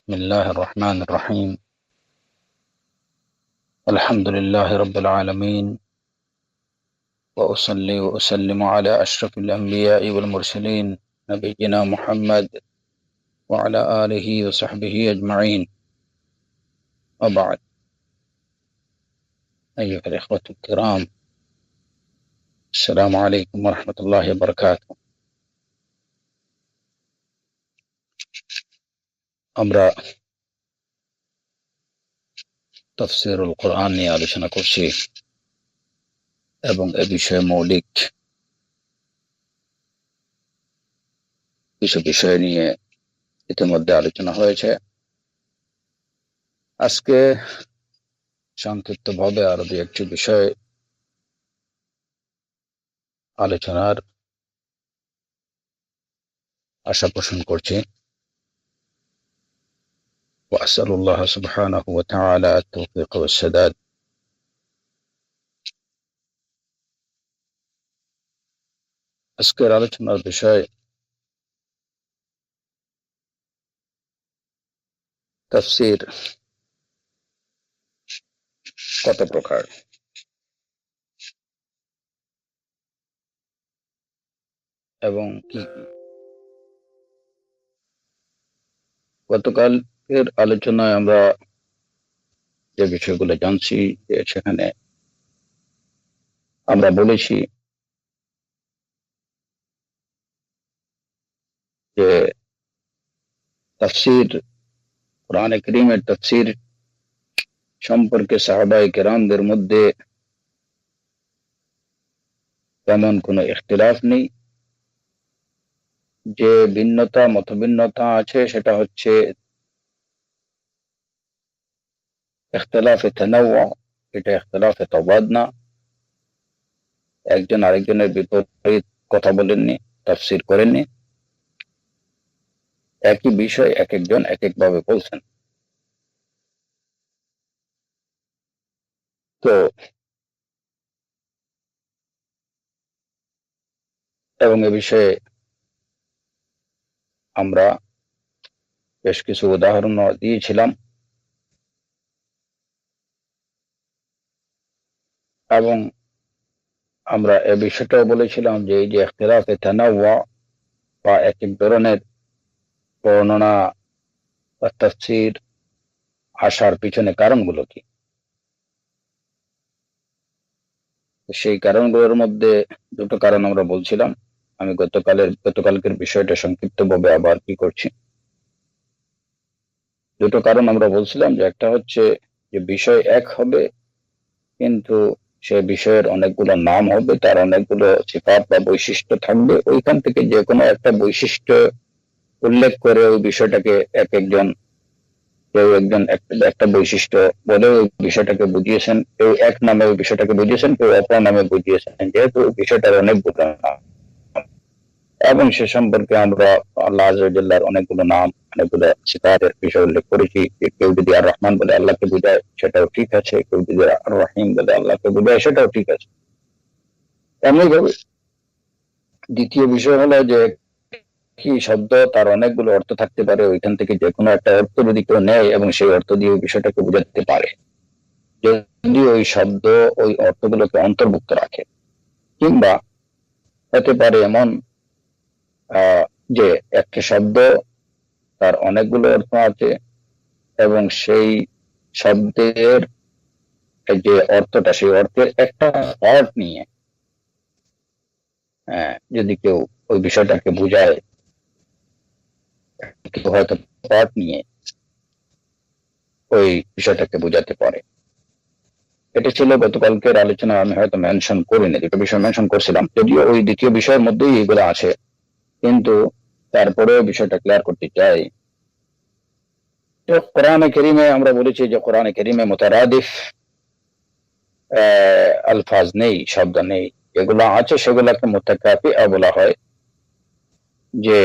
بسم الله الرحمن الرحيم. الحمد لله رب العالمين، وأصلي وأسلم على أشرف الأنبياء والمرسلين نبينا محمد وعلى آله وصحبه أجمعين. وبعد، أيها الإخوة الكرام، السلام عليكم ورحمة الله وبركاته. আমরা তাফসীরুল কোরআন নিয়ে আলোচনা করছি এবং এ বিষয়ে মৌলিক কিছু বিষয় নিয়ে ইতিমধ্যে আলোচনা হয়েছে। আজকে সংক্ষিপ্তভাবে আরো দু একটি বিষয় আলোচনার আশা পোষণ করছি। وأسأل الله سبحانه وتعالى التوفيق والسداد. আজকের আলোচনার বিষয় তাফসীর কত প্রকার এবং কি কি। গতকালের আলোচনায় আমরা যে বিষয়গুলো জানছি, যে সেখানে আমরা বলেছি যে তাফসীর, কোরআনে কারীমের তাফসীর সম্পর্কে সাহাবায়ে কেরামদের মধ্যে তেমন কোনো ইখতিলাফ নেই। যে মতভিন্নতা আছে সেটা হচ্ছে ইখতিলাফে তানাওয়ু, এটা ইখতিলাফে তাবাদ না। একজন আরেকজনের বিপরীত কথা বলেননি, তাফসীর করেননি। একই বিষয় এক একজন এক একভাবে বলছেন। তো এবং এ বিষয়ে আমরা বেশ কিছু উদাহরণ দিয়েছিলাম এবং আমরা এ বিষয়টাও বলেছিলাম যে এই যে ইখতিলাফে তানাওয়ু বা এক এক ধরনের বর্ণনা বা তাফসীর আসার পিছনে কারণগুলো কি। সেই কারণগুলোর মধ্যে দুটো কারণ আমরা বলছিলাম। আমি গতকালকের বিষয়টা সংক্ষিপ্তভাবে আবার কি করছি। দুটো কারণ আমরা বলছিলাম, যে একটা হচ্ছে যে বিষয় এক হবে কিন্তু সে বিষয়ের অনেকগুলো নাম হবে, তার অনেকগুলো সিফাত বা বৈশিষ্ট্য থাকবে। ওইখান থেকে যে কোনো একটা বৈশিষ্ট্য উল্লেখ করে ওই বিষয়টাকে কেউ একজন একটা বৈশিষ্ট্য বলে ওই বিষয়টাকে বুঝিয়েছেন, কেউ এক নামে ওই বিষয়টাকে বুঝিয়েছেন, কেউ অপর নামে বুঝিয়েছেন, যেহেতু ওই বিষয়টার অনেকগুলো নাম। এবং সে সম্পর্কে আমরা আল্লাহ আযজা ওয়া জাল্লার অনেকগুলো নাম, অনেকগুলো সিফাতের বিষয় উল্লেখ করেছি। কেউ যদি আর রহমান বলে আল্লাহকে বোঝায় সেটাও ঠিক আছে, কেউ যদি আর রহিম বলে আল্লাহকে বোঝায় সেটাও ঠিক আছে। এমনিভাবে দ্বিতীয় বিষয় হলো যে কি শব্দ তার অনেকগুলো অর্থ থাকতে পারে, ওইখান থেকে যে কোনো একটা অর্থ যদি কেউ নেয় এবং সেই অর্থ দিয়ে বিষয়টাকে বোঝাতে পারে, যদি ওই শব্দ ওই অর্থগুলোকে অন্তর্ভুক্ত রাখে। কিংবা হতে পারে এমন যে একটা শব্দ তার অনেকগুলো অর্থ আছে এবং সেই শব্দের যে অর্থটা, সেই অর্থের একটা পার্ট নিয়ে যদি কেউ ওই বিষয়টাকে বুঝায়, কেউ হয়তো পার্ট নিয়ে ওই বিষয়টাকে বোঝাতে পারে। এটা ছিল গতকালকের আলোচনা। আমি হয়তো মেনশন করিনি, দুটো বিষয় মেনশন করছিলাম, যদিও ওই দ্বিতীয় বিষয়ের মধ্যেই এগুলো আছে, কিন্তু তারপরেও বিষয়টা ক্লিয়ার করতে চাই। তো কোরআনে কারীমে আমরা বলেছি যে কোরআনে কারীমে মুতারাদিফ আলফাজ নেই, শব্দ নেই। যেগুলো আছে সেগুলোকে মুতাকাফিআ বলা হয়, যে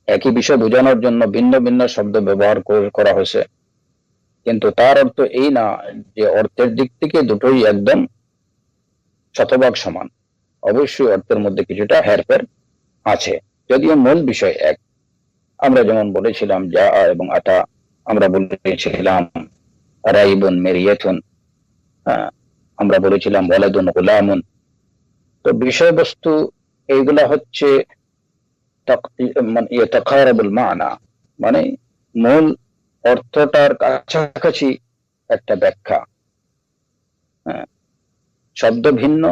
একই বিষয় বোঝানোর জন্য ভিন্ন ভিন্ন শব্দ ব্যবহার করা হয়েছে, কিন্তু তার অর্থ এই না যে অর্থের দিক থেকে দুটোই একদম শতভাগ সমান। অবশ্যই অর্থের মধ্যে কিছুটা হেরফের আছে, যদিও মূল বিষয় এক। আমরা যেমন বলেছিলাম যা এবং আতা, আমরা বলেছিলাম রাইবুন মেরিয়াতুন, আমরা বলেছিলাম ওয়ালাদুন গুলামুন। তো বিষয়বস্তু এইগুলা হচ্ছে ইয়াতাকারাবুল মানা, মানে মূল অর্থটার কাছাকাছি একটা ব্যাখ্যা। শব্দ ভিন্ন,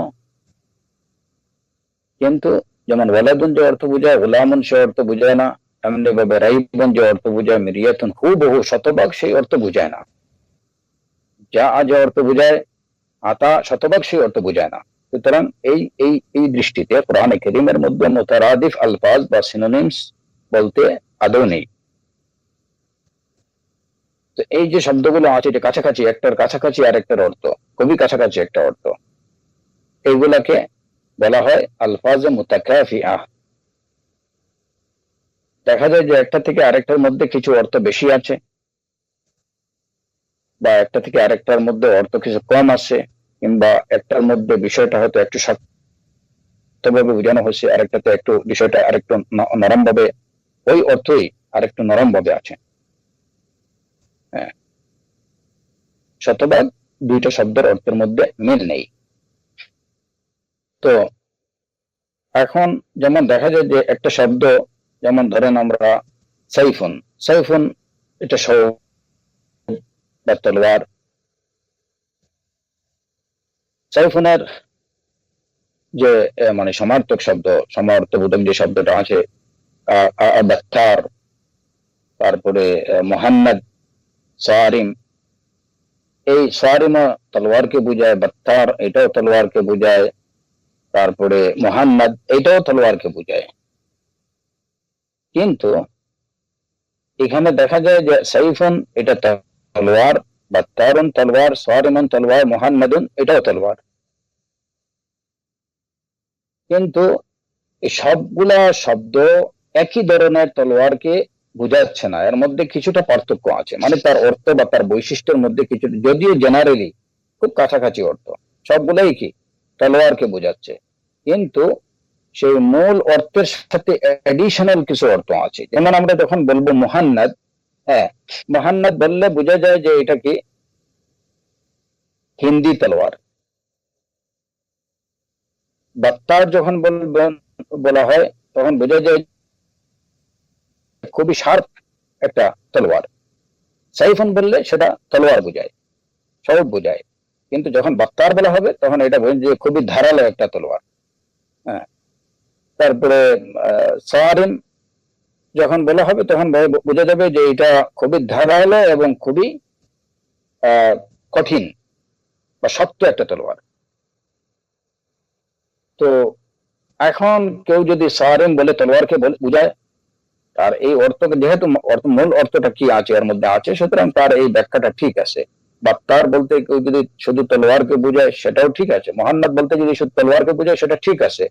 কিন্তু যেমন ওয়ালাদুন যে অর্থ বোঝায়, গোলামুন সে অর্থ বোঝায় না। এমনি ভাবে রাইবুন যে অর্থ বোঝায় মিরিয়াতুন হুবহু শতভাগ সেই অর্থ বোঝায় না। যা যে অর্থ বোঝায় আতা শতভাগ সেই অর্থ বোঝায় না। সুতরাং এই এই এই দৃষ্টিতে কোরআনে কারীমের মধ্যে মুতারাদিফ আলফাজ বা সিনোনিমস বলতে আদৌ নেই। তো এই যে শব্দগুলো আছে যে কাছাকাছি, একটার কাছাকাছি আর একটার অর্থ, খুবই কাছাকাছি একটা অর্থ, এইগুলাকে বলা হয় আলফাজে মুতাকাফিআ। দেখা যায় যে একটা থেকে আরেকটার মধ্যে কিছু অর্থ বেশি আছে, বা একটা থেকে আরেকটার মধ্যে অর্থ কিছু কম আছে, কিংবা একটার মধ্যে বিষয়টা হয়তো একটু শক্তভাবে বোঝানো হয়েছে, আরেকটাতে একটু বিষয়টা আরেকটু নরম ভাবে, ওই অর্থই আরেকটু নরম ভাবে আছে। হ্যাঁ, শতভাগ দুইটা শব্দের অর্থের মধ্যে মিল নেই। তো এখন যেমন দেখা যায় যে একটা শব্দ, যেমন ধরেন আমরা সাইফুন, সাইফুন এটা বা তলোয়ার। সাইফুনের যে মানে সমার্থক শব্দ, সমার্থবোধক যে শব্দটা আছে বাত্তার, তারপরে মুহান্নাদ, সারিম, এই সারিমা তলোয়ারকে বোঝায়, বাত্তার এটাও তলোয়ারকে বোঝায়, তারপরে মুহান্নাদ এটাও তলোয়ারকে বোঝায়। কিন্তু এখানে দেখা যায় যে সাইফুন এটা তলোয়ার, বাত্তারুন তলোয়ার, সারিমুন তলোয়ার, মুহান্নাদুন এটাও তলোয়ার। কিন্তু এই সবগুলা শব্দ একই ধরনের তলোয়ারকে বোঝাচ্ছে না, এর মধ্যে কিছুটা পার্থক্য আছে, মানে তার অর্থ বা তার বৈশিষ্ট্যের মধ্যে কিছু, যদিও জেনারেলি খুব কাছাকাছি অর্থ, সবগুলাই কি তলোয়ারকে বোঝাচ্ছে, কিন্তু সেই মূল অর্থের সাথে এডিশনাল কিছু অর্থ আছে। যেমন আমরা যখন বলবো মুহান্নাদ, হ্যাঁ, মুহান্নাদ বললে বোঝা যায় যে এটা কি হিন্দি তলোয়ার। বাত্তার যখন বলা হয় তখন বোঝা যায় খুবই শার্প একটা তলোয়ার। সাইফুন বললে সেটা তলোয়ার বোঝায়, সব বোঝায়, কিন্তু যখন বাত্তার বলা হবে তখন এটা বোঝে যে খুবই ধারালো একটা তলোয়ার। হ্যাঁ, তারপরে সারিম যখন বলা হবে তখন বোঝা যাবে যে এটা খুবই ধারালো এবং খুবই কঠিন বা শক্ত একটা তলোয়ার। তো এখন কেউ যদি সারিম বলে তলোয়ারকে বোঝায়, তার এই অর্থকে যেহেতু মূল অর্থটা কি আছে এর মধ্যে আছে, সুতরাং তার এই ব্যাখ্যাটা ঠিক আছে। বাত্তার বলতে কেউ যদি শুধু তলোয়ারকে বোঝায় সেটাও ঠিক আছে, মুহান্নাদ বলতে যদি শুধু তলোয়ারকে বোঝায় সেটা ঠিক আছে।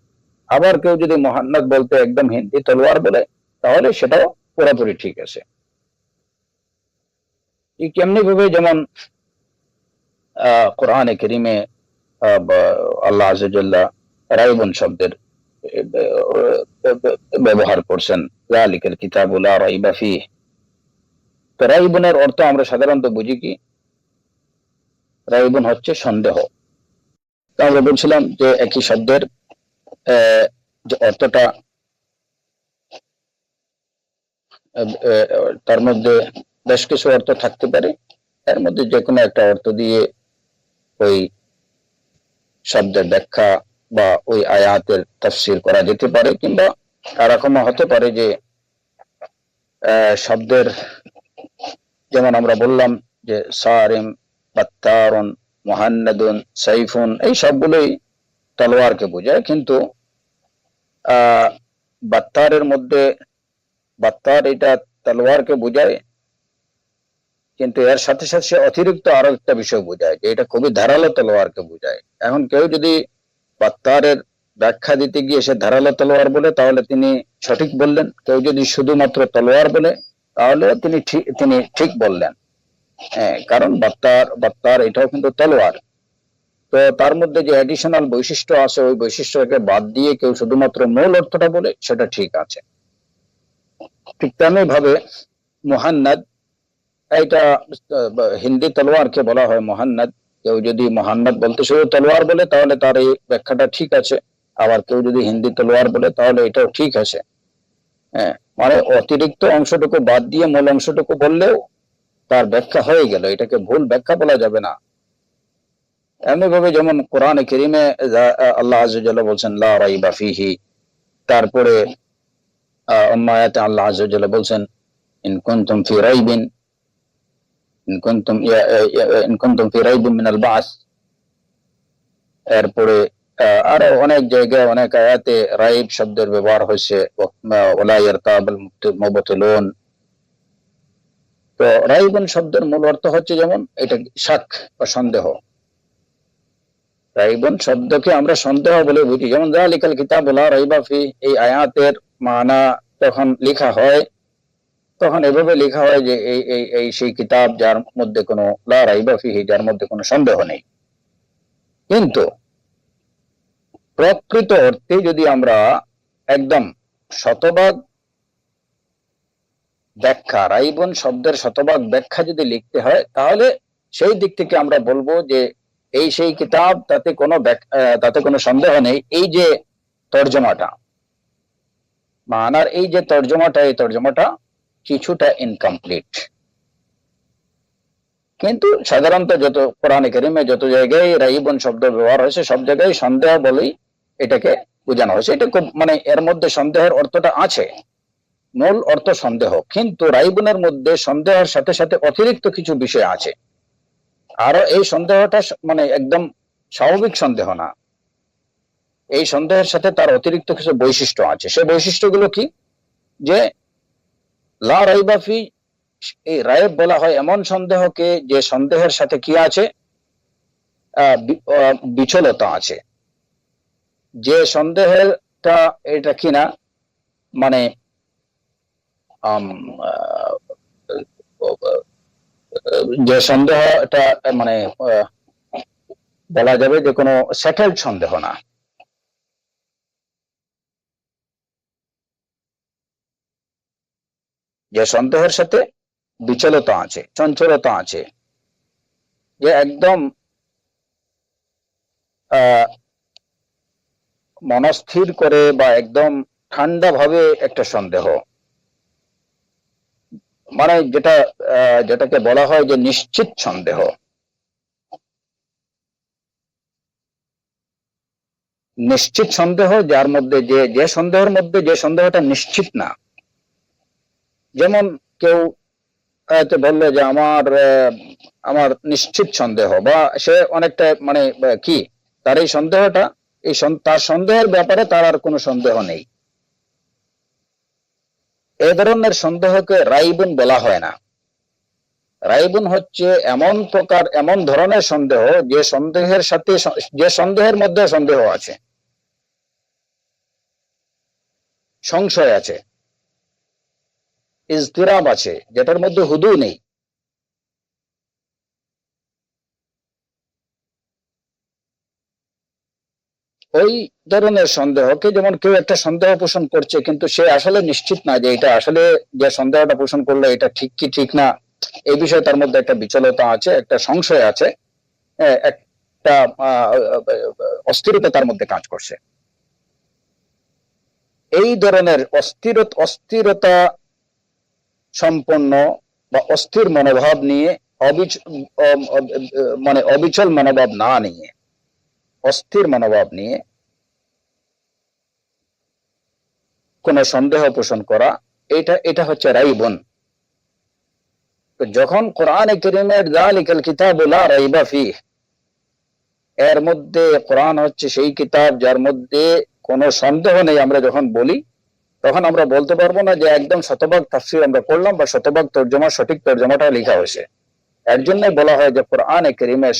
আবার কেউ যদি মুহান্নাদ বলতে একদম হিন্দি তলোয়ার বলে, তাহলে সেটাও পুরোপুরি ঠিক আছে। কেমনি ভাবে যেমন কোরআনে কারীমে আল্লাহ আযজা ওয়াজাল্লা রাইবুন শব্দের ব্যবহার করছেন, যালিকাল কিতাবু লা রাইবা ফীহ। তো রাইবুনের অর্থ আমরা সাধারণত বুঝি কি, রাইবুন হচ্ছে সন্দেহ। আমরা বলছিলাম যে একই শব্দের যে অর্থটা, তার মধ্যে বেশ কিছু অর্থ থাকতে পারে, এর মধ্যে যে কোনো একটা অর্থ দিয়ে ওই শব্দের ব্যাখ্যা বা ওই আয়াতের তাফসীর করা যেতে পারে, কিংবা এরকমও হতে পারে যে শব্দের, যেমন আমরা বললাম যে সারিম, বাত্তারুন, মুহান্নাদুন, সাইফুন এই সবগুলোই তলোয়ারকে বোঝায়, কিন্তু বাত্তারের মধ্যে বাত্তার এটা তলোয়ারকে বোঝায়, কিন্তু এর সাথে সাথে অতিরিক্ত আরো একটা বিষয় বোঝায় যে এটা খুবই ধারালো তলোয়ারকে বোঝায়। এখন কেউ যদি বাত্তারের ব্যাখ্যা দিতে গিয়ে সে ধারালো তলোয়ার বলে, তাহলে তিনি সঠিক বললেন। কেউ যদি শুধুমাত্র তলোয়ার বলে, তাহলে তিনি ঠিক বললেন। হ্যাঁ, কারণ বাত্তার এটাও কিন্তু তলোয়ার। তো তার মধ্যে যে অ্যাডিশনাল বৈশিষ্ট্য আছে, ওই বৈশিষ্ট্যকে বাদ দিয়ে কেউ শুধুমাত্র মূল অর্থটা বলে, সেটা ঠিক আছে। ঠিক তেমনি ভাবে মুহান্নাদ, এটা হিন্দি তলোয়ারকে বলা হয় মুহান্নাদ। কেউ যদি মুহান্নাদ বলতে শুধু তলোয়ার বলে তাহলে তার এই ব্যাখ্যাটা ঠিক আছে, আবার কেউ যদি হিন্দি তলোয়ার বলে তাহলে এটাও ঠিক আছে। হ্যাঁ, মানে অতিরিক্ত অংশটুকু বাদ দিয়ে মূল অংশটুকু বললেও তার ব্যাখ্যা হয়ে গেল, এটাকে ভুল ব্যাখ্যা বলা যাবে না। এমনি ভাবে যেমন কোরআনে কারীমে আল্লাহ আযজা ওয়া জাল্লা বলছেন লা রাইবা ফিহি, তারপরে অন্য আয়াতে আল্লাহ আযজা ওয়া জাল্লা বলছেন ইন কুনতুম ফি রাইবিন ইন কুনতুম ফি রাইবিন মিনাল বাস। এরপরে আরো অনেক জায়গায় অনেক আয়াতে রাইব শব্দের ব্যবহার হয়েছে, ওয়ালা ইয়ারতাবাল মুবতিলুন। তো রাইবুন শব্দের মূল অর্থ হচ্ছে যেমন এটা শাক বা সন্দেহ। রাইবুন শব্দকে আমরা সন্দেহ বলে বুঝি, যেমন যালিকাল কিতাবু লা রাইবা ফি, এই আয়াতের মানা যখন লেখা হয় তখন এভাবে লেখা হয় যে এই এই এই সেই কিতাব যার মধ্যে কোনো লা রাইবা ফিহি, যার মধ্যে কোনো সন্দেহ নেই। কিন্তু প্রকৃত অর্থে যদি আমরা একদম শতভাগ ব্যাখ্যা, রাইবুন শব্দের শতভাগ ব্যাখ্যা যদি লিখতে হয় তাহলে সেই দিক থেকে আমরা বলবো যে এই সেই কিতাব, তাতে কোনো সন্দেহ নেই। এই যে তর্জমাটা, মানার এই যে তর্জমাটা, এই তর্জমাটা কিছুটা ইনকমপ্লিট। কিন্তু সাধারণত যত কোরআনে কারীমে যত জায়গায় রাইবুন শব্দ ব্যবহার হয়েছে সব জায়গায় সন্দেহ বলেই এটাকে বোঝানো হয়েছে। এটা খুব মানে এর মধ্যে সন্দেহের অর্থটা আছে, মূল অর্থ সন্দেহ, কিন্তু রাইবুনের মধ্যে সন্দেহের সাথে সাথে অতিরিক্ত কিছু বিষয় আছে। আরো এই সন্দেহটা মানে একদম স্বাভাবিক সন্দেহ না, এই সন্দেহের সাথে তার অতিরিক্ত কিছু বৈশিষ্ট্য আছে। সেই বৈশিষ্ট্যগুলো কি? যে লা রাইবা ফি, এই রায়েব বলা হয় এমন সন্দেহকে যে সন্দেহের সাথে কি আছে, বিচলতা আছে। যে সন্দেহটা এটা কিনা মানে যে সন্দেহটা মানে বলা যাবে যে কোনো সেটেলড সন্দেহ না। যে সন্দেহের সাথে বিচলতা আছে, চঞ্চলতা আছে, যে একদম মনস্থির করে বা একদম ঠান্ডা ভাবে একটা সন্দেহ, মানে যেটাকে বলা হয় যে নিশ্চিত সন্দেহ। নিশ্চিত সন্দেহ যার মধ্যে যে সন্দেহের মধ্যে যে সন্দেহটা নিশ্চিত না। যেমন কেউ বললো যে আমার নিশ্চিত সন্দেহ, বা সে অনেকটা মানে কি তার এই সন্দেহটা, তার সন্দেহের ব্যাপারে তার আর কোনো সন্দেহ নেই, এ ধরনের সন্দেহকে রাইবুন বলা হয় না। রাইবুন হচ্ছে এমন ধরনের সন্দেহ যে সন্দেহের সাথে, যে সন্দেহের মধ্যে সন্দেহ আছে, সংশয় আছে, ইজতিরাব আছে, যেটার মধ্যে হুদু নেই। ওই ধরনের সন্দেহকে, যেমন কেউ একটা সন্দেহ পোষণ করছে কিন্তু সে আসলে নিশ্চিত না যে এটা আসলে, যে সন্দেহটা পোষণ করলো এটা ঠিক কি ঠিক না, এই বিষয়ে তার মধ্যে একটা বিচলতা আছে, একটা সংশয় আছে, একটা অস্থিরতা তার মধ্যে কাজ করছে। এই ধরনের অস্থিরতা সম্পন্ন বা অস্থির মনোভাব নিয়ে, মানে অবিচল মনোভাব না নিয়ে, অস্থির মনোভাব নিয়ে কোন সন্দেহ পোষণ করা, এটা হচ্ছে রাইবুন। যখন কোরআনে কারীমের যালিকাল কিতাবু লা রাইবা ফিহ, এর মধ্যে কোরআন হচ্ছে সেই কিতাব যার মধ্যে কোনো সন্দেহ নেই, আমরা যখন বলি তখন আমরা বলতে পারবো না যে একদম শতভাগ তাফসীর আমরা করলাম বা শতভাগ তর্জমা, সঠিক তর্জমাটা লেখা হয়েছে। এর জন্য বলা হয় যে কোরআনে কারীমের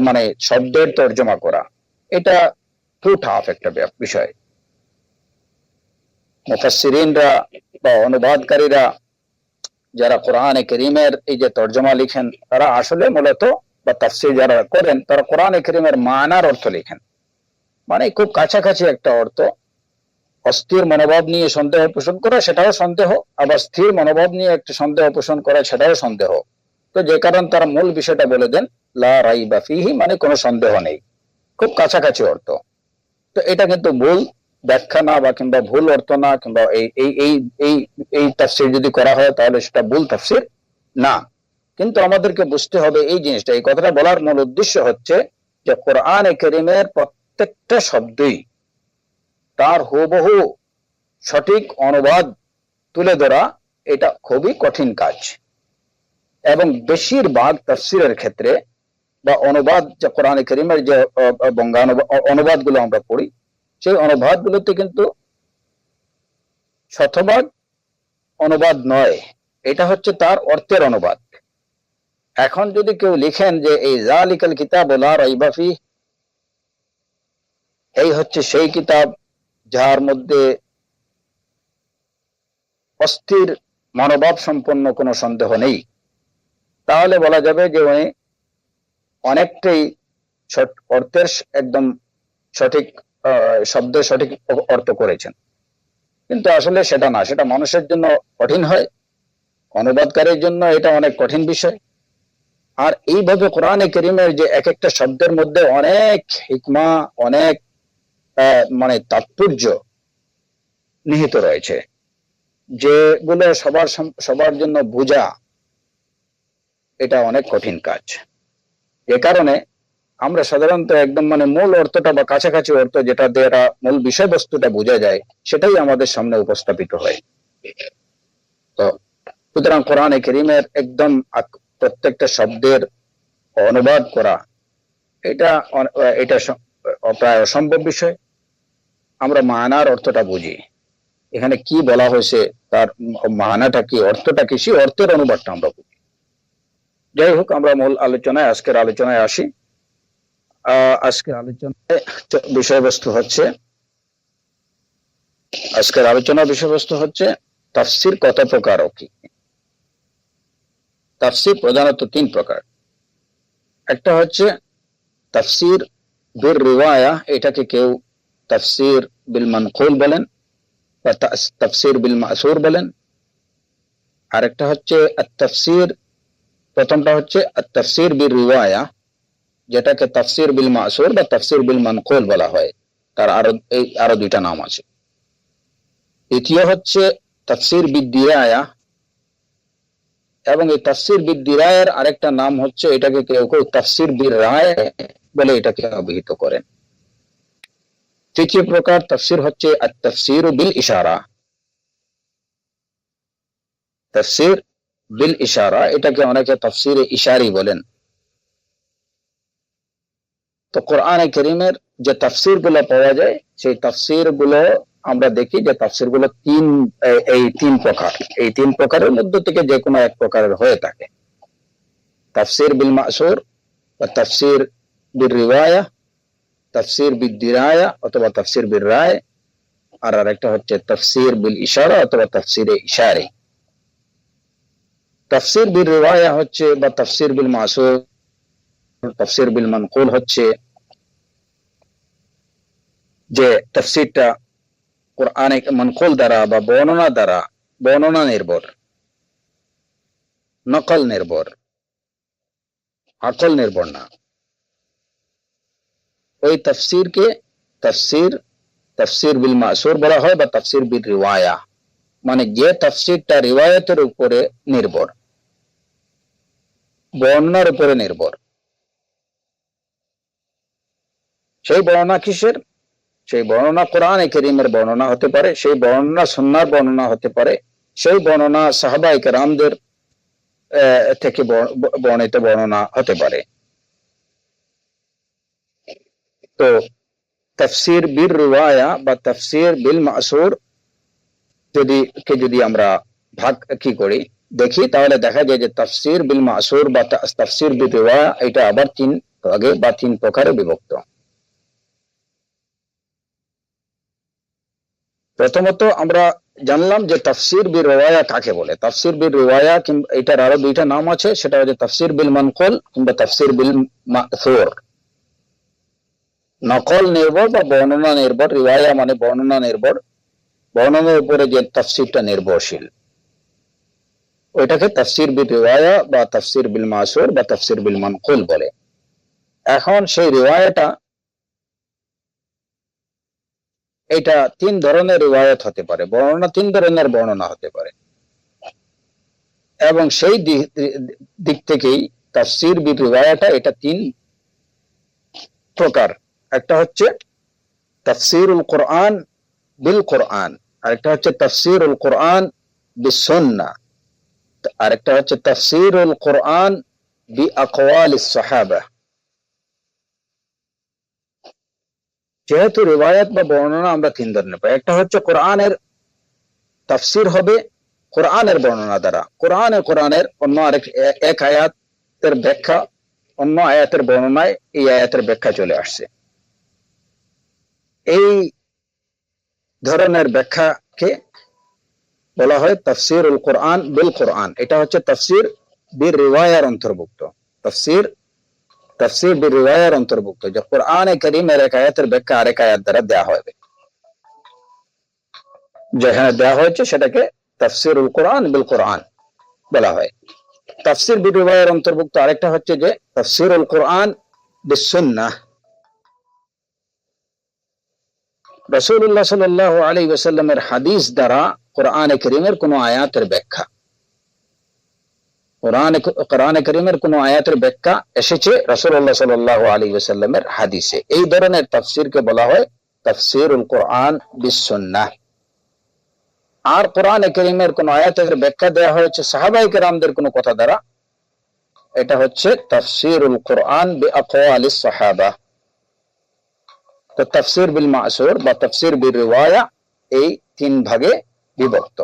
মানে শব্দের তর্জমা করা, এটা টু টাফ একটা বিষয়। মুফাসসিরিনরা বা অনুবাদকারীরা যারা কোরআনে কারীমের এই যে তর্জমা লিখেন, তারা আসলে মূলত বা তাফসীর যারা করেন তারা কোরআনে কারীমের মানার অর্থ লিখেন, মানে খুব কাছাকাছি একটা অর্থ অস্থির মনোভাব নিয়ে সন্দেহ পোষণ করা সেটাও সন্দেহ, আবার স্থির মনোভাব নিয়ে একটা সন্দেহ পোষণ করা সেটাও সন্দেহ। তো যে কারণ তারা মূল বিষয়টা বলে দেন লা রাইবা ফিহি, মানে কোনো সন্দেহ নেই, খুব কাছাকাছি অর্থ। তো এটা কিন্তু ভুল ব্যাখ্যা না, বা কিংবা ভুল অর্থ না, কিংবা এই এই এই এই এই তাফসীর যদি করা হয় তাহলে সেটা ভুল তাফসীর না। কিন্তু আমাদেরকে বুঝতে হবে এই জিনিসটা, এই কথাটা বলার মূল উদ্দেশ্য হচ্ছে যে কোরআনে কারীমের প্রত্যেকটা শব্দই তার হুবহু সঠিক অনুবাদ তুলে ধরা এটা খুবই কঠিন কাজ। এবং বেশিরভাগ তাফসীরের ক্ষেত্রে বা অনুবাদ, যে কোরআনে কারীমের যে অনুবাদগুলো আমরা পড়ি, সেই অনুবাদগুলোতে কিন্তু শতভাগ অনুবাদ নয়, এটা হচ্ছে তার অর্থের অনুবাদ। এখন যদি কেউ লিখেন যে এই যালিকাল কিতাব লা রাইবা ফিহি, এই হচ্ছে সেই কিতাব যার মধ্যে অস্থির মনোভাব সম্পন্ন কোনো সন্দেহ নেই, তাহলে বলা যাবে যে উনি অনেকটাই অর্থের একদম সঠিক শব্দের সঠিক অর্থ করেছেন। কিন্তু আসলে সেটা না, সেটা মানুষের জন্য কঠিন হয়, অনুবাদকারীর জন্য এটা অনেক কঠিন বিষয়। আর এইভাবে কোরআনে কারীমের যে এক একটা শব্দের মধ্যে অনেক হিকমা, অনেক মানে তাৎপর্য নিহিত রয়েছে, যেগুলো সবার জন্য বোঝা এটা অনেক কঠিন কাজ। এ কারণে আমরা সাধারণত একদম মানে মূল অর্থটা বা কাছাকাছি অর্থ যেটা দ্বারা মূল বিষয়বস্তুটা বোঝা যায় সেটাই আমাদের সামনে উপস্থাপিত হয়। তো সুতরাং কোরআনে কারীমের একদম প্রত্যেকটা শব্দের অনুবাদ করা এটা এটা প্রায় অসম্ভব বিষয়। আমরা মানার অর্থটা বুঝি, এখানে কি বলা হয়েছে, তার মানাটা কি, অর্থটা কি, সেই অর্থের অনুবাদটা আমরা বুঝি। যাই হোক, আমরা মূল আলোচনায়, আজকের আলোচনায় আসি। আজকের আলোচনায় বিষয়বস্তু হচ্ছে, আজকের আলোচনার বিষয়বস্তু হচ্ছে তাফসীর কত প্রকার ও কি। তাফসীর প্রধানত তিন প্রকার। একটা হচ্ছে তাফসীর বিল রিওয়ায়া, এটাকে কেউ তাফসীর বিল মানকুল বলেন বা তাফসীর বিল মাসুর বলেন। আরেকটা হচ্ছে তাফসীর, প্রথমটা হচ্ছে তাফসীর বিল রিওয়ায়া, যেটাকে তাফসীর বিল মাসুর বা তাফসীর বিল মানকুল বলা হয়, তার আরো দুইটা নাম আছে। দ্বিতীয় হচ্ছে তাফসীর বিদ দিরায়া, এবং এই তাফসীর বিদ দিরায়ার আরেকটা নাম হচ্ছে, এটাকে কেউ কেউ তাফসীর বিল রায় বলে এটাকে অভিহিত করেন। তৃতীয় প্রকার তাফসীর হচ্ছে তাফসীর বিল ইশারা। তাফসীর বিল ইশারা, এটাকে অনেকে তাফসীর ইশারি বলেন। তো কোরআনে কারীমের যে তাফসীর গুলো পাওয়া যায়, সেই তাফসীর গুলো আমরা দেখি যে তাফসীর গুলো তিন প্রকার। এই তিন প্রকারের মধ্যে থেকে যে কোনো এক প্রকারের হয়ে থাকে। তাফসীর বিল মাসুর বা তাফসীর বিল রিওয়ায়া, তাফসীর বিদ দিরায়া অথবা তাফসীর বিল রায়, আর আরেকটা হচ্ছে তাফসীর বিল ইশারা অথবা তাফসীর ইশারি। তাফসীর বিল রিওয়ায়া হচ্ছে বা তাফসীর বিল মাসুর, তাফসীর বিল মানকুল হচ্ছে যে তাফসীরটা কোরআনে মানকুল দ্বারা বা বর্ণনা দ্বারা, বর্ণনা নির্ভর, নকল নির্ভর, আকল নির্ভর না, ওই তাফসীরকে তাফসীর বিল মাসুর বলা হয় বা তাফসীর বিল রিওয়ায়া, মানে যে তাফসীরটা রিওয়ায়াতের উপরে নির্ভর, বর্ণনার উপরে নির্ভর। সেই বর্ণনা কিসের? সেই বর্ণনা কোরআনে কারীমের বর্ণনা হতে পারে, সেই বর্ণনা সুন্নাহর বর্ণনা হতে পারে, সেই বর্ণনা সাহাবায়ে কেরামদের থেকে বর্ণিত বর্ণনা হতে পারে। তো তাফসীর বিল রিওয়ায়া বা তাফসীর বিল মাসুর যদি আমরা ভাগ কি করি দেখি, তাহলে দেখা যায় যে তাফসীর বিল মাসুর বা তাফসীর বিল রিওয়ায়া এটা আবার তিন ভাগে বা তিন প্রকারে বিভক্ত। প্রথমত আমরা জানলাম যে তাফসীর বিল রিওয়ায়া কাকে বলে। তাফসীর বিল রিওয়ায়া এটার আরো দুইটা নাম আছে, সেটা হচ্ছে তাফসীর বিল মানকুল কিংবা তাফসীর বিল মাসুর। নকল নির্ভর বা বর্ণনা নির্ভর, রিওয়ায়া মানে বর্ণনা নির্ভর, বর্ণনার উপরে যে তাফসিরটা নির্ভরশীল, ওইটাকে তাফসির বিল রিওয়ায়া বা তাফসির বিল মাসুর বা তাফসির বিল মানকুল বলে। এখন সেই রিওয়ায়াটা, এটা তিন ধরনের রিওয়ায়াত হতে পারে, বর্ণনা তিন ধরনের বর্ণনা হতে পারে, এবং সেই দিক থেকেই তাফসির বিল রিওয়ায়াটা এটা তিন প্রকার। একটা হচ্ছে তাফসিরুল কোরআন বিল কোরআন, আরেকটা হচ্ছে তাফসিরুল কোরআন বিস সুন্নাহ, আরেকটা হচ্ছে তাফসিরুল কোরআন বিআকওয়ালিস সাহাবা। যেহেতু রিওয়ায়াত বা বর্ণনা আমরা তিন ধরনের পাই, একটা হচ্ছে কোরআনের তাফসির হবে কোরআনের বর্ণনা দ্বারা, কোরআনের অন্য এক আয়াতের ব্যাখ্যা অন্য আয়াতের বর্ণনায় এই আয়াতের ব্যাখ্যা চলে আসছে, এই ধরনের ব্যাখ্যাকে বলা হয় তাফসিরুল কোরআন বিল কোরআন। এটা হচ্ছে তাফসির বিল রিওয়ায়ার অন্তর্ভুক্ত, তাফসির বিল রিওয়ায়ার অন্তর্ভুক্ত, যে কোরআনে কারীমের এক আয়াতের ব্যাখ্যা আরেক আয়াত দ্বারা দেয়া হবে, যেখানে দেয়া হয়েছে সেটাকে তাফসিরুল কোরআন বিল কোরআন বলা হয়। তাফসির বিল রিওয়ায়ার অন্তর্ভুক্ত আরেকটা হচ্ছে যে তাফসিরুল কোরআন বিস সুন্নাহ। রাসূলুল্লাহ সাল্লাল্লাহু আলাইহি ওয়াসাল্লামের হাদিস দ্বারা কোরআনে কারীমের কোন আয়াতের ব্যাখ্যা, কোরআনে কারীমের কোন আয়াতের ব্যাখ্যা এসেছে রাসূলুল্লাহ সাল্লাল্লাহু আলাইহি ওয়াসাল্লামের হাদিসে, এই ধরনের তাফসিরকে বলা হয় তাফসিরুল কোরআন বিস সুন্নাহ। আর কোরআনে কারীমের কোন আয়াতের ব্যাখ্যা দেওয়া হয়েছে সাহাবায়ে কেরামদের কোন কথা দ্বারা, এটা হচ্ছে তাফসিরুল কোরআন বিআকওয়ালিস সাহাবা। তো তাফসির বিল মাসুর বা তাফসির বিল রিওয়ায়া এই তিন ভাগে বিভক্ত।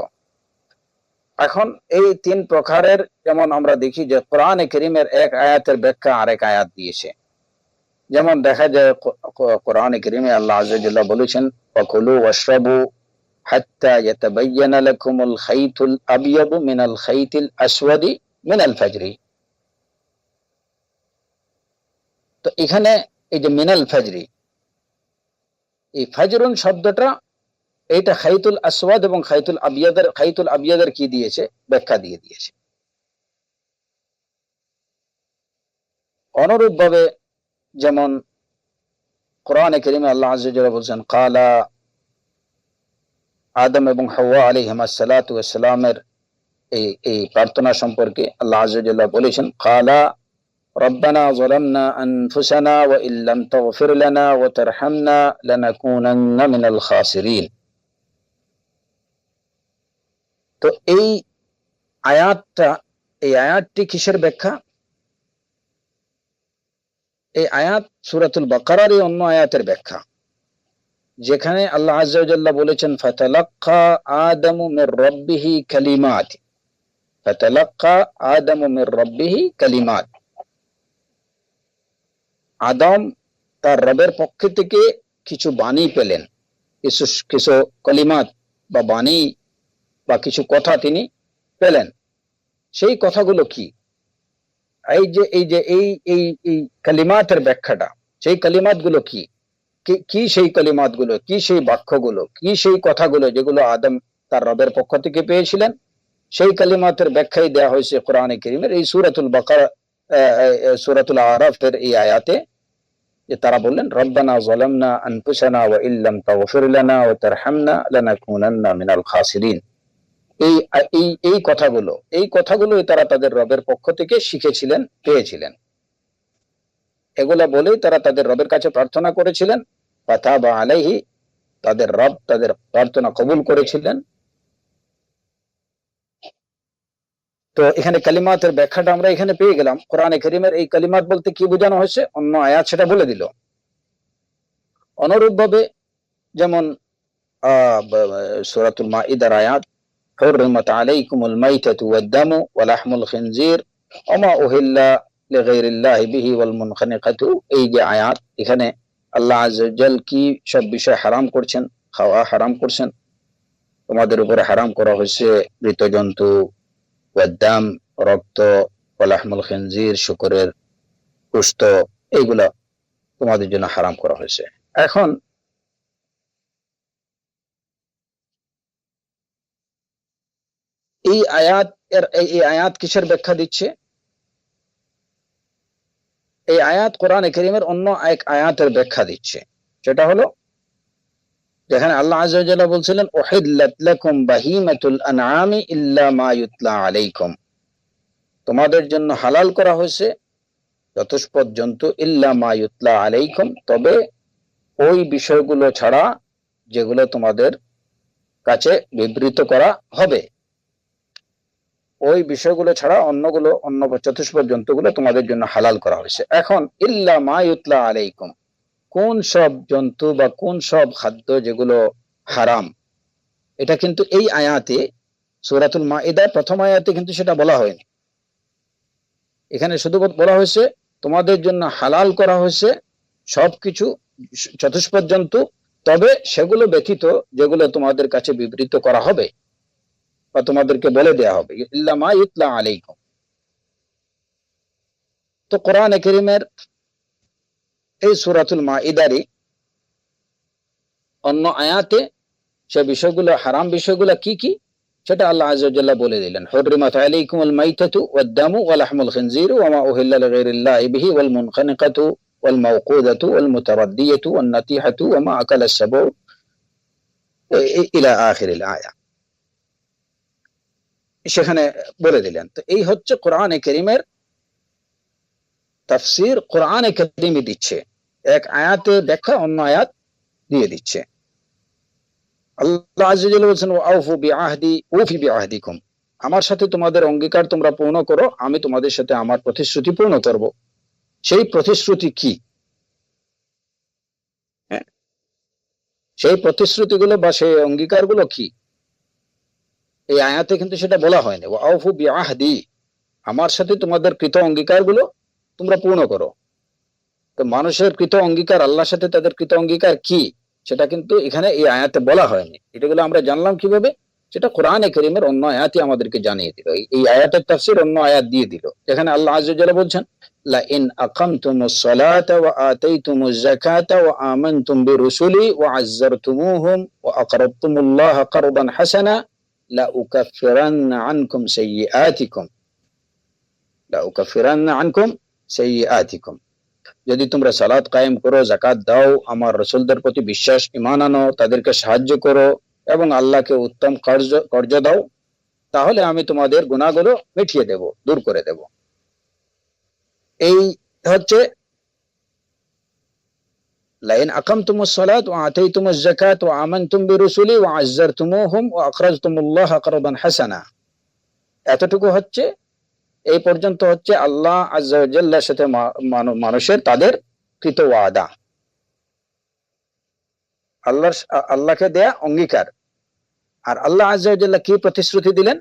এখন এই তিন প্রকারের, যেমন আমরা দেখি যে কোরআনে কারীমের এক আয়াতের ব্যাখ্যা আরেক আয়াত দিয়েছে, যেমন দেখা যায় কোরআনে কারীমে আল্লাহ আযজা ওয়া জাল্লা বলেছেন ফাকুলু ওয়াশরাবু হাত্তা ইয়াতাবায়্যানা লাকুমুল খাইতুল আবয়াদু মিনাল খাইতিল আসওয়াদি মিনাল ফাজরি। তো এখানে এই যে মিনাল ফাজরি, এই ফাজরুন শব্দটা এইটা খাইতুল আসওয়াদ এবং খাইতুল আবিয়াদের কি দিয়েছে, ব্যাখ্যা দিয়ে দিয়েছে। অনুরূপ ভাবে যেমন কোরআনে কারীমে আল্লাহ আযজা ওয়া জাল্লা বলেছেন ক্বালা আদম এবং হাওয়া আলাইহিমুস সালাতু ওয়াস সালামের এই প্রার্থনা সম্পর্কে আল্লাহ আযজা ওয়া জাল্লা বলেছেন ক্বালা রব্বানা যালামনা আনফুসানা ওয়া ইল্লাম তাগফির লানা ওয়া তারহামনা লানাকুনান্না মিনাল খাসিরিন। তো এই আয়াতটি কিসের ব্যাখ্যা? এই আয়াত সূরাতুল বাকারার অন্য আয়াতের ব্যাখ্যা, যেখানে আল্লাহ আযজা ওয়া জাল্লা বলেছেন ফাতালাক্কা আদামু মির রাব্বিহি কালিমাত, ফাতালাক্কা আদামু মির রাব্বিহি কালিমাত। আদম তার রবের পক্ষ থেকে কিছু বাণী পেলেন, কিছু কালিমাত বা বাণী বা কিছু কথা তিনি পেলেন। সেই কথাগুলো কি? এই কালিমাতের ব্যাখ্যাটা, সেই কালিমাতগুলো কি কি সেই কালিমাতগুলো কি, সেই বাক্যগুলো কি, সেই কথাগুলো যেগুলো আদম তার রবের পক্ষ থেকে পেয়েছিলেন, সেই কালিমাতের ব্যাখ্যাই দেওয়া হয়েছে কোরআনে কারীমের এই সূরাতুল বাকারা, সূরাতুল আরাফের এই আয়াতে, যে তারা বললেন রব্বানা যালামনা আনফুসানা ওয়া ইল্লাম তাগফির লানা ওয়া তারহামনা লানাকুনান্না মিনাল খাসিরিন। এই কথাগুলো তারা তাদের রবের পক্ষ থেকে শিখেছিলেন, পেয়েছিলেন। এগুলা বলেই তারা তাদের রবের কাছে প্রার্থনা করেছিলেন, ফাতাবা আলাইহি, তাদের রব তাদের প্রার্থনা কবুল করেছিলেন। তো এখানে কালিমাতের ব্যাখ্যাটা আমরা এখানে পেয়ে গেলাম। কোরআনে কারীমের এই কালিমাত বলতে কি বোঝানো হয়েছে, অন্য আয়াত সেটা বলে দিল। অনুরূপ ভাবে যেমন সূরাতুল মাইদার আয়াত হুররিমাত আলাইকুমুল মাইতাতু ওয়াদ-দামু ওয়া লাহমুল খিনজির ওয়া মা উহিল্লা লিগাইরিল্লাহি বিহি ওয়াল মুনখানিকাতু, এই যে আয়াত, এখানে আল্লাহ আযজা ওয়া জাল কি সব বিষয় হারাম করছেন, খাওয়া হারাম করছেন, তোমাদের উপরে হারাম করা হয়েছে মৃত জন্তু, ওয়াদ-দাম রক্ত, ওয়া লাহমুল খিনজির শূকরের গোশত, এইগুলা তোমাদের জন্য হারাম করা হয়েছে। এখন এই আয়াত এই আয়াত কিসের ব্যাখ্যা দিচ্ছে? এই আয়াত কোরআনে কারীমের অন্য এক আয়াতের ব্যাখ্যা দিচ্ছে। সেটা হলো যেখানে আল্লাহ আযজা ওয়া জাল্লা বলছিলেন উহিল্লাত লাকুম বাহিমাতুল আনআমি ইল্লা মা ইউতলা আলাইকুম, তোমাদের জন্য হালাল করা হয়েছে চতুষ্পদ জন্তু ইল্লা মা ইউতলা আলাইকুম, তবে ওই বিষয়গুলো ছাড়া যেগুলো তোমাদের কাছে বিবৃত করা হবে, ওই বিষয়গুলো ছাড়া অন্য চতুষ্পদ জন্তুগুলো তোমাদের জন্য হালাল করা হয়েছে। এখন ইল্লা মা ইউতলা আলাইকুম, কোন সব জন্তু বা কোন সব খাদ্য যেগুলো হারাম, এটা কিন্তু এই আয়াতে সূরাতুল মাইদা প্রথম আয়াতে কিন্তু সেটা বলা হয়নি। এখানে শুধু বলা হয়েছে তোমাদের জন্য হালাল করা হয়েছে সবকিছু চতুষ্পদ জন্তু, তবে সেগুলো ব্যতীত যেগুলো তোমাদের কাছে বিবৃত করা হবে বা তোমাদেরকে বলে দেয়া হবে, ইল্লা মা ইউতলা আলাইকুম। তো কোরআনে কারীমের এই সূরাতুল মাইদারই অন্য আয়াতে সে বিষয়গুলো, হারাম বিষয়গুলো কি কি সেটা আল্লাহ আযজা ওয়া জাল্লা বলে দিলেন। হুররিমাত আলাইকুমুল মাইতাতু ওয়াদ-দামু ওয়া লাহমুল খিনজিরি ওয়া মা উহিল্লা লিগাইরিল্লাহি বিহি ওয়াল মুনখানিকাতু ওয়াল মাওকুদাতু ওয়াল মুতারাদ্দিয়াতু ওয়ান নাতিহাতু ওয়া মা আকালাস সাবউ ইলা আখিরিল আয়া, সেখানে বলে দিলেন। তো এই হচ্ছে কোরআনে কারীমের তাফসীর। কোরআনে কারীমই দিচ্ছে, এক আয়াতে ব্যাখ্যা অন্য আয়াত দিয়ে দিচ্ছে। আল্লাহ আযজা ওয়া জাল্লা বলেছেন ওয়াউফু বিআহদি উফি বিআহদিকুম, আমার সাথে তোমাদের অঙ্গীকার তোমরা পূর্ণ করো, আমি তোমাদের সাথে আমার প্রতিশ্রুতি পূর্ণ করব। সেই প্রতিশ্রুতি কি? হ্যাঁ, সেই প্রতিশ্রুতিগুলো বা সেই অঙ্গীকারগুলো কি? এই আয়াতে কিন্তু সেটা বলা হয়নি। ওয়াউফু বিআহদি, আমার সাথে তোমাদের কৃত অঙ্গীকারগুলো তোমরা পূর্ণ করো। তো মানুষের কৃত অঙ্গীকার, আল্লাহর সাথে তাদের কৃত অঙ্গীকার কি সেটা কিন্তু এখানে এই আয়াতে বলা হয়নি। এটাগুলো আমরা জানলাম কিভাবে? সেটা কোরআনে কারীমের অন্য আয়াতই আমাদেরকে জানিয়ে দিল। এই আয়াতের তাফসীর অন্য আয়াত দিয়ে দিল, যেখানে আল্লাহ আযজা ওয়া জাল্লা বলছেন লা ইন আকামতুমুস সালাতা ওয়া আতাইতুমুজ যাকাতা ওয়া আমানতুম বিরুসুলি ওয়া আযযারতুমুহুম ওয়া আকরাদতুমুল্লাহা কারদান হাসানা লা উকাফিরান্না আনকুম সাইয়্যাতিকুম লা উকাফিরান্না আনকুম সাইয়্যাতিকুম, যদি তোমরা সালাত কায়েম করো, যাকাত দাও, আমার রাসূলদের প্রতি বিশ্বাস ঈমান আনো, তাদেরকে সাহায্য করো এবং আল্লাহকে উত্তম কার্য দাও, তাহলে আমি তোমাদের গুনাহগুলো মিটিয়ে দেব, দূর করে দেব। এই হচ্ছে লাইন আকামতুমুস সালাত ওয়া আতাইতুমুজ যাকাত ওয়া আমানতুম বিরুসুলি ওয়া আযযারতুমুহুম ওয়া আকরাজতুমুল্লাহা কারদান হাসানা, এতটুকু হচ্ছে, এই পর্যন্ত হচ্ছে আল্লাহ আযজা ওয়া জাল্লার সাথে মানুষের তাদের কৃত ওয়াদা, আল্লাহকে দেয়া অঙ্গীকার। আর আল্লাহ আযজা ওয়া জাল্লা কি প্রতিশ্রুতি দিলেন?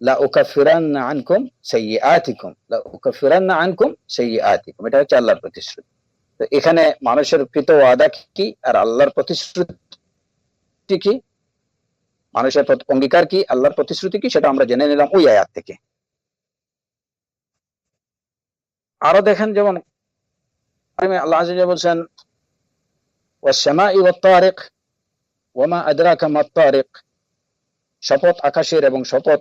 লা উকাফিরান্না আনকুম সাইয়্যাতিকুম, লা উকাফিরান্না আনকুম সাইয়্যাতিকুম, এটা হচ্ছে আল্লাহর প্রতিশ্রুতি। তো এখানে মানুষের কৃত ওয়াদা কি আর আল্লাহর প্রতিশ্রুতি কি, মানুষের অঙ্গীকার কি, আল্লাহর প্রতিশ্রুতি কি, সেটা আমরা জেনে নিলাম ওই আয়াত থেকে। আরো দেখেন, যেমন আল্লাহ আযজা ওয়া জাল্লা বলেন ওয়াস সামাই ওয়াত তারিক ওয়া মা আদরাকা মাত তারিক, শপথ আকাশের এবং শপথ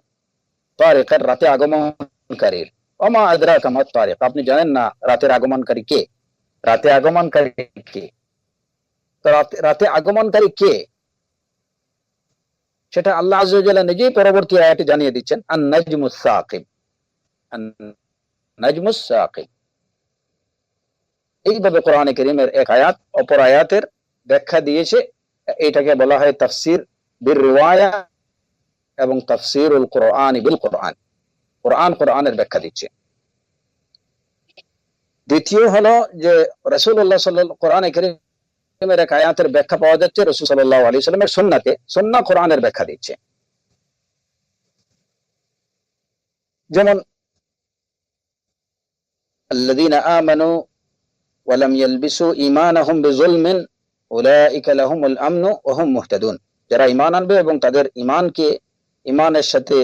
তারিকের, রাতে আগমনকারীর। ওয়া মা আদরাকা মাত তারিক, আপনি জানেন না রাতের আগমনকারী কে? রাতে আগমনকারী কে? তো রাতে আগমনকারী কে সেটা আল্লাহ আযজা ওয়া জাল্লা নিজেই পরবর্তী আয়াতে জানিয়ে দিচ্ছেন, আন নাজমুস সাকিব, আন নাজমুস সাকিব। এইভাবে কোরআনে কারীমের এক আয়াত অপর আয়াতের ব্যাখ্যা দিয়েছে। এটাকে বলা হয় তাফসীর বির রিওয়ায়া এবং তাফসীরুল কুরআন বিল কুরআন, কোরআনের ব্যাখ্যা দিচ্ছে। দ্বিতীয় হলো যে রাসূলুল্লাহ সাল্লাল্লাহু, কোরআনে কারীমের এক আয়াতের ব্যাখ্যা পাওয়া যাচ্ছে রাসূল সাল্লাল্লাহু আলাইহি ওয়াসাল্লামের সুন্নাতে, সুন্নাহ কোরআনের ব্যাখ্যা দিচ্ছে। যেমন আল্লাযীনা আমানু ওয়া লাম ইয়ালবিসু ঈমানাহুম বিযুলমিন উলাইকা লাহুমুল আমনু ওয়া হুম মুহতাদুন, যারা ঈমান আনবে এবং তাদের ঈমানের সাথে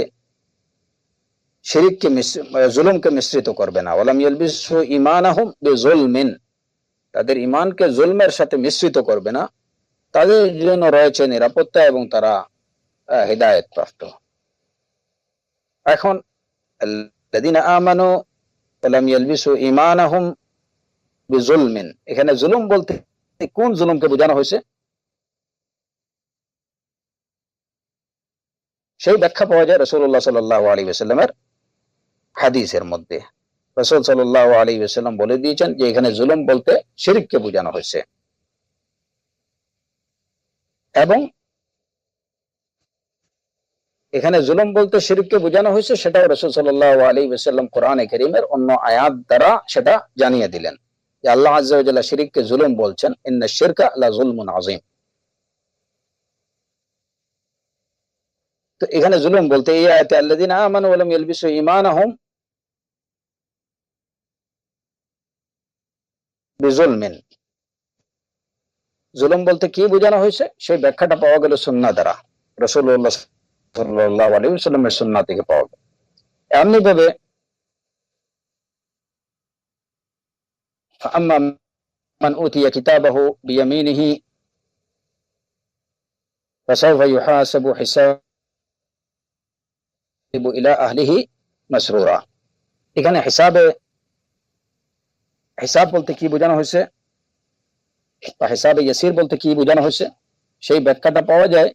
শিরককে জুলুমকে মিশ্রিত করবে না। ওয়া লাম ইয়ালবিসু ঈমানাহুম বিযুলমিন, তাদের ঈমানকে জুলমের সাথে মিশ্রিত করবে না, তাদের জন্য রয়েছে নিরাপত্তা এবং তারা হিদায়াত প্রাপ্ত। এখন আল্লাযীনা আমানু ওয়া লাম ইয়ালবিসু ঈমানাহুম বিযুলমিন, এখানে জুলুম বলতে কোন জুলুমকে বোঝানো হয়েছে সেই ব্যাখ্যা পাওয়া যায় রাসূলুল্লাহ সাল্লাল্লাহু আলাইহি ওয়াসাল্লামের হাদিসের মধ্যে। রাসূল সাল্লাল্লাহু আলাইহি ওয়াসাল্লাম বলে দিয়েছেন যে এখানে জুলুম বলতে শিরককে বোঝানো হয়েছে, এবং এখানে জুলুম বলতে শিরককে বোঝানো হয়েছে সেটাও রাসূল সাল্লাল্লাহু আলাইহি ওয়াসাল্লাম কোরআনে কারীমের অন্য আয়াত দ্বারা সেটা জানিয়ে দিলেন যে আল্লাহ আযজা ওয়া জাল্লা শিরককে জুলুম বলছেন, ইন্নাশ শিরকা লা যুলমুন আযীম। তো এখানে জুলুম বলতে এই আয়াতে আল্লাযীনা আমানু ওয়া লাম ইয়ালবিসু ঈমানাহুম বিযুলমিন, জুলুম বলতে কি বোঝানো হয়েছে সেই ব্যাখ্যাটা পাওয়া গেল সুন্নাহ দ্বারা, রাসূলুল্লাহ সাল্লাল্লাহু আলাইহি ওয়াসাল্লামের সুন্নাহ থেকে পাওয়া গেল। এমনি ভাবে ফাআম্মা মান উতিয়া কিতাবাহু বিয়ামিনিহি ফাসাউফা ইউহাসাবু হিসাবু ইলা আহলিহি মাসরুরা। এখানে হিসাব বলতে কি বোঝানো হয়েছে বা হিসাবে ইয়াসির বলতে কি বোঝানো হয়েছে সেই ব্যাখ্যাটা পাওয়া যায়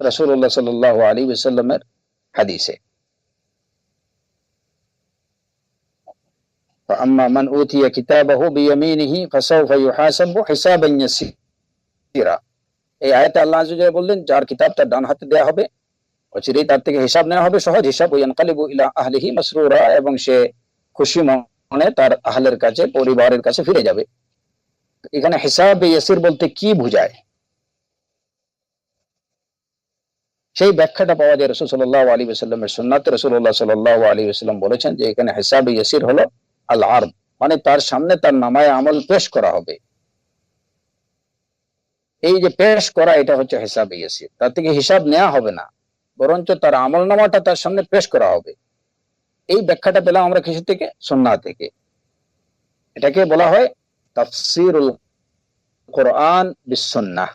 রাসূলুল্লাহ সাল্লাল্লাহু আলাইহি ওয়াসাল্লামের হাদিসে। فأما من أوتي كتابه بيمينه فسوف يحاسب حسابا يسيرا, এই আয়াতে আল্লাহ আযজা ওয়া জাল্লা বললেন যার কিতাবটা ডান হাতে দেয়া হবে অচিরেই তার থেকে হিসাব নেওয়া হবে, সহজ হিসাব, ওয়ানকালিবু ইলা আহলিহি মাসরুরা, এবং সে খুশি মনে তার আহলের কাছে, পরিবারের কাছে ফিরে যাবে। এখানে হিসাবে ইয়াসির বলতে কি বোঝায় সেই ব্যাখ্যাটা পাওয়া যায় রাসূল সাল্লাল্লাহু আলাইহি ওয়াসাল্লামের সুন্নাতে। রাসূলুল্লাহ সাল্লাল্লাহু আলাইহি ওয়াসাল্লাম বলেছেন যে এখানে হিসাবে ইয়াসির হলো আল আরদ, মানে তার সামনে তার নামায়ে আমল পেশ করা হবে। এই যে পেশ করা এটা হচ্ছে হিসাবে ইয়াসির, তার থেকে হিসাব নেওয়া হবে না, বরঞ্চ তার আমলনামাটা তার সামনে পেশ করা হবে। এই ব্যাখ্যাটা পেলাম আমরা কিছু থেকে? সুন্নাহ থেকে। এটাকে বলা হয় তাফসীরুল কোরআন বিস সুন্নাহ,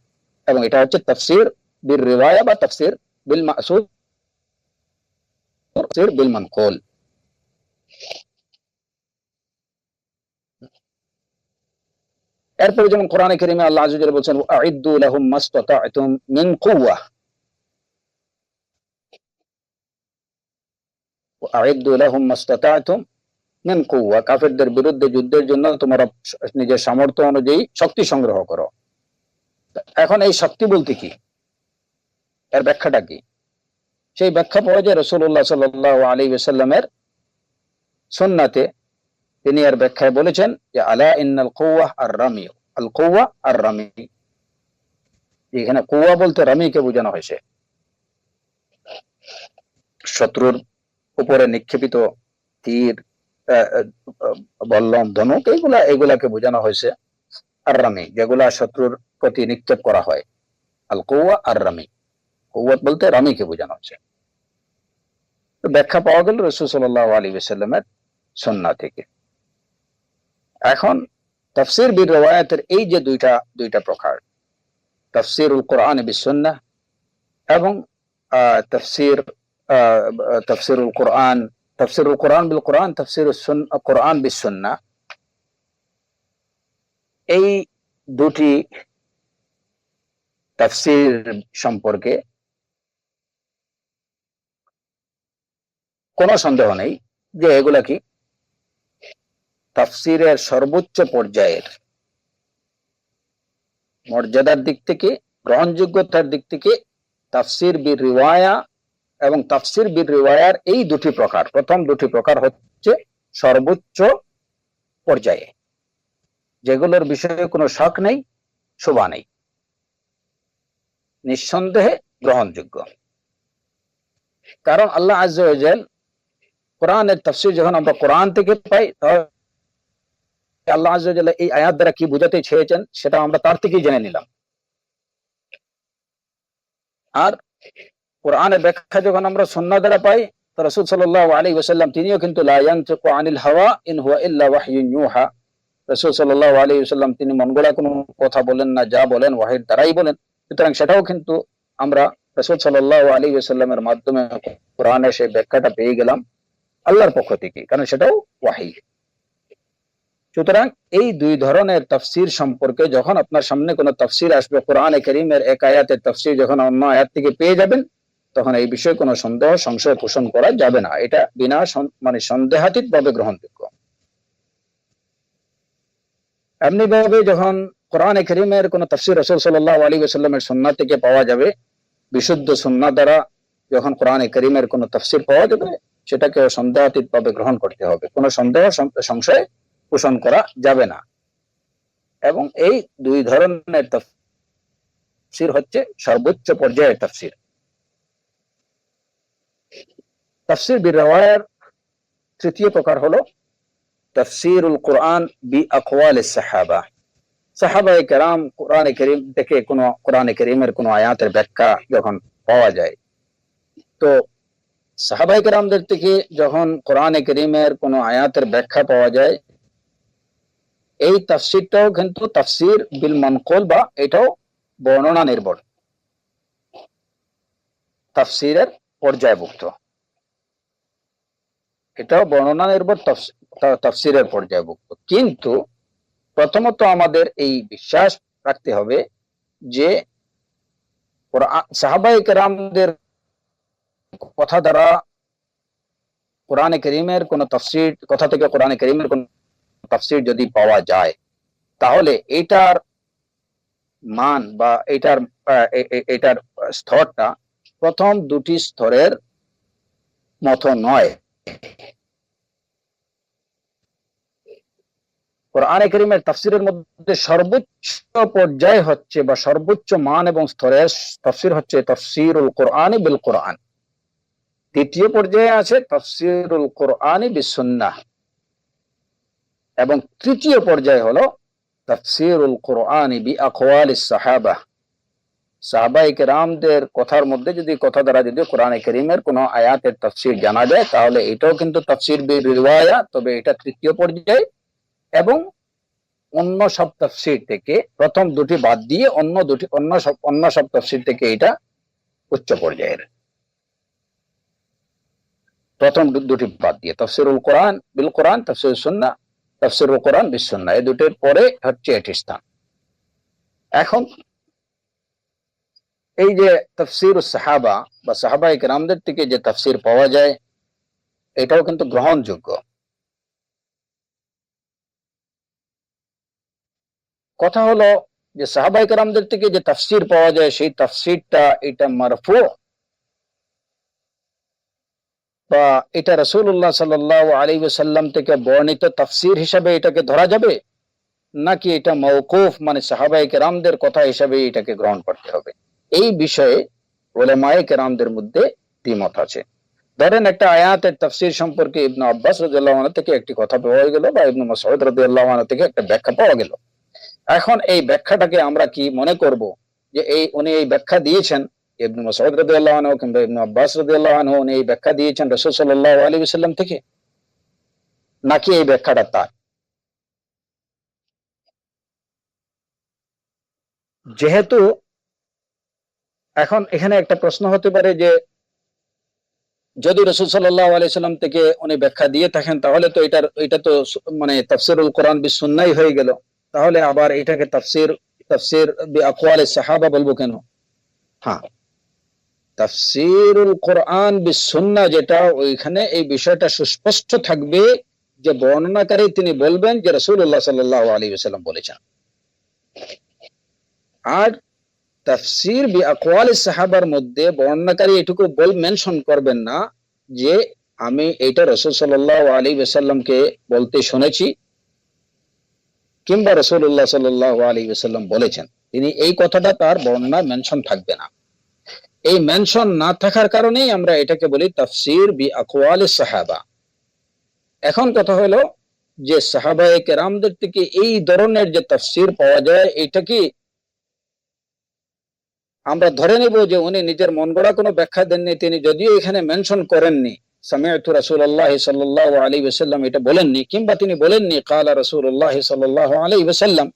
এবং এটা হচ্ছে তাফসীর বিল রিওয়ায়া বা তাফসীর বিল মাসুর, তাফসীর বিল মানকুল। এরপরে যেমন কোরআনে কারীমে আল্লাহ আযজা ওয়া জাল্লা বলেছেন আ'ইদ্দু লাহুম মাসতাতা'তুম মিন কুওয়া, আ'ইদ্দু লাহুম মাসতাতা'তুম মিন কুওয়া, কাফেরদের বিরুদ্ধে যুদ্ধের জন্য তোমরা নিজের সামর্থ্য অনুযায়ী শক্তি সংগ্রহ করো। এখন এই শক্তি বলতে কি, এর ব্যাখ্যাটা কি? সেই ব্যাখ্যা পাওয়া যায় রাসূলুল্লাহ সাল্লাল্লাহু আলাইহি ওয়াসাল্লামের সুন্নাতে। তিনি এর ব্যাখ্যায় বলেছেন যে আলা ইন্নাল কুওয়া আর রামি, আল কুওয়া আর রামি, এখানে কুওয়া বলতে রামিকে বোঝানো হয়েছে, শত্রুর উপরে নিক্ষেপিত তীর, বল্লম, ধনুক, এগুলাকে বোঝানো হয়েছে। আর রামি যেগুলা শত্রুর প্রতি নিক্ষেপ করা হয়, আল কুওয়া আর রামি, কুওয়াত বলতে রামিকে বোঝানো হয়েছে। ব্যাখ্যা পাওয়া গেল রাসূল সাল্লাল্লাহু আলাইহি ওয়াসাল্লামের সুন্নাহ থেকে। এখন তাফসীর বিল রিওয়ায়াতের এই যে দুইটা প্রকার, তাফসীরুল কোরআন বিস সুন্নাহ এবং তাফসীরুল কোরআন বিল কোরআন, তাফসীরুস কোরআন বিস সুন্নাহ, এই দুটি তাফসীর সম্পর্কে কোনো সন্দেহ নেই যে এগুলা কি তাফসীরের সর্বোচ্চ পর্যায়ের, মর্যাদার দিক থেকে, গ্রহণযোগ্যতার দিক থেকে তাফসীর বিল রিওয়ায়া এবং তাফসীর বিল রিওয়ায়ার এই দুটি প্রকার, প্রথম দুটি প্রকার হচ্ছে সর্বোচ্চ পর্যায়ে, যেগুলোর বিষয়ে কোনো শক নেই, শোভা নেই, নিঃসন্দেহে গ্রহণযোগ্য। কারণ আল্লাহ আযজা ওয়া জাল্লা কোরআনের তাফসীর যখন আমরা কোরআন থেকে পাই, তাহলে আল্লাহ আযজা ওয়া জাল্লা এই আয়াত দ্বারা কি বোঝাতে চেয়েছেন সেটা আমরা তার থেকেই জেনে নিলাম। আর কোরআনের ব্যাখ্যা যখন আমরা সুন্নাহ দ্বারা পাই, তো রাসূল সাল্লাল্লাহু আলাইহি ওয়াসাল্লাম তিনিও কিন্তু লা ইয়ানতিকু আনিল হাওয়া ইন হুয়া ইল্লা ওয়াহয়ুন ইউহা, রাসূল সাল্লাল্লাহু আলাইহি ওয়াসাল্লাম তিনি মন গড়া কোনো কথা বলেন না, যা বলেন ওয়াহির দ্বারাই বলেন। সুতরাং সেটাও কিন্তু আমরা রাসূল সাল্লাল্লাহু আলাইহি ওয়াসাল্লামের মাধ্যমে কোরআনের সেই ব্যাখ্যাটা পেয়ে গেলাম আল্লাহর পক্ষ থেকে, কারণ সেটাও ওয়াহী। সুতরাং এই দুই ধরনের তাফসীর সম্পর্কে যখন আপনার সামনে কোনো তাফসীর আসবে, কোরআনে কারীমের এক আয়াতের তাফসীর যখন অন্য আয়াত থেকে পেয়ে যাবেন, তখন এই বিষয়ে কোনো সন্দেহ সংশয় পোষণ করা যাবে না, এটা বিনা সন্দেহাতীত ভাবে গ্রহণযোগ্য। এমনি ভাবে যখন কোরআনে কারীমের কোনো তাফসীর রাসূল সাল্লাল্লাহু আলাইহি ওয়াসাল্লামের সুন্নাহ থেকে পাওয়া যাবে, বিশুদ্ধ সুন্নাহ দ্বারা যখন কোরআনে কারীমের কোনো তাফসীর পাওয়া যাবে, সেটাকে সন্দেহাতীত ভাবে গ্রহণ করতে হবে, কোনো সন্দেহ সংশয় পোষণ করা যাবে না। এবং এই দুই ধরনের তাফসীর হচ্ছে সর্বোচ্চ পর্যায়ের তাফসীর। তাফসীর বিল রিওয়ায়ার তৃতীয় প্রকার হলো তাফসীরুল কোরআন বি আকওয়ালিস সাহাবা। সাহাবায়ে কেরাম কোরআনে কারীম থেকে কোরআনে কারীমের কোনো আয়াতের ব্যাখ্যা যখন পাওয়া যায়, তো সাহাবায়ে কেরামদের থেকে যখন কোরআনে কারীমের কোনো আয়াতের ব্যাখ্যা পাওয়া যায়, এই তাফসীরটাও কিন্তু তাফসীর বিল মানকুল, বা এটাও বর্ণনা নির্ভর তাফসীরের পর্যায়ভুক্ত, এটাও বর্ণনা নির্ভর তাফসীরের পর্যায়ভুক্ত। কিন্তু প্রথমত আমাদের এই বিশ্বাস রাখতে হবে যে সাহাবায়ে কেরামদের কথা দ্বারা কোরআনে কারীমের কোন তাফসীর, কথা থেকে কোরআনে কারীমের কোন তাফসীর যদি পাওয়া যায়, তাহলে এটার মান বা এটার স্তরটা প্রথম দুটি স্তরের মতো নয়। কোরআনে কারীমের তাফসীরের মধ্যে সর্বোচ্চ পর্যায় হচ্ছে বা সর্বোচ্চ মান এবং স্তরের তাফসীর হচ্ছে তাফসীরুল কোরআনি বিল কোরআন। দ্বিতীয় পর্যায়ে আছে তাফসীরুল কোরআনি বিস সুন্নাহ, এবং তৃতীয় পর্যায় হলো তাফসীরুল কোরআনি বি আকওয়ালিস সাহাবা। সাহাবায়ে কেরামদের কথার মধ্যে যদি কথা দ্বারা যদি কোরআনে কারীমের কোনো আয়াতের তাফসীর জানা যায়, তাহলে এটাও কিন্তু তাফসীর বিল রিওয়ায়া, তবে এটা তৃতীয় পর্যায়ে, এবং অন্য সব তাফসীর থেকে প্রথম দুটি বাদ দিয়ে অন্য সব তাফসীর থেকে এটা উচ্চ পর্যায়ের। প্রথম দুটি বাদ দিয়ে তাফসীরুল কোরআন বিল কোরআন, তাফসীরুস সুন্নাহ, তাফসীরুল কোরআন বিস সুন্নাহ, এই দুটির পরে হচ্ছে এটির স্থান। এখন এই যে তাফসীরুস সাহাবা বা সাহাবায়ে কেরামদের থেকে যে তাফসীর পাওয়া যায়, এটাও কিন্তু গ্রহণযোগ্য। কথা হলো যে সাহাবায়ে কেরামদের থেকে যে তাফসীর পাওয়া যায়, সেই তাফসীরটা এটা মারফু, বা এটা রাসূলুল্লাহ সাল্লাল্লাহু আলাইহি ওয়াসাল্লাম থেকে বর্ণিত তাফসীর হিসাবে এটাকে ধরা যাবে, নাকি এটা মাওকুফ মানে সাহাবায়ে কেরামদের কথা হিসাবে এটাকে গ্রহণ করতে হবে, এই বিষয়ে উলামায়ে কেরামদের মধ্যে দ্বিমত আছে। ধরেন একটা আয়াতের তাফসীর সম্পর্কে ইবনে আব্বাস রাদিয়াল্লাহু আনহু থেকে একটি কথা পাওয়া গেল, বা ইবনে মাসউদ রাদিয়াল্লাহু আনহু থেকে একটা ব্যাখ্যা পাওয়া গেল। এখন এই ব্যাখ্যাটাকে আমরা কি মনে করব যে উনি এই ব্যাখ্যা দিয়েছেন, ইবনে মাসউদ রাদিয়াল্লাহু আনহু কিংবা ইবনে আব্বাস রাদিয়াল্লাহু আনহু, উনি এই ব্যাখ্যা দিয়েছেন রাসূল সাল্লাল্লাহু আলাইহি ওয়াসাল্লাম থেকে, নাকি এই ব্যাখ্যাটা তার? যেহেতু এখন এখানে একটা প্রশ্ন হতে পারে যে যদি রাসূল সাল্লাল্লাহু আলাইহি ওয়াসাল্লাম থেকে উনি ব্যাখ্যা দিয়ে থাকেন, তাহলে তো এটা তো মানে তাফসীরুল কোরআন বিস সুন্নাহ হয়ে গেল, তাহলে আবার এটাকে তাফসীর বি আকওয়ালিস সাহাবা বলবো কেন? হ্যাঁ, তাফসীরুল কোরআন বিস সুন্নাহ যেটা, ওইখানে এই বিষয়টা সুস্পষ্ট থাকবে যে বর্ণনাকারী তিনি বলবেন যে রাসূলুল্লাহ সাল্লাল্লাহু আলাইহি ওয়াসাল্লাম বলেছেন। আর তাফসীর বি আকওয়ালিস সাহাবার মধ্যে বর্ণনাকারী এটুকু মেনশন করবেন না যে আমি এটা রাসূল সাল্লাল্লাহু আলাইহি ওয়াসাল্লামকে বলতে শুনেছি, কিংবা রাসূলুল্লাহ সাল্লাল্লাহু আলাইহি ওয়াসাল্লাম বলেছেন, তিনি এই কথাটা তার বর্ণনায় মেনশন থাকবে না। এই মেনশন না থাকার কারণেই আমরা এটাকে বলি তাফসীর বি আকওয়ালিস সাহাবা। এখন কথা হলো যে সাহাবায়ে কেরামদের থেকে এই ধরনের যে তাফসীর পাওয়া যায়, এটা কি আমরা ধরে নেব যে উনি নিজের মন গড়া কোনো ব্যাখ্যা দেননি? তিনি যদিও এখানে মেনশন করেননি সামিআতু রাসূলুল্লাহ সাল্লাল্লাহু আলাইহি ওয়াসাল্লাম, এটা বলেননি, কিংবা তিনি বলেননি ক্বালা রাসূলুল্লাহ সাল্লাল্লাহু আলাইহি ওয়াসাল্লাম,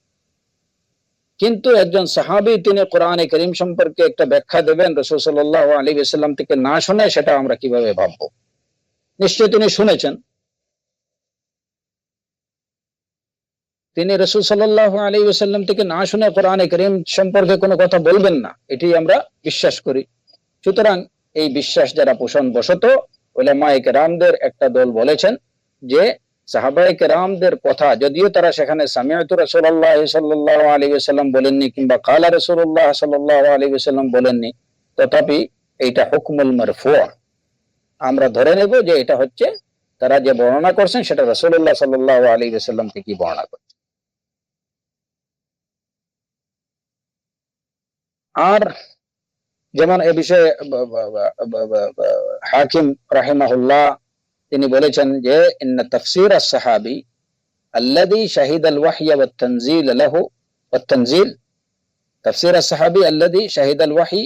কিন্তু একজন সাহাবী তিনি কোরআনে কারীম সম্পর্কে একটা ব্যাখ্যা দেবেন রাসূল সাল্লাল্লাহু আলাইহি ওয়াসাল্লাম থেকে না শুনে, সেটা আমরা কিভাবে ভাববো? নিশ্চয়ই তিনি শুনেছেন। তিনি রাসূল সাল্লাল্লাহু আলাইহি ওয়াসাল্লাম থেকে না শুনে কোরআনে কারীম সম্পর্কে কোনো কথা বলবেন না, এটি আমরা বিশ্বাস করি। সুতরাং এই বিশ্বাস যারা পোষণ বশত, উলামায়ে কেরামদের একটা দল বলেছেন যে সাহাবায়ে কেরামদের কথা, যদিও তারা সেখানে সামিআতু রাসূলুল্লাহ সাল্লাল্লাহু আলাইহি ওয়াসাল্লাম বলেননি কিংবা কালা রাসূলুল্লাহ সাল্লাল্লাহু আলাইহি ওয়াসাল্লাম বলেননি, তথাপি এইটা হুকমুল মারফু'। আমরা ধরে নেব যে এটা হচ্ছে তারা যে বর্ণনা করছেন সেটা রাসূলুল্লাহ সাল্লাল্লাহু আলাইহি ওয়াসাল্লাম থেকে বর্ণনা করছেন। আর যেমন এ বিষয়ে হাকিম রাহিমাহুল্লাহ তিনি বলেছেন যে ইন্না তাফসীর আস-সাহাবী আল্লাযী শাহিদা আল-ওয়াহয় ওয়াত-তানযীল লাহু ওয়াত-তানযীল, তাফসীর আস-সাহাবী আল্লাযী শাহিদা আল-ওয়াহয়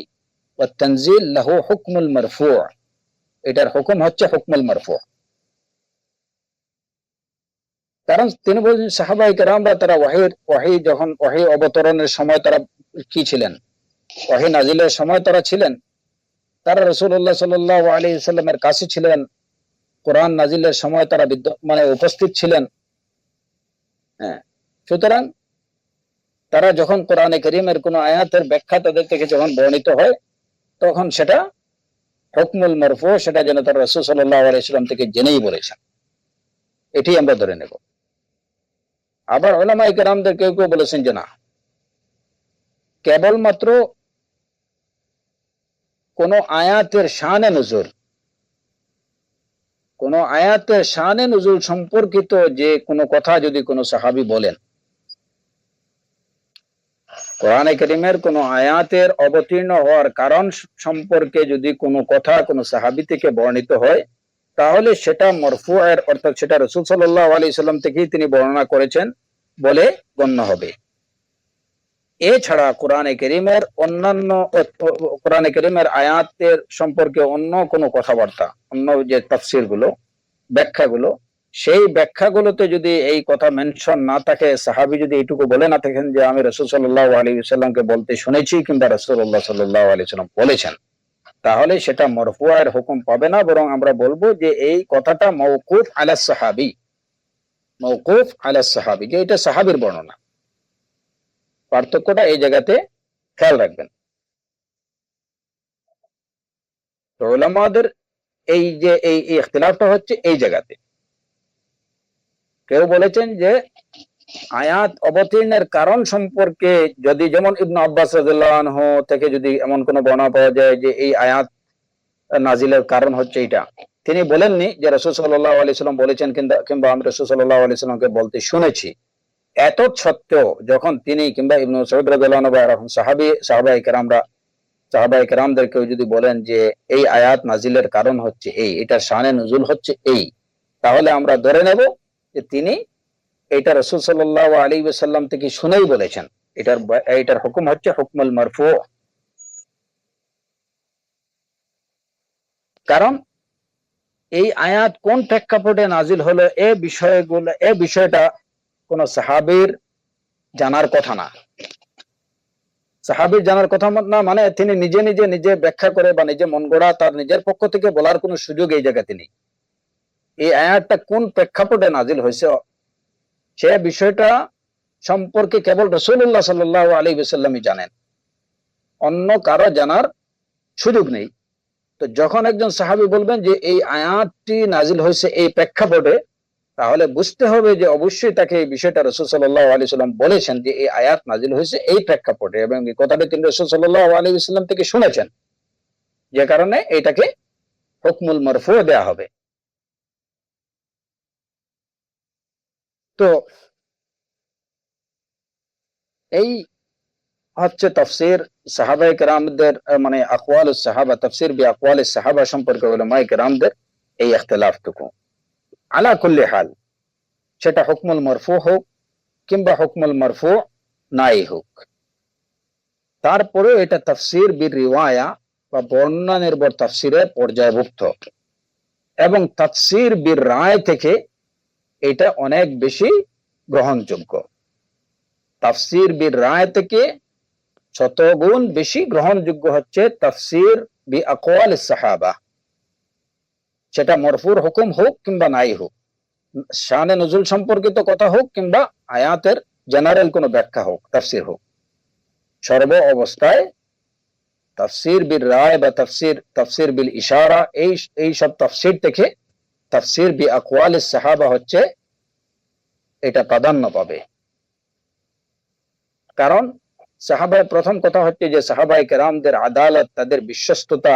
ওয়াত-তানযীল লাহু হুকমুল মারফু'। এটার হুকুম হচ্ছে হুকমুল মারফু'। কারণ তিনি বলেন সাহাবায়ে কেরামরা তারা ওয়াহী যখন ওয়াহী অবতরণের সময় তারা কি ছিলেন, ওয়াহী নাজিলের সময় তারা ছিলেন, তারা রাসূলুল্লাহ সাল্লাল্লাহু আলাইহি ওয়াসাল্লামের কাছে ছিলেন, কোরআন নাজিলের সময় তারা উপস্থিত ছিলেন। হ্যাঁ, সুতরাং তারা যখন কোরআনে কারীমের কোন আয়াতের ব্যাখ্যা তাদের থেকে যখন বর্ণিত হয়, তখন সেটা হুকমুল মারফু', সেটা যেন তারা রাসূল সাল্লাল্লাহু আলাইহি ওয়াসাল্লাম থেকে জেনেই বলেছেন, এটি আমরা ধরে নেব। আবার উলামায়ে কেরামদের কেউ কেউ বলেছেন যে না, কেবলমাত্র কোন আয়াতের শানে নুজুল, কোন আয়াতের শানে নুজুল সম্পর্কিত যে কোনো কথা যদি কোনো সাহাবী বলেন, কোরআনে কারীমের কোন আয়াতের অবতীর্ণ হওয়ার কারণ সম্পর্কে যদি কোনো কথা কোনো সাহাবী থেকে বর্ণিত হয়, তাহলে সেটা মারফু'ের অর্থাৎ সেটা রাসূল সাল্লাল্লাহু আলাইহি সাল্লাম থেকেই তিনি বর্ণনা করেছেন বলে গণ্য হবে। এছাড়া কোরআনে কারীমের আয়াতের সম্পর্কে অন্য কোনো কথাবার্তা, অন্য যে তাফসীরগুলো, ব্যাখ্যাগুলো, সেই ব্যাখ্যাগুলোতে যদি এই কথা মেনশন না থাকে, সাহাবী যদি এইটুকু বলে না থাকেন যে আমি রাসূল সাল্লাল্লাহু আলাইহি ওয়াসাল্লামকে বলতে শুনেছি কিংবা রাসূলুল্লাহ সাল্লাল্লাহু আলাইহি ওয়াসাল্লাম বলেছেন, তাহলে সেটা মারফু'ের হুকুম পাবে না, বরং আমরা বলবো যে এই কথাটা মাওকুফ আলা সাহাবী, মাওকুফ আলা সাহাবী, যে এটা সাহাবীর বর্ণনা। পার্থক্যটা এই জায়গাতে খেয়াল রাখবেন। তো উলামাদের এই যে এই ইখতিলাফটা হচ্ছে এই জায়গাতে। কেউ বলেছেন যে আয়াত অবতীর্ণের কারণ সম্পর্কে যদি, যেমন ইবনে আব্বাস রাদিয়াল্লাহু আনহু থেকে যদি এমন কোন বর্ণনা পাওয়া যায় যে এই আয়াত নাজিলের কারণ হচ্ছে এটা, তিনি বলেননি যে রাসূল সাল্লাল্লাহু আলাইহি ওয়াসাল্লাম বলেছেন কিংবা আমি রাসূল সাল্লাল্লাহু আলাইহি ওয়াসাল্লামকে বলতে শুনেছি, এত সত্ত্বেও যখন তিনি কিংবা ইবনে মাসউদ রাদিয়াল্লাহু আনহু বা এরকম সাহাবায়ে কেরামদের কেউ যদি বলেন যে এই আয়াত নাজিলের কারণ হচ্ছে এই, এটার শানে নুজুল হচ্ছে এই, তাহলে আমরা ধরে নেব যে তিনি এটা রাসূল সাল্লাল্লাহু আলাইহি ওয়াসাল্লাম থেকে শুনেই বলেছেন। এটার হুকুম হচ্ছে হুকমুল মারফু'। কারণ এই আয়াত কোন প্রেক্ষাপটে নাজিল হলো, এ বিষয়টা কোন সাহাবীর জানার কথা না। সাহাবীর জানার কথা না মানে তিনি নিজে ব্যাখ্যা করে বা নিজে মন গড়া তার নিজের পক্ষ থেকে বলার কোনো সুযোগ এই জায়গাতে নেই। এই আয়াতটা কোন প্রেক্ষাপটে নাজিল হয়েছে সে বিষয়টা সম্পর্কে কেবল রাসূলুল্লাহ সাল্লাল্লাহু আলাইহি ওয়াসাল্লামই জানেন, অন্য কারো জানার সুযোগ নেই। তো যখন একজন সাহাবী বলবেন যে এই আয়াতটি নাজিল হয়েছে এই প্রেক্ষাপটে, তাহলে বুঝতে হবে যে অবশ্যই তাকে এই বিষয়টা রাসূল সাল্লাল্লাহু আলাইহি ওয়াসাল্লাম বলেছেন যে এই আয়াত নাজিল হয়েছে এই প্রেক্ষাপটে, এবং এই কথাটা তিনি রাসূল সাল্লাল্লাহু আলাইহি ওয়াসাল্লাম থেকে শুনেছেন, যে কারণে এটাকে হুকমুল মারফু' দেয়া হবে। তো এই হচ্ছে তাফসীর সাহাবায়ে কেরামদের, মানে আকওয়ালুস সাহাবা, তাফসীর বি আকওয়ালিস সাহাবা সম্পর্কে উলামায়ে কেরামদের এই ইখতিলাফটুকু। আলা কুল্লি হাল, সেটা হুকমুল মারফু' হোক কিংবা হুকমুল মারফু' নাই হোক, তারপরে এটা তাফসীর বির রিওয়ায়া বা বর্ণনা নির্ভর তাফসীরের পর্যায়ভুক্ত, এবং তাফসীর বির রায় থেকে এটা অনেক বেশি গ্রহণযোগ্য। তাফসির বির রায় থেকে শতগুণ বেশি গ্রহণযোগ্য হচ্ছে তাফসির বি আকওয়াল সাহাবা, সেটা মরফুর হুকুম হোক কিংবা নাই হোক, শানে নজুল সম্পর্কিত কথা হোক কিংবা আয়াতের জেনারেল কোনো ব্যাখ্যা হোক, তাফসির হোক, সর্ব অবস্থায় তাফসির বিল রায় বা তাফসির বিল ইশারা এই সব তাফসির থেকে তাফসির বি আকওয়াল সাহাবা হচ্ছে এটা প্রাধান্য পাবে। কারণ সাহাবায় প্রথম কথা হচ্ছে যে সাহাবায়ে কেরামদের আদালত, তাদের বিশ্বস্ততা,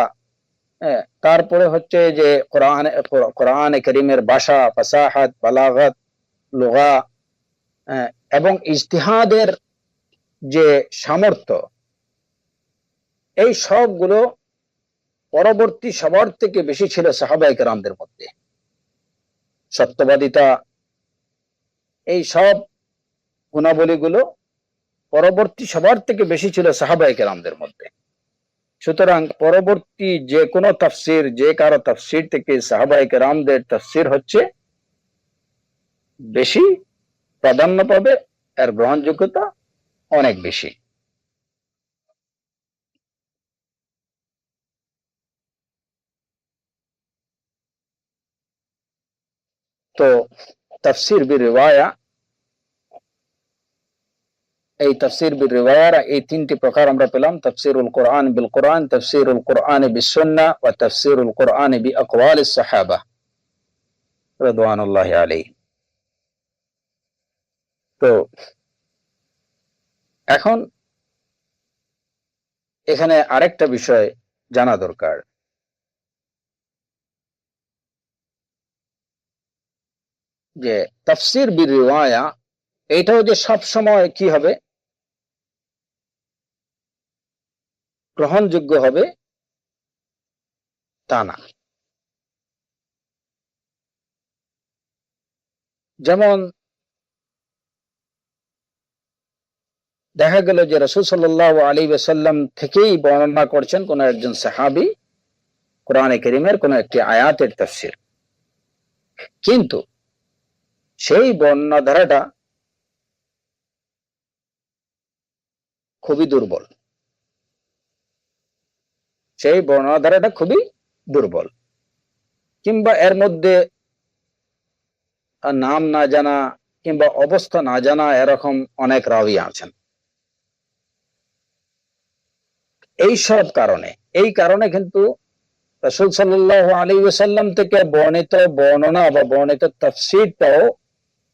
তারপরে হচ্ছে যে কোরআনে কারীমের ভাষা, ফাসাহাত, বালাগাত, লুগা এবং ইজতিহাদের যে সামর্থ্য, এই সবগুলো পরবর্তী সবার থেকে বেশি ছিল সাহাবায়ে কেরামদের মধ্যে। সত্যবাদিতা, এই সব গুণাবলীগুলো পরবর্তী সবার থেকে বেশি ছিল সাহাবায়ে কেরামদের মধ্যে। সুতরাং পরবর্তী যে কোনো তাফসির, যে কারো তাফসির থেকে সাহাবায়ে কেরামদের তাফসির হচ্ছে বেশি প্রাধান্য পাবে, এর গ্রহণযোগ্যতা অনেক বেশি। তো তাফসির বিল রিওয়ায়া, এই তাফসির বিল রিওয়ায়ার এই তিনটি প্রকার আমরা পেলাম: তাফসিরুল কোরআন বিল কোরআন, তাফসিরুল কোরআন বিস সুন্নাহ ওয়া তাফসিরুল কোরআন বি আকওয়ালিস সাহাবা রাদিয়াল্লাহু আলাইহিম। তো এখন এখানে আরেকটা বিষয় জানা দরকার, যে তাফসির বিল রিওয়ায়া এটাও যে সব সময় কি হবে, গ্রহণযোগ্য হবে তা না। যেমন দেখা গেল যে রাসূল সাল্লাল্লাহু আলাইহি ওয়াসাল্লাম থেকেই বর্ণনা করছেন কোন একজন সাহাবী কোরআনে কারীমের কোন একটি আয়াতের তাফসীর, কিন্তু সেই বর্ণনা ধারাটা খুবই দুর্বল, সেই বর্ণনা ধারাটা খুবই দুর্বল, কিংবা এর মধ্যে নাম না জানা কিংবা অবস্থা না জানা এরকম অনেক রাবী আছেন। এই কারণে কিন্তু রাসূল সাল্লাল্লাহু আলাইহি ওয়াসাল্লাম থেকে বর্ণিত বর্ণনা বা বর্ণিত তাফসীরটাও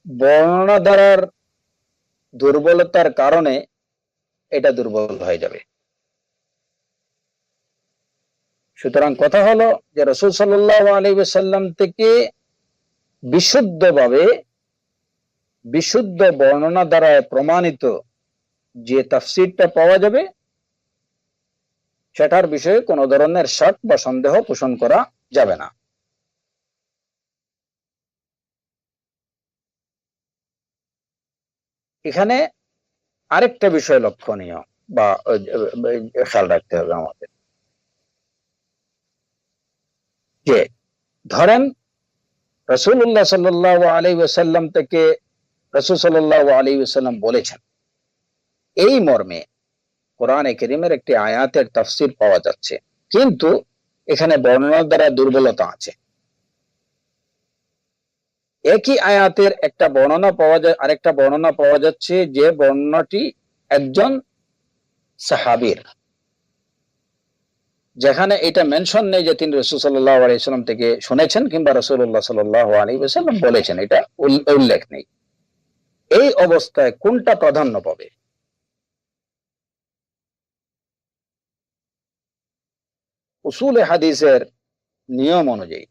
বর্ণনা ধারার দুর্বলতার কারণে এটা দুর্বল হয়ে যাবে। সুতরাং কথা হলো যে রাসূল সাল্লাল্লাহু আলাইহি ওয়াসাল্লাম থেকে বিশুদ্ধভাবে বিশুদ্ধ বর্ণনা দ্বারা প্রমাণিত যে তাফসীরটা পাওয়া যাবে, সেটার বিষয়ে কোন ধরনের শক বা সন্দেহ পোষণ করা যাবে না। এখানে আরেকটা বিষয় লক্ষণীয় বা খেয়াল রাখতে হবে আমাদের, যে ধরেন রাসূলুল্লাহ সাল্লাল্লাহু আলাইহি ওয়াসাল্লাম থেকে রাসূল সাল্লাল্লাহু আলাইহি ওয়াসাল্লাম বলেছেন এই মর্মে কোরআনে কারীমের একটি আয়াতের তাফসীর পাওয়া যাচ্ছে, কিন্তু এখানে বর্ণনার দ্বারা দুর্বলতা আছে। একই আয়াতের একটা বর্ণনা পাওয়া যায়, আরেকটা বর্ণনা পাওয়া যাচ্ছে যে বর্ণনাটি একজন সাহাবীর, যেখানে এটা মেনশন নেই যে তিনি রাসূল সাল্লাল্লাহু আলাইহি ওয়াসাল্লাম থেকে শুনেছেন কিংবা রাসূলুল্লাহ সাল্লাল্লাহু আলাইহি ওয়াসাল্লাম বলেছেন, এটা উল্লেখ নেই। এই অবস্থায় কোনটা প্রাধান্য পাবে? উসুলে হাদিসের নিয়ম অনুযায়ী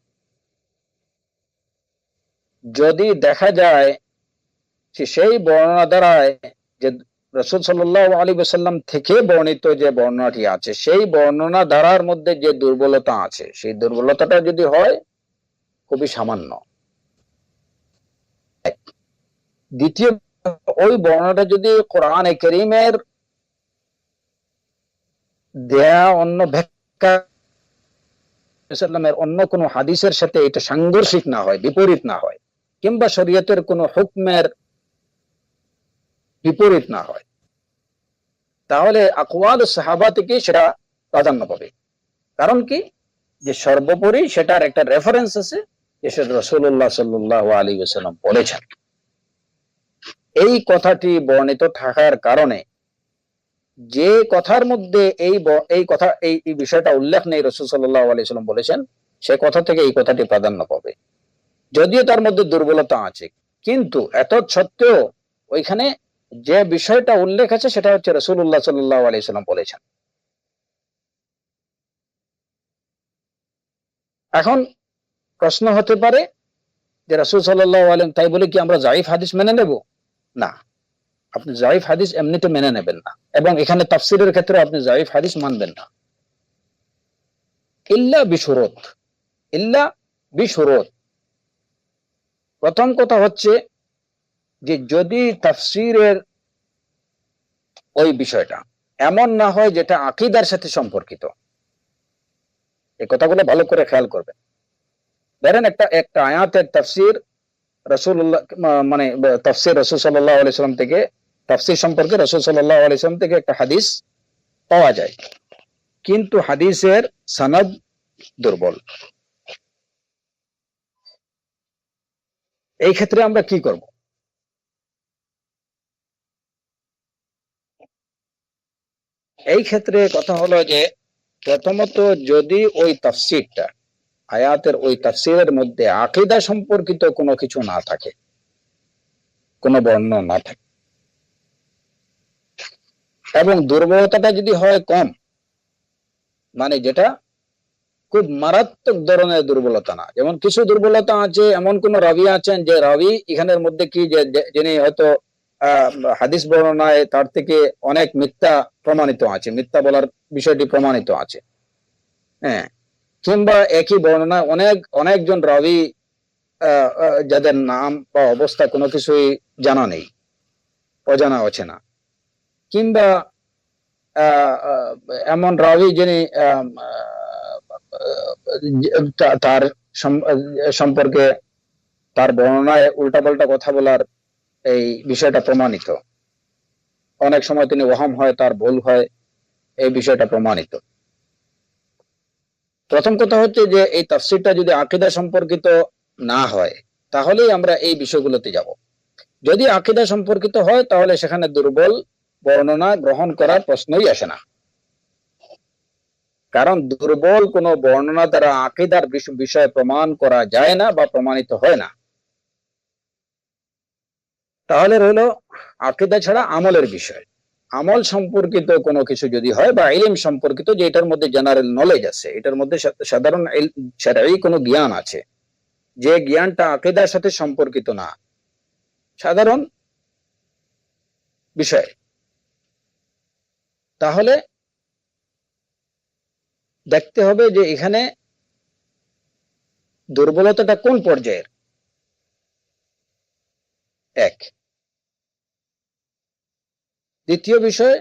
যদি দেখা যায় যে সেই বর্ণনা দ্বারায় যে রাসূল সাল্লাল্লাহু আলাইহি ওয়াসাল্লাম থেকে বর্ণিত যে বর্ণনাটি আছে, সেই বর্ণনা ধারার মধ্যে যে দুর্বলতা আছে, সেই দুর্বলতাটা যদি হয় খুবই সামান্য, দ্বিতীয় ওই বর্ণনাটা যদি কোরআনে কারীমের দেয়া অন্য ব্যাখ্যা অন্য কোনো হাদিসের সাথে এটা সাংঘর্ষিক না হয়, বিপরীত না হয়, কিংবা শরীয়তের কোনো হুকমের বিপরীত না হয়, তাহলে আকওয়াল সাহাবা থেকে সেটা প্রাধান্য পাবে। কারণ কি, যে সর্বোপরি সেটার একটা রেফারেন্স আছে, যে সেটা রাসূলুল্লাহ সাল্লাল্লাহু আলাইহি ওয়াসাল্লাম বলেছেন। এই কথাটি বর্ণিত থাকার কারণে যে কথার মধ্যে এই কথা এই বিষয়টা উল্লেখ নেই, রাসূল সাল্লাল্লাহু আলাইহি ওয়াসাল্লাম বলেছেন, সে কথা থেকে এই কথাটি প্রাধান্য পাবে, যদিও তার মধ্যে দুর্বলতা আছে। কিন্তু এত সত্ত্বেও ওইখানে যে বিষয়টা উল্লেখ আছে সেটা হচ্ছে রাসূলুল্লাহ সাল্লাল্লাহু আলাইহি ওয়াসাল্লাম বলেছেন। এখন প্রশ্ন হতে পারে যে রাসূল সাল্লাল্লাহু আলাইহি ওয়াসাল্লাম তাই বলে কি আমরা যায়িফ হাদিস মেনে নেব? না, আপনি যায়িফ হাদিস এমনিতে মেনে নেবেন না, এবং এখানে তাফসীরের ক্ষেত্রে আপনি যায়িফ হাদিস মানবেন না, ইল্লা বিশুরুত। ইল্লা বিশুরুত, প্রথম কথা হচ্ছে যে যদি তাফসীরের ওই বিষয়টা এমন না হয় যেটা আকীদার সাথে সম্পর্কিত। এই কথাগুলো ভালো করে খেয়াল করবেন। ধরেন একটা আয়াতের তাফসীর রাসূলুল্লাহ, মানে তাফসীর রাসূল সাল্লাল্লাহু আলাইহি ওয়াসাল্লাম থেকে, তাফসীর সম্পর্কে রাসূল সাল্লাল্লাহু আলাইহি ওয়াসাল্লাম থেকে একটা হাদিস পাওয়া যায়, কিন্তু হাদিসের সনদ দুর্বল। এই ক্ষেত্রে আমরা কি করব? এই ক্ষেত্রে কথা হলো যে প্রথমত যদি ওই তাফসীরটা, আয়াতের ওই তাফসীরের মধ্যে আকীদা সম্পর্কিত কোনো কিছু না থাকে, কোনো বর্ণনা না থাকে, এবং দুর্বলতাটা যদি হয় কম, মানে যেটা খুব মারাত্মক ধরনের দুর্বলতা না, যেমন কিছু দুর্বলতা আছে, এমন কোন রাবি আছেন যে রাবি এখানের মধ্যে কি, যিনি হয়তো হাদিস বর্ণনায় তার থেকে অনেক মিথ্যা প্রমাণিত আছে, মিথ্যা বলার বিষয়টি প্রমাণিত আছে, হ্যাঁ, কিংবা একই বর্ণনায় অনেকজন রাবি যাদের নাম বা অবস্থা কোনো কিছুই জানা নেই, অজানা আছে না, কিংবা এমন রাবি যিনি তার সম্পর্কে তার বর্ণনায় উল্টাপাল্টা কথা বলার এই বিষয়টা প্রমাণিত, অনেক সময় তিনি ওহাম হয়, তার ভুল হয়, এই বিষয়টা প্রমাণিত। প্রথম কথা হচ্ছে যে এই তাফসীরটা যদি আকীদা সম্পর্কিত না হয় তাহলেই আমরা এই বিষয়গুলোতে যাব। যদি আকীদা সম্পর্কিত হয় তাহলে সেখানে দুর্বল বর্ণনা গ্রহণ করার প্রশ্নই আসে না, কারণ দুর্বল কোন বর্ণনা দ্বারা আকীদার বিষয় প্রমাণ করা যায় না বা প্রমাণিত হয় না। তাহলে রইল আকীদা ছাড়া আমলের বিষয়, আমল সম্পর্কিত কোনো কিছু যদি হয় বা ইলম সম্পর্কিত, যে এটার মধ্যে জেনারেল নলেজ আছে, এটার মধ্যে সাধারণ শরঈ কোনো জ্ঞান আছে, যে জ্ঞানটা আকীদার সাথে সম্পর্কিত না, সাধারণ বিষয়, তাহলে দেখতে হবে যে এখানে দুর্বলতাটা কোন পর্যায়ের। এক, দ্বিতীয় বিষয়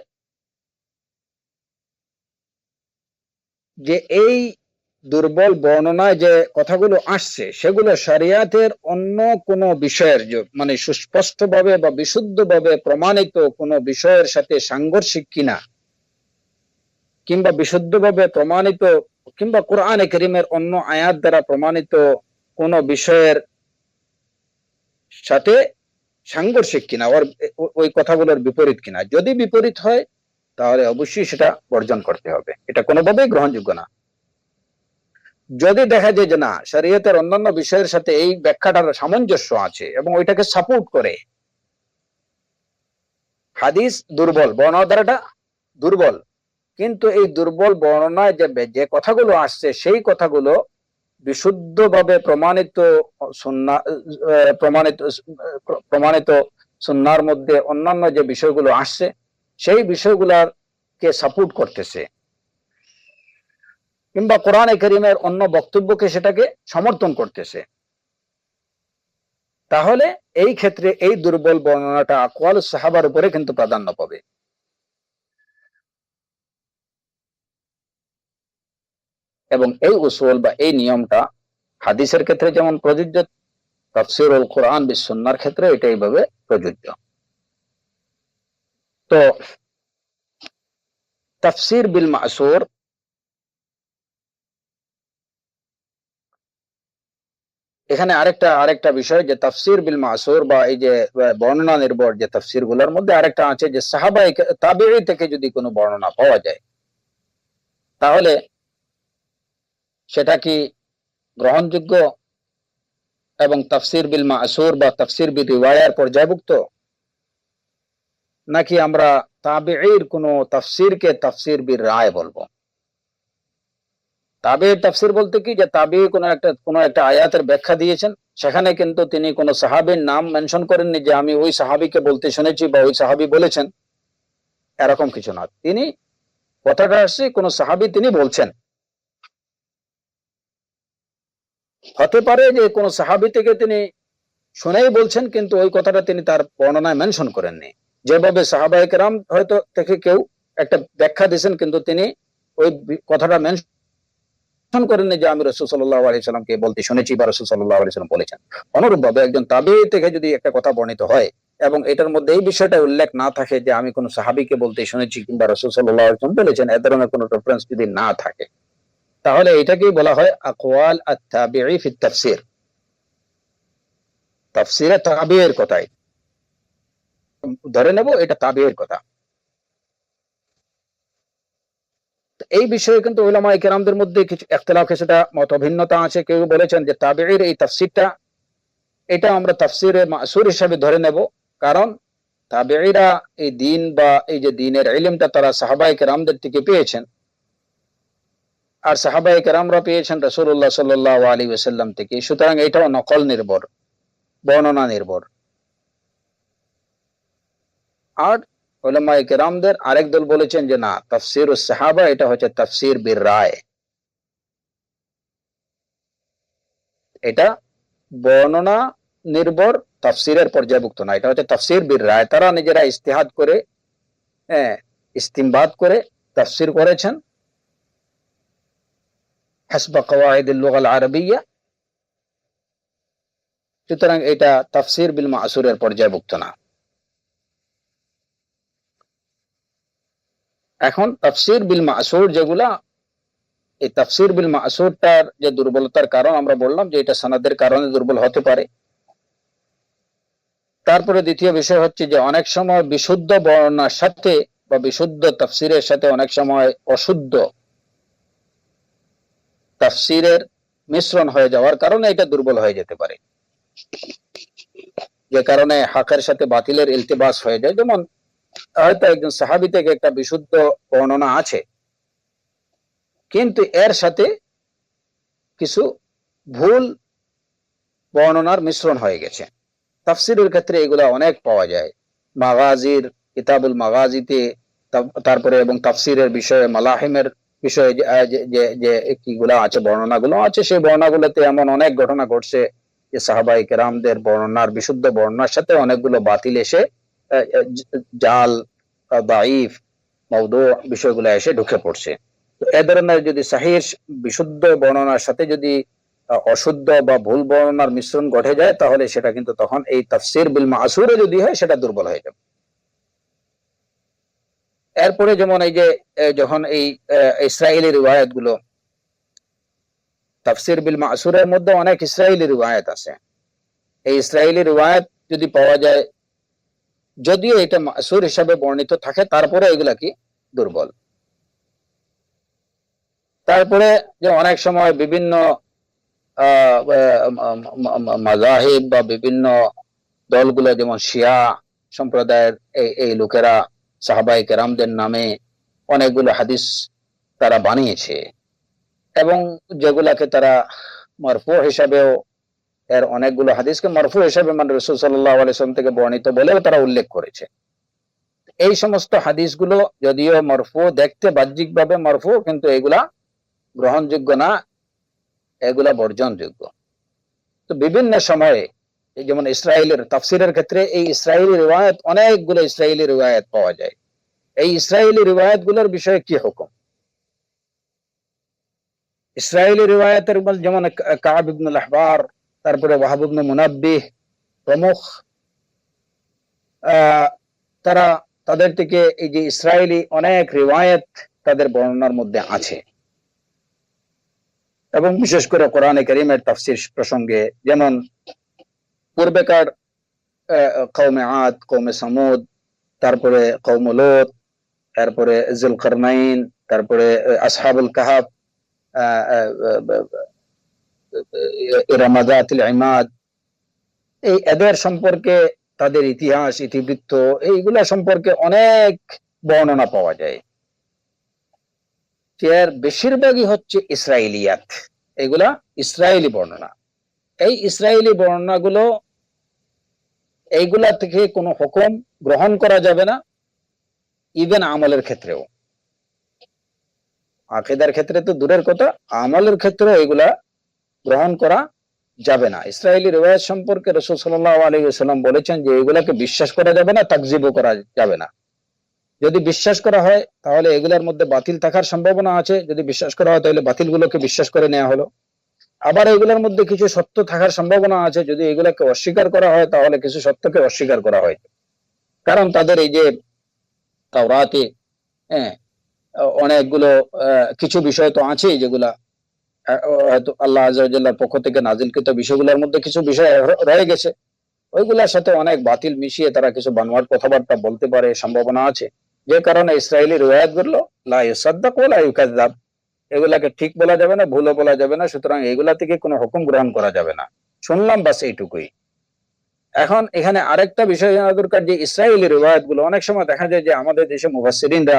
যে এই দুর্বল বর্ণনায় যে কথাগুলো আসছে সেগুলো শরিয়াতের অন্য কোনো বিষয়ের, মানে সুস্পষ্টভাবে বা বিশুদ্ধভাবে প্রমাণিত কোনো বিষয়ের সাথে সাংঘর্ষিক কিনা, কিংবা বিশুদ্ধভাবে প্রমাণিত, কিংবা কোরআনে কারীমের অন্য আয়াত দ্বারা প্রমাণিত কোন বিষয়ের সাথে সাংঘর্ষিক কিনা, ওই কথাগুলোর বিপরীত কিনা। যদি বিপরীত হয় তাহলে অবশ্যই সেটা বর্জন করতে হবে, এটা কোনোভাবেই গ্রহণযোগ্য না। যদি দেখা যায় যে না, শরীয়তের অন্যান্য বিষয়ের সাথে এই ব্যাখ্যাটার সামঞ্জস্য আছে এবং ওইটাকে সাপোর্ট করে, হাদিস দুর্বল, বর্ণনা দ্বারাটা দুর্বল, কিন্তু এই দুর্বল বর্ণনায় যে কথাগুলো আসছে সেই কথাগুলো বিশুদ্ধভাবে প্রমাণিত প্রমাণিত সুন্নাহর মধ্যে অন্যান্য যে বিষয়গুলো আসছে সেই বিষয়গুলোকে সাপোর্ট করতেছে, কিংবা কোরআনে কারীমের অন্য বক্তব্যকে সেটাকে সমর্থন করতেছে, তাহলে এই ক্ষেত্রে এই দুর্বল বর্ণনাটা আকওয়াল সাহাবার উপরে কিন্তু প্রাধান্য পাবে। এবং এই উসুল বা এই নিয়মটা হাদিসের ক্ষেত্রে যেমন প্রযোজ্য, তাফসীরুল কোরআন বিস সুন্নাহর ক্ষেত্রে এটা এইভাবে প্রযোজ্য। তো তাফসির বিল মাসুর, এখানে আরেকটা বিষয় যে তাফসির বিল মাসুর বা এই যে বর্ণনা নির্ভর যে তাফসির গুলোর মধ্যে আরেকটা আছে যে সাহাবা তাবেঈ থেকে যদি কোনো বর্ণনা পাওয়া যায় তাহলে সেটা কি গ্রহণযোগ্য এবং তাফসির বিল মাসুর বা তাফসির বিল রিওয়ায়ার পর্যায়ভুক্ত, নাকি আমরা তাবেঈর কোন তাফসিরকে তাফসির বিল রায় বলবো? তাবেঈর তাফসির বলতে কি যে তাবেঈ কোনো একটা আয়াতের ব্যাখ্যা দিয়েছেন, সেখানে কিন্তু তিনি কোন সাহাবীর নাম মেনশন করেননি যে আমি ওই সাহাবীকে বলতে শুনেছি বা ওই সাহাবী বলেছেন, এরকম কিছু না। তিনি কথাটা আসছে কোন সাহাবী তিনি বলছেন, হতে পারে যে কোন সাহাবী থেকে তিনি শুনেই বলছেন কিন্তু ওই কথাটা তিনি তার বর্ণনায় মেনশন করেননি। যেভাবে সাহাবায়ে কেরাম হয়তো থেকে কেউ একটা ব্যাখ্যা দিয়েছেন কিন্তু তিনি ওই কথাটা মেনশন করেননি যে আমি রাসূল সাল্লাল্লাহু আলাইহি সাল্লামকে বলতে শুনেছি বা রাসূল সাল্লাল্লাহু আলাইহি সাল্লাম বলেছেন। অনুরূপভাবে একজন তাবেঈ থেকে যদি একটা কথা বর্ণিত হয় এবং এটার মধ্যে এই বিষয়টা উল্লেখ না থাকে যে আমি কোন সাহাবীকে বলতে শুনেছি কিংবা রাসূল সাল্লাল্লাহু আলাইহি সাল্লাম বলেছেন, এ ধরনের কোনো রেফারেন্স যদি না থাকে তাহলে এটাকেই বলা হয় আকওয়াল আত-তাবিঈ ফি তাফসীর। তাফসীরে তাবেঈর কথাই ধরে নেব, এটা তাবেঈর কথা। এই বিষয়ে কিন্তু উলামায়ে কেরামদের মধ্যে কিছু ইখতিলাফ, কিছুটা মতভিন্নতা আছে। কেউ বলেছেন যে তাবেঈর এই তাফসীরটা এটা আমরা তাফসীরে মাসুর হিসেবে ধরে নেব, কারণ তাবেঈরা এই দিন বা এই যে দিনের ইলমটা তারা সাহাবায়ে কেরামদের থেকে পেয়েছেন, আর সাহাবায়ে কেরামরা পেয়েছেন রাসূলুল্লাহ সাল্লাল্লাহু আলাইহি ওয়াসাল্লাম থেকে। সুতরাং এটাও নকল নির্ভর, বর্ণনা নির্ভর। আর উলামায়ে কেরামদের আরেক দল বলেছেন যে না, তাফসীরুস সাহাবা এটা হচ্ছে তাফসীর বির রায়, এটা বর্ণনা নির্ভর তাফসীরের পর্যায়ভুক্ত না, এটা হচ্ছে তাফসীর বির রায়। তারা নিজেরা ইজতিহাদ করে, ইস্তিমবাদ করে তাফসীর করেছেন হাসবা কওয়াইদিল লুগাল আরবিয়্যা। সুতরাং এটা তাফসীর বিল মাসুরের পর্যায়ভুক্ত না। এখন তাফসীর বিল মাসুর যেগুলা, এই তাফসীর বিল মাসুরটার যে দুর্বলতার কারণ আমরা বললাম যে এটা সনদের কারণে দুর্বল হতে পারে। তারপরে দ্বিতীয় বিষয় হচ্ছে যে অনেক সময় বিশুদ্ধ বর্ণনার সাথে বা বিশুদ্ধ তাফসীরের সাথে অনেক সময় অশুদ্ধ তাফসীরের মিশ্রণ হয়ে যাওয়ার কারণে এটা দুর্বল হয়ে যেতে পারে, যে কারণে হকের সাথে বাতিলের ইলতিবাস হয়ে যায়। যেমন হয়তো একজন সাহাবী থেকে একটা বিশুদ্ধ বর্ণনা আছে কিন্তু এর সাথে কিছু ভুল বর্ণনার মিশ্রণ হয়ে গেছে। তাফসীরের ক্ষেত্রে এগুলা অনেক পাওয়া যায়, মাগাজির কিতাবুল মাগাজিতে, তারপরে এবং তাফসীরের বিষয়ে মালাহিমের বিষয়ে যে কিগুলা আছে, বর্ণনাগুলো আছে, সেই বর্ণনাগুলোতে এমন অনেক ঘটনা ঘটছে যে সাহাবায়ে কেরামদের বর্ণনার, বিশুদ্ধ বর্ণনার সাথে অনেকগুলো বাতিল এসে জাল, দাঈফ, মাওদু বিষয়গুলো এসে ঢুকে পড়ছে। তো এ ধরনের যদি সহিহ বিশুদ্ধ বর্ণনার সাথে যদি অশুদ্ধ বা ভুল বর্ণনার মিশ্রণ ঘটে যায় তাহলে সেটা কিন্তু তখন এই তাফসীর বিল মাসুরে যদি হয় সেটা দুর্বল হয়ে যাবে। এরপরে যেমন এই যে যখন এই ইসরায়েলি রিওয়ায়াত গুলো, তাফসীর বিল মাসুরের মধ্যে অনেক ইসরায়েলি রিওয়ায়াত আছে, এই ইসরায়েলি রিওয়ায়াত যদি পাওয়া যায়, যদিও এটা মাসুর হিসাবে বর্ণিত থাকে, তারপরে এগুলা কি দুর্বল। তারপরে যে অনেক সময় বিভিন্ন মাযাহিব বা বিভিন্ন দলগুলো, যেমন শিয়া সম্প্রদায়ের এই লোকেরা সাহাবায়ে কেরামদের নামে অনেকগুলো হাদিস তারা বানিয়েছে এবং যেগুলাকে তারা মারফু হিসাবেও, এর অনেকগুলো হাদিসকে মারফু হিসাবে মানে রাসূল সাল্লাল্লাহু আলাইহি ওয়াসাল্লাম থেকে বর্ণিত বলেও তারা উল্লেখ করেছে। এই সমস্ত হাদিসগুলো যদিও মারফু, দেখতে বাহ্যিকভাবে মারফু, কিন্তু এগুলা গ্রহণযোগ্য না, এগুলা বর্জনযোগ্য। তো বিভিন্ন সময়ে যেমন ইসরায়েলের তাফসীরের ক্ষেত্রে এই ইসরায়েলি রিওয়ায়াত, অনেকগুলো ইসরায়েলি রিওয়ায়াত পাওয়া যায়। এই ইসরায়েলি রিওয়ায়াত গুলোর বিষয়ে কি হুকুম? ইসরায়েলি রিওয়ায়াতের যেমন কাব ইবনুল আহবার, তারপরে ওয়াহাব ইবনে মুনাব্বিহ প্রমুখ, তারা তাদের থেকে এই যে ইসরায়েলি অনেক রিওয়ায়েত তাদের বর্ণনার মধ্যে আছে, এবং বিশেষ করে কোরআনে কারীমের তাফসীর প্রসঙ্গে, যেমন পূর্বেকার কওমে আদ, কওমে সামুদ, তারপরে কওমে লূত, তারপরে যুলকারনাইন, তারপরে আসহাবুল কাহাফ, ইরম যাতিল ইমাদ, এই এদের সম্পর্কে, তাদের ইতিহাস, ইতিবৃত্ত, এইগুলা সম্পর্কে অনেক বর্ণনা পাওয়া যায়। এর বেশিরভাগই হচ্ছে ইসরায়েলিয়াত, এগুলা ইসরায়েলি বর্ণনা। এই ইসরায়েলি বর্ণনাগুলো, এইগুলা থেকে কোনো হুকুম গ্রহণ করা যাবে না, ইভেন আমলের ক্ষেত্রেও। আকীদার ক্ষেত্রে তো দূরের কথা, আমলের ক্ষেত্রেও এগুলা গ্রহণ করা যাবে না। ইসরায়েলি রিওয়ায়াত সম্পর্কে রাসূল সাল্লাল্লাহু আলাইহি ওয়াসাল্লাম বলেছেন যে এগুলাকে বিশ্বাস করা যাবে না, তাকযীবও করা যাবে না। যদি বিশ্বাস করা হয় তাহলে এগুলোর মধ্যে বাতিল থাকার সম্ভাবনা আছে, যদি বিশ্বাস করা হয় তাহলে বাতিলগুলোকে বিশ্বাস করে নেওয়া হলো। আবার এগুলোর মধ্যে কিছু সত্য থাকার সম্ভাবনা আছে, যদি এগুলোকে অস্বীকার করা হয় তাহলে কিছু সত্যকে অস্বীকার করা হয়। কারণ তাদের এই যে তাওরাতে অনেকগুলো কিছু বিষয় তো আছেই যেগুলা হয়তো আল্লাহ আযজা ওয়া জাল্লার পক্ষ থেকে নাজিলকৃত বিষয়গুলোর মধ্যে কিছু বিষয় রয়ে গেছে, ওইগুলোর সাথে অনেক বাতিল মিশিয়ে তারা কিছু বানোয়াট কথাবার্তা বলতে পারে, সম্ভাবনা আছে। যে কারণে ইসরায়েলি রিওয়ায়াত গুলো লা ইউসাদ্দাক ওয়া লা ইউকাযযাব, এগুলাকে ঠিক বলা যাবে না, ভুলও বলা যাবে না, সুতরাং এগুলা থেকে কোনো হুকুম গ্রহণ করা যাবে না। শুনলাম বাস এইটুকুই। এখন এখানে আরেকটা বিষয় জানা দরকার, যে ইসরায়েলি রিওয়ায়াত গুলো অনেক সময় দেখা যায় যে আমাদের দেশে মুফাসসিরিনরা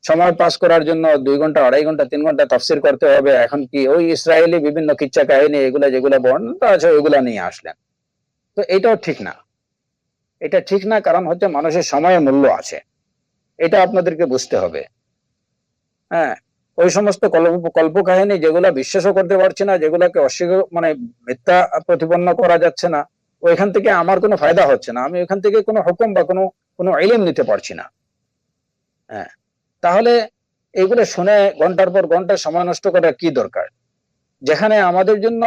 সময় পাস করার জন্য 2 ঘন্টা, 2.5 ঘন্টা, 3 ঘন্টা তাফসীর করতে হবে, এখন কি ওই ইসরায়েলি বিভিন্ন কিচ্ছা কাহিনী এগুলা যেগুলা বর্ণনা আছে ওইগুলা নিয়ে আসলেন। তো এটাও ঠিক না, এটা ঠিক না। কারণ হচ্ছে মানুষের সময়ের মূল্য আছে, এটা আপনাদেরকে বুঝতে হবে। ওই সমস্ত কল্প কাহিনী যেগুলা বিশ্বাসও করতে পারছি না, যেগুলাকে অস্বীকার মানে মিথ্যা প্রতিপন্ন করা যাচ্ছে না, ওইখান থেকে আমার কোনো ফায়দা হচ্ছে না, আমি ওইখান থেকে কোনো হুকুম বা কোনো ইলম নিতে পারছি না। তাহলে এগুলো শুনে ঘন্টার পর ঘন্টা সময় নষ্ট করার কি দরকার, যেখানে আমাদের জন্য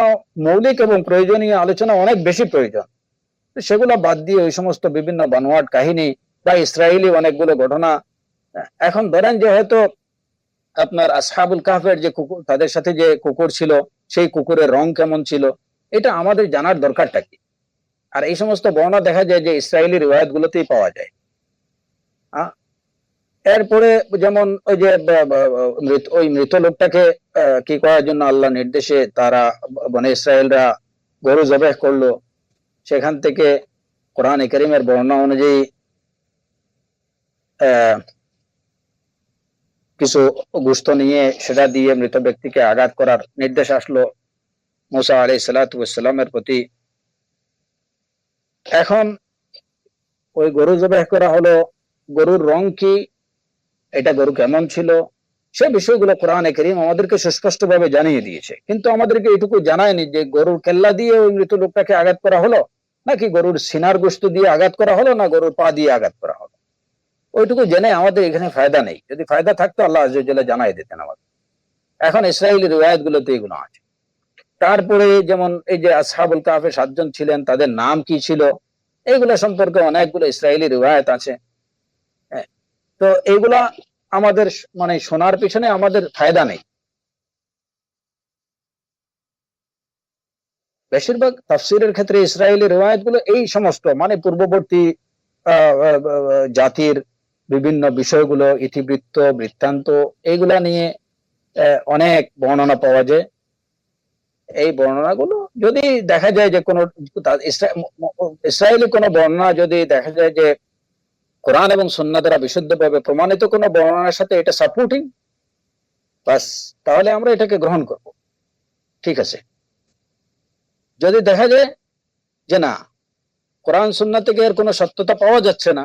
মৌলিক এবং প্রয়োজনীয় আলোচনা অনেক বেশি প্রয়োজন। সেগুলো বাদ দিয়ে ওই সমস্ত বিভিন্ন বানোয়াট কাহিনী বা ইসরায়েলি অনেকগুলো ঘটনা, এখন ধরেন যে হয়তো আপনার আসহাবুল কাহফের যে কুকুর, তাদের সাথে যে কুকুর ছিল, সেই কুকুরের রং কেমন ছিল, এটা আমাদের জানার দরকারটা কি? আর এই সমস্ত বর্ণনা দেখা যায় যে ইসরায়েলি রিওয়ায়াত গুলোতেই পাওয়া যায়। এরপরে যেমন ওই যে ওই মৃত লোকটাকে কি করার জন্য আল্লাহ নির্দেশে তারা বনে ইসরায়েলরা গরু জবাহ করলো, সেখান থেকে কোরআনে কারীমের বর্ণনা অনুযায়ী কিছু গোশত নিয়ে সেটা দিয়ে মৃত ব্যক্তিকে আঘাত করার নির্দেশ আসলো মুসা আলাইহিস সালাতু ওয়াস সালামের প্রতি। এখন ওই গরু জবাহ করা হলো, গরুর রং কি, এটা গরু কেমন ছিল, সে বিষয়গুলো কোরআনে কারীম আমাদেরকে সুস্পষ্টভাবে জানিয়ে দিয়েছে, কিন্তু আমাদেরকে এটুকু জানায়নি যে গরুর কেল্লা দিয়ে ওই মৃত লোকটাকে আঘাত করা হলো, নাকি গরুর সিনার গোশত দিয়ে আঘাত করা হলো, না গরুর পা দিয়ে আঘাত করা হলো। ওইটুকু জেনে আমাদের এখানে ফায়দা নেই, যদি ফায়দা থাকতো আল্লাহ আযজা ওয়া জাল্লা জানাই দিতেন আমাদের। এখন ইসরায়েলি রিওয়ায়াত গুলোতে এগুলো আছে। তারপরে যেমন এই যে আসহাবুল কাহফে 7 জন ছিলেন, তাদের নাম কি ছিল, এইগুলো সম্পর্কে অনেকগুলো ইসরায়েলি রিওয়ায়াত আছে। তো এইগুলা আমাদের মানে শোনার পিছনে আমাদের ফায়দা নেই। বেশিরভাগ তাফসীরের ক্ষেত্রে ইসরায়েলি রিওয়ায়াত গুলো এই সমস্ত মানে পূর্ববর্তী জাতির বিভিন্ন বিষয়গুলো, ইতিবৃত্ত, বৃত্তান্ত, এইগুলা নিয়ে অনেক বর্ণনা পাওয়া যায়। এই বর্ণনাগুলো যদি দেখা যায় যে কোন ইসরায়েলি কোন বর্ণনা যদি দেখা যায় যে কোরআন এবং সুন্নাহ দ্বারা বিশুদ্ধভাবে প্রমাণিত কোন বর্ণনার সাথে এটা সাপোর্টিং, বাস তাহলে আমরা এটাকে গ্রহণ করব, ঠিক আছে। যদি দেখা যায় যে না, কোরআন সুন্নাহ থেকে এর কোনো সত্যতা পাওয়া যাচ্ছে না,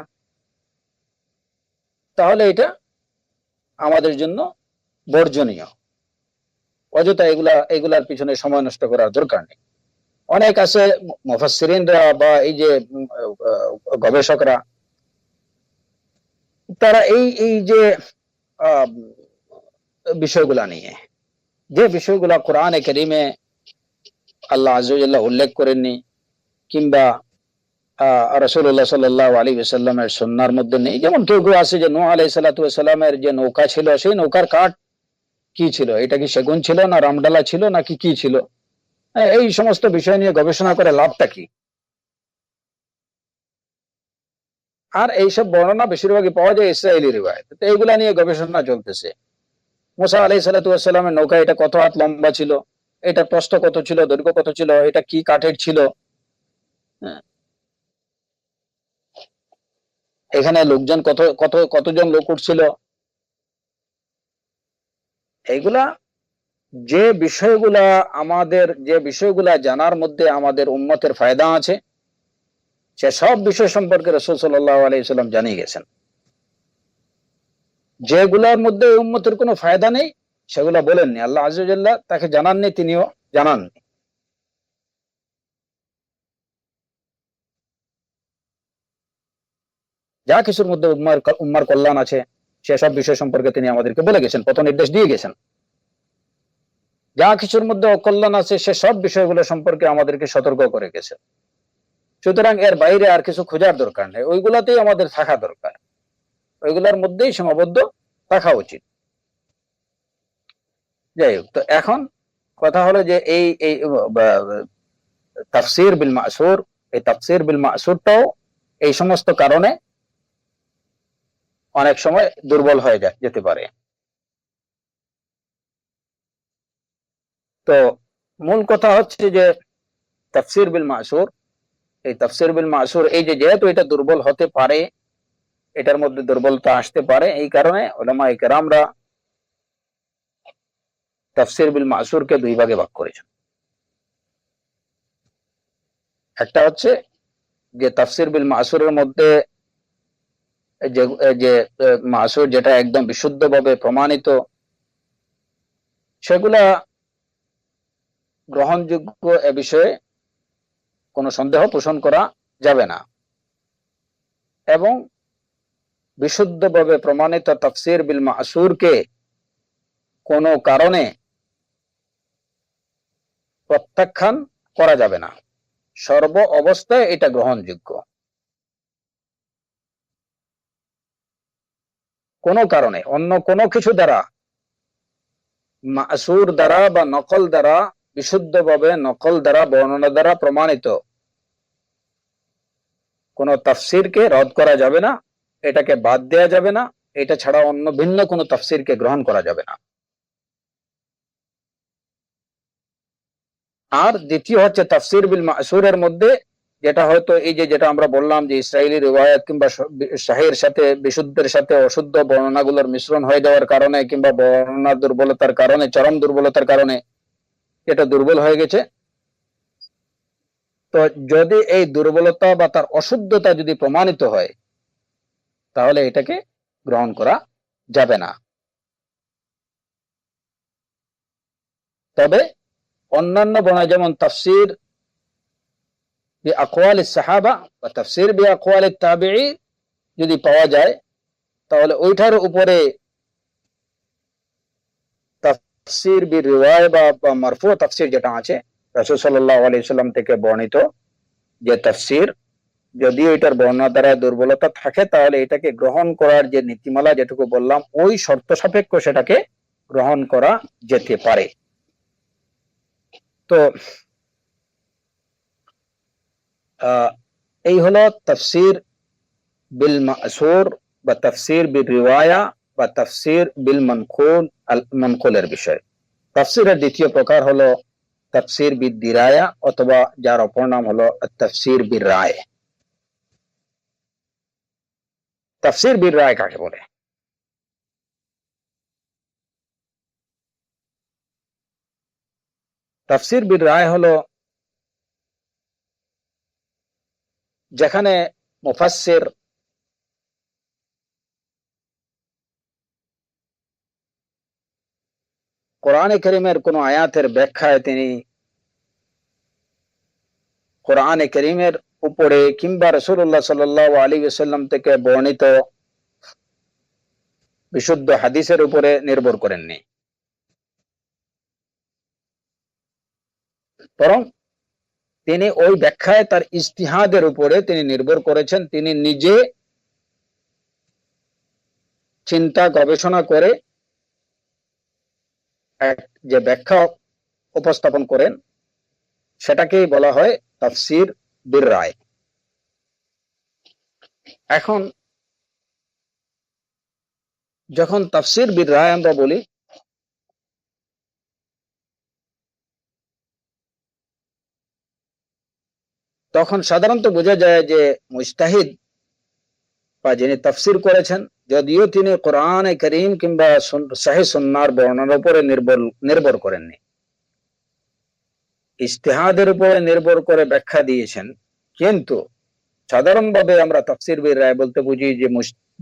তাহলে এটা আমাদের জন্য বর্জনীয়। অযথা এগুলার পিছনে সময় নষ্ট করার দরকার নেই। অনেক আছে মুফাসসিরিনরা বা এই যে গবেষকরা, তারা এই যে বিষয়গুলা নিয়ে, যে বিষয়গুলা কোরআনে কারীমে আল্লাহ আযজা ওয়া জাল্লা উল্লেখ করেননি, কিংবা রাসূলুল্লাহ সাল্লাল্লাহু আলাইহি ওয়াসাল্লামের সুন্নাহর মধ্যে নেই। যেমন কেউ কেউ আছে যে নূহ আলাইহিস সালাতু ওয়াস সালামের যে নৌকা ছিল, সেই নৌকার কাঠ কি ছিল, এটা কি সেগুন ছিল না রামডালা ছিল নাকি কি ছিল, এই সমস্ত বিষয় নিয়ে গবেষণা করে লাভটা কি? আর এইসব বর্ণনা বেশিরভাগই পাওয়া যায় ইসরায়েলি রিওয়ায়াতে। তো এইগুলা নিয়ে গবেষণা চলতেছে। মুসা আলাইহিস সালাতু ওয়াস সালামের নৌকা এটা কত হাত লম্বা ছিল, এটা প্রস্থ কত ছিল, দৈর্ঘ্য কত ছিল, এটা কি কাঠের ছিল, হ্যাঁ, এখানে লোকজন কত কত কতজন লোক উঠছিল, এইগুলা যে বিষয়গুলা জানার মধ্যে আমাদের উম্মতের ফায়দা আছে, সে সব বিষয় সম্পর্কে রাসূল সাল্লাল্লাহু আলাইহি ওয়াসাল্লাম জানিয়ে গেছেন। যেগুলার মধ্যে উম্মতের কোনো ফায়দা নেই সেগুলা বলেননি, আল্লাহ আযজা ওয়া জাল্লা তাকে জানাননি, তিনিও জানাননি। যা কিছুর মধ্যে উম্মার কল্যাণ আছে সেসব বিষয় সম্পর্কে তিনি আমাদেরকে বলে গেছেন, পথ নির্দেশ দিয়ে গেছেন। যা কিছুর মধ্যে অকল্যাণ আছে সে সব বিষয়গুলো সম্পর্কে আমাদেরকে সতর্ক করে গেছেন। সুতরাং এর বাইরে আর কিছু খোঁজার দরকার নেই, ওইগুলাতেই আমাদের থাকা দরকার, ওইগুলোর মধ্যেই সীমাবদ্ধ থাকা উচিত। যাই হোক, তো এখন কথা হলো যে এই এই তাফসীর বিল মাসুর, এই তাফসীর বিল মাসুরটাও এই সমস্ত কারণে অনেক সময় দুর্বল হয়ে যেতে পারে। তো মূল কথা হচ্ছে যে তাফসীর বিল মাসুর, এই তাফসীর বিল মাসুর এই যে যেহেতু এটা দুর্বল হতে পারে, এটার মধ্যে দুর্বলতা আসতে পারে, এই কারণে উলামায়ে কেরামরা তাফসীর বিল মাসুরকে দুই ভাগে ভাগ করেছেন। একটা হচ্ছে যে তাফসীর বিল মাসুরের মধ্যে যে যে মাসুর যেটা একদম বিশুদ্ধভাবে প্রমাণিত, সেগুলা গ্রহণযোগ্য, এ বিষয়ে কোনো সন্দেহ পোষণ করা যাবে না। এবং বিশুদ্ধভাবে প্রমাণিত তাফসীর বিল মাসুরকে কোনো কারণে প্রত্যাখ্যান করা যাবে না, সর্ব অবস্থায় এটা গ্রহণযোগ্য। কোনো কারণে অন্য কোনো কিছু দ্বারা, মাসুর দ্বারা বা নকল দ্বারা, বিশুদ্ধভাবে নকল দ্বারা, বর্ণনা দ্বারা প্রমাণিত কোন তাফসীরকে রদ করা যাবে না, এটাকে বাদ দেওয়া যাবে না, এটা ছাড়া অন্য ভিন্ন কোনো তাফসীরকে গ্রহণ করা যাবে না। আর দ্বিতীয় হচ্ছে তাফসীর বিল মাসুরের মধ্যে যেটা হয়তো এই যে যেটা আমরা বললাম যে ইসরায়েলি রিওয়ায়াত কিংবা সাহির সাথে বিশুদ্ধের সাথে অশুদ্ধ বর্ণনাগুলোর মিশ্রণ হয়ে যাওয়ার কারণে কিংবা বর্ণনার দুর্বলতার কারণে, চরম দুর্বলতার কারণে এটা দুর্বল হয়ে গেছে। তো যদি এই দুর্বলতা বা তার অশুদ্ধতা যদি প্রমাণিত হয়, তাহলে এটাকে গ্রহণ করা যাবে না। তবে অন্যান্য বর্ণনা যেমন তাফসীর বি আকওয়াল সাহাবা বা তাফসীর বি আকওয়াল তাবিঈ যদি পাওয়া যায়, তাহলে ওইটার উপরে তাফসীর বি রিওয়ায়া বা মারফু তাফসীর যেটা আছে রাসূল সাল্লাল্লাহু আলাইহি ওয়াসাল্লাম থেকে বর্ণিত যে তাফসীর, যদি এটার বর্ণনা দ্বারা দুর্বলতা থাকে, তাহলে এটাকে গ্রহণ করার যে নীতিমালা যেটুকু বললাম, ওই শর্ত সাপেক্ষ সেটাকে গ্রহণ করা যেতে পারে। তো এই হলো তাফসীর বিল মাসুর বা তাফসীর বিল রিওয়ায়া বা তাফসীর বিল মানকুলের বিষয়। তাফসীরের দ্বিতীয় প্রকার হলো তাফসীর বিদ দিরায়া, অথবা যার অপর নাম হলো তাফসীর বির রায়। তাফসীর বির রায় কাকে বলে? তাফসীর বির রায় হলো যেখানে মুফাসসির কোরআনে কারীমের কোন আয়াতের ব্যাখ্যায় তিনি কোরআনে কারীমের উপরে কিংবা রাসূলুল্লাহ সাল্লাল্লাহু আলাইহি ওয়াসাল্লাম থেকে বর্ণিত বিশুদ্ধ হাদিসের উপরে নির্ভর করেননি, বরং তিনি ওই ব্যাখ্যায় তার ইজতিহাদের উপরে তিনি নির্ভর করেছেন, তিনি নিজে চিন্তা গবেষণা করে যে ব্যাখ্যা উপস্থাপন করেন সেটাকেই বলা হয় তাফসির বির রায়। এখন যখন তাফসির বির রায় আমরা বলি, তখন সাধারণত বোঝা যায় যে মুজতাহিদ বা যিনি তাফসির করেছেন, যদিও তিনি কোরআনে কারীম কিংবা সহিহ সুন্নাহর বর্ণনার উপরে নির্ভর করেননি, ইজতিহাদের উপরে নির্ভর করে ব্যাখ্যা দিয়েছেন, কিন্তু সাধারণভাবে আমরা তাফসির বির রায় বলতে বুঝি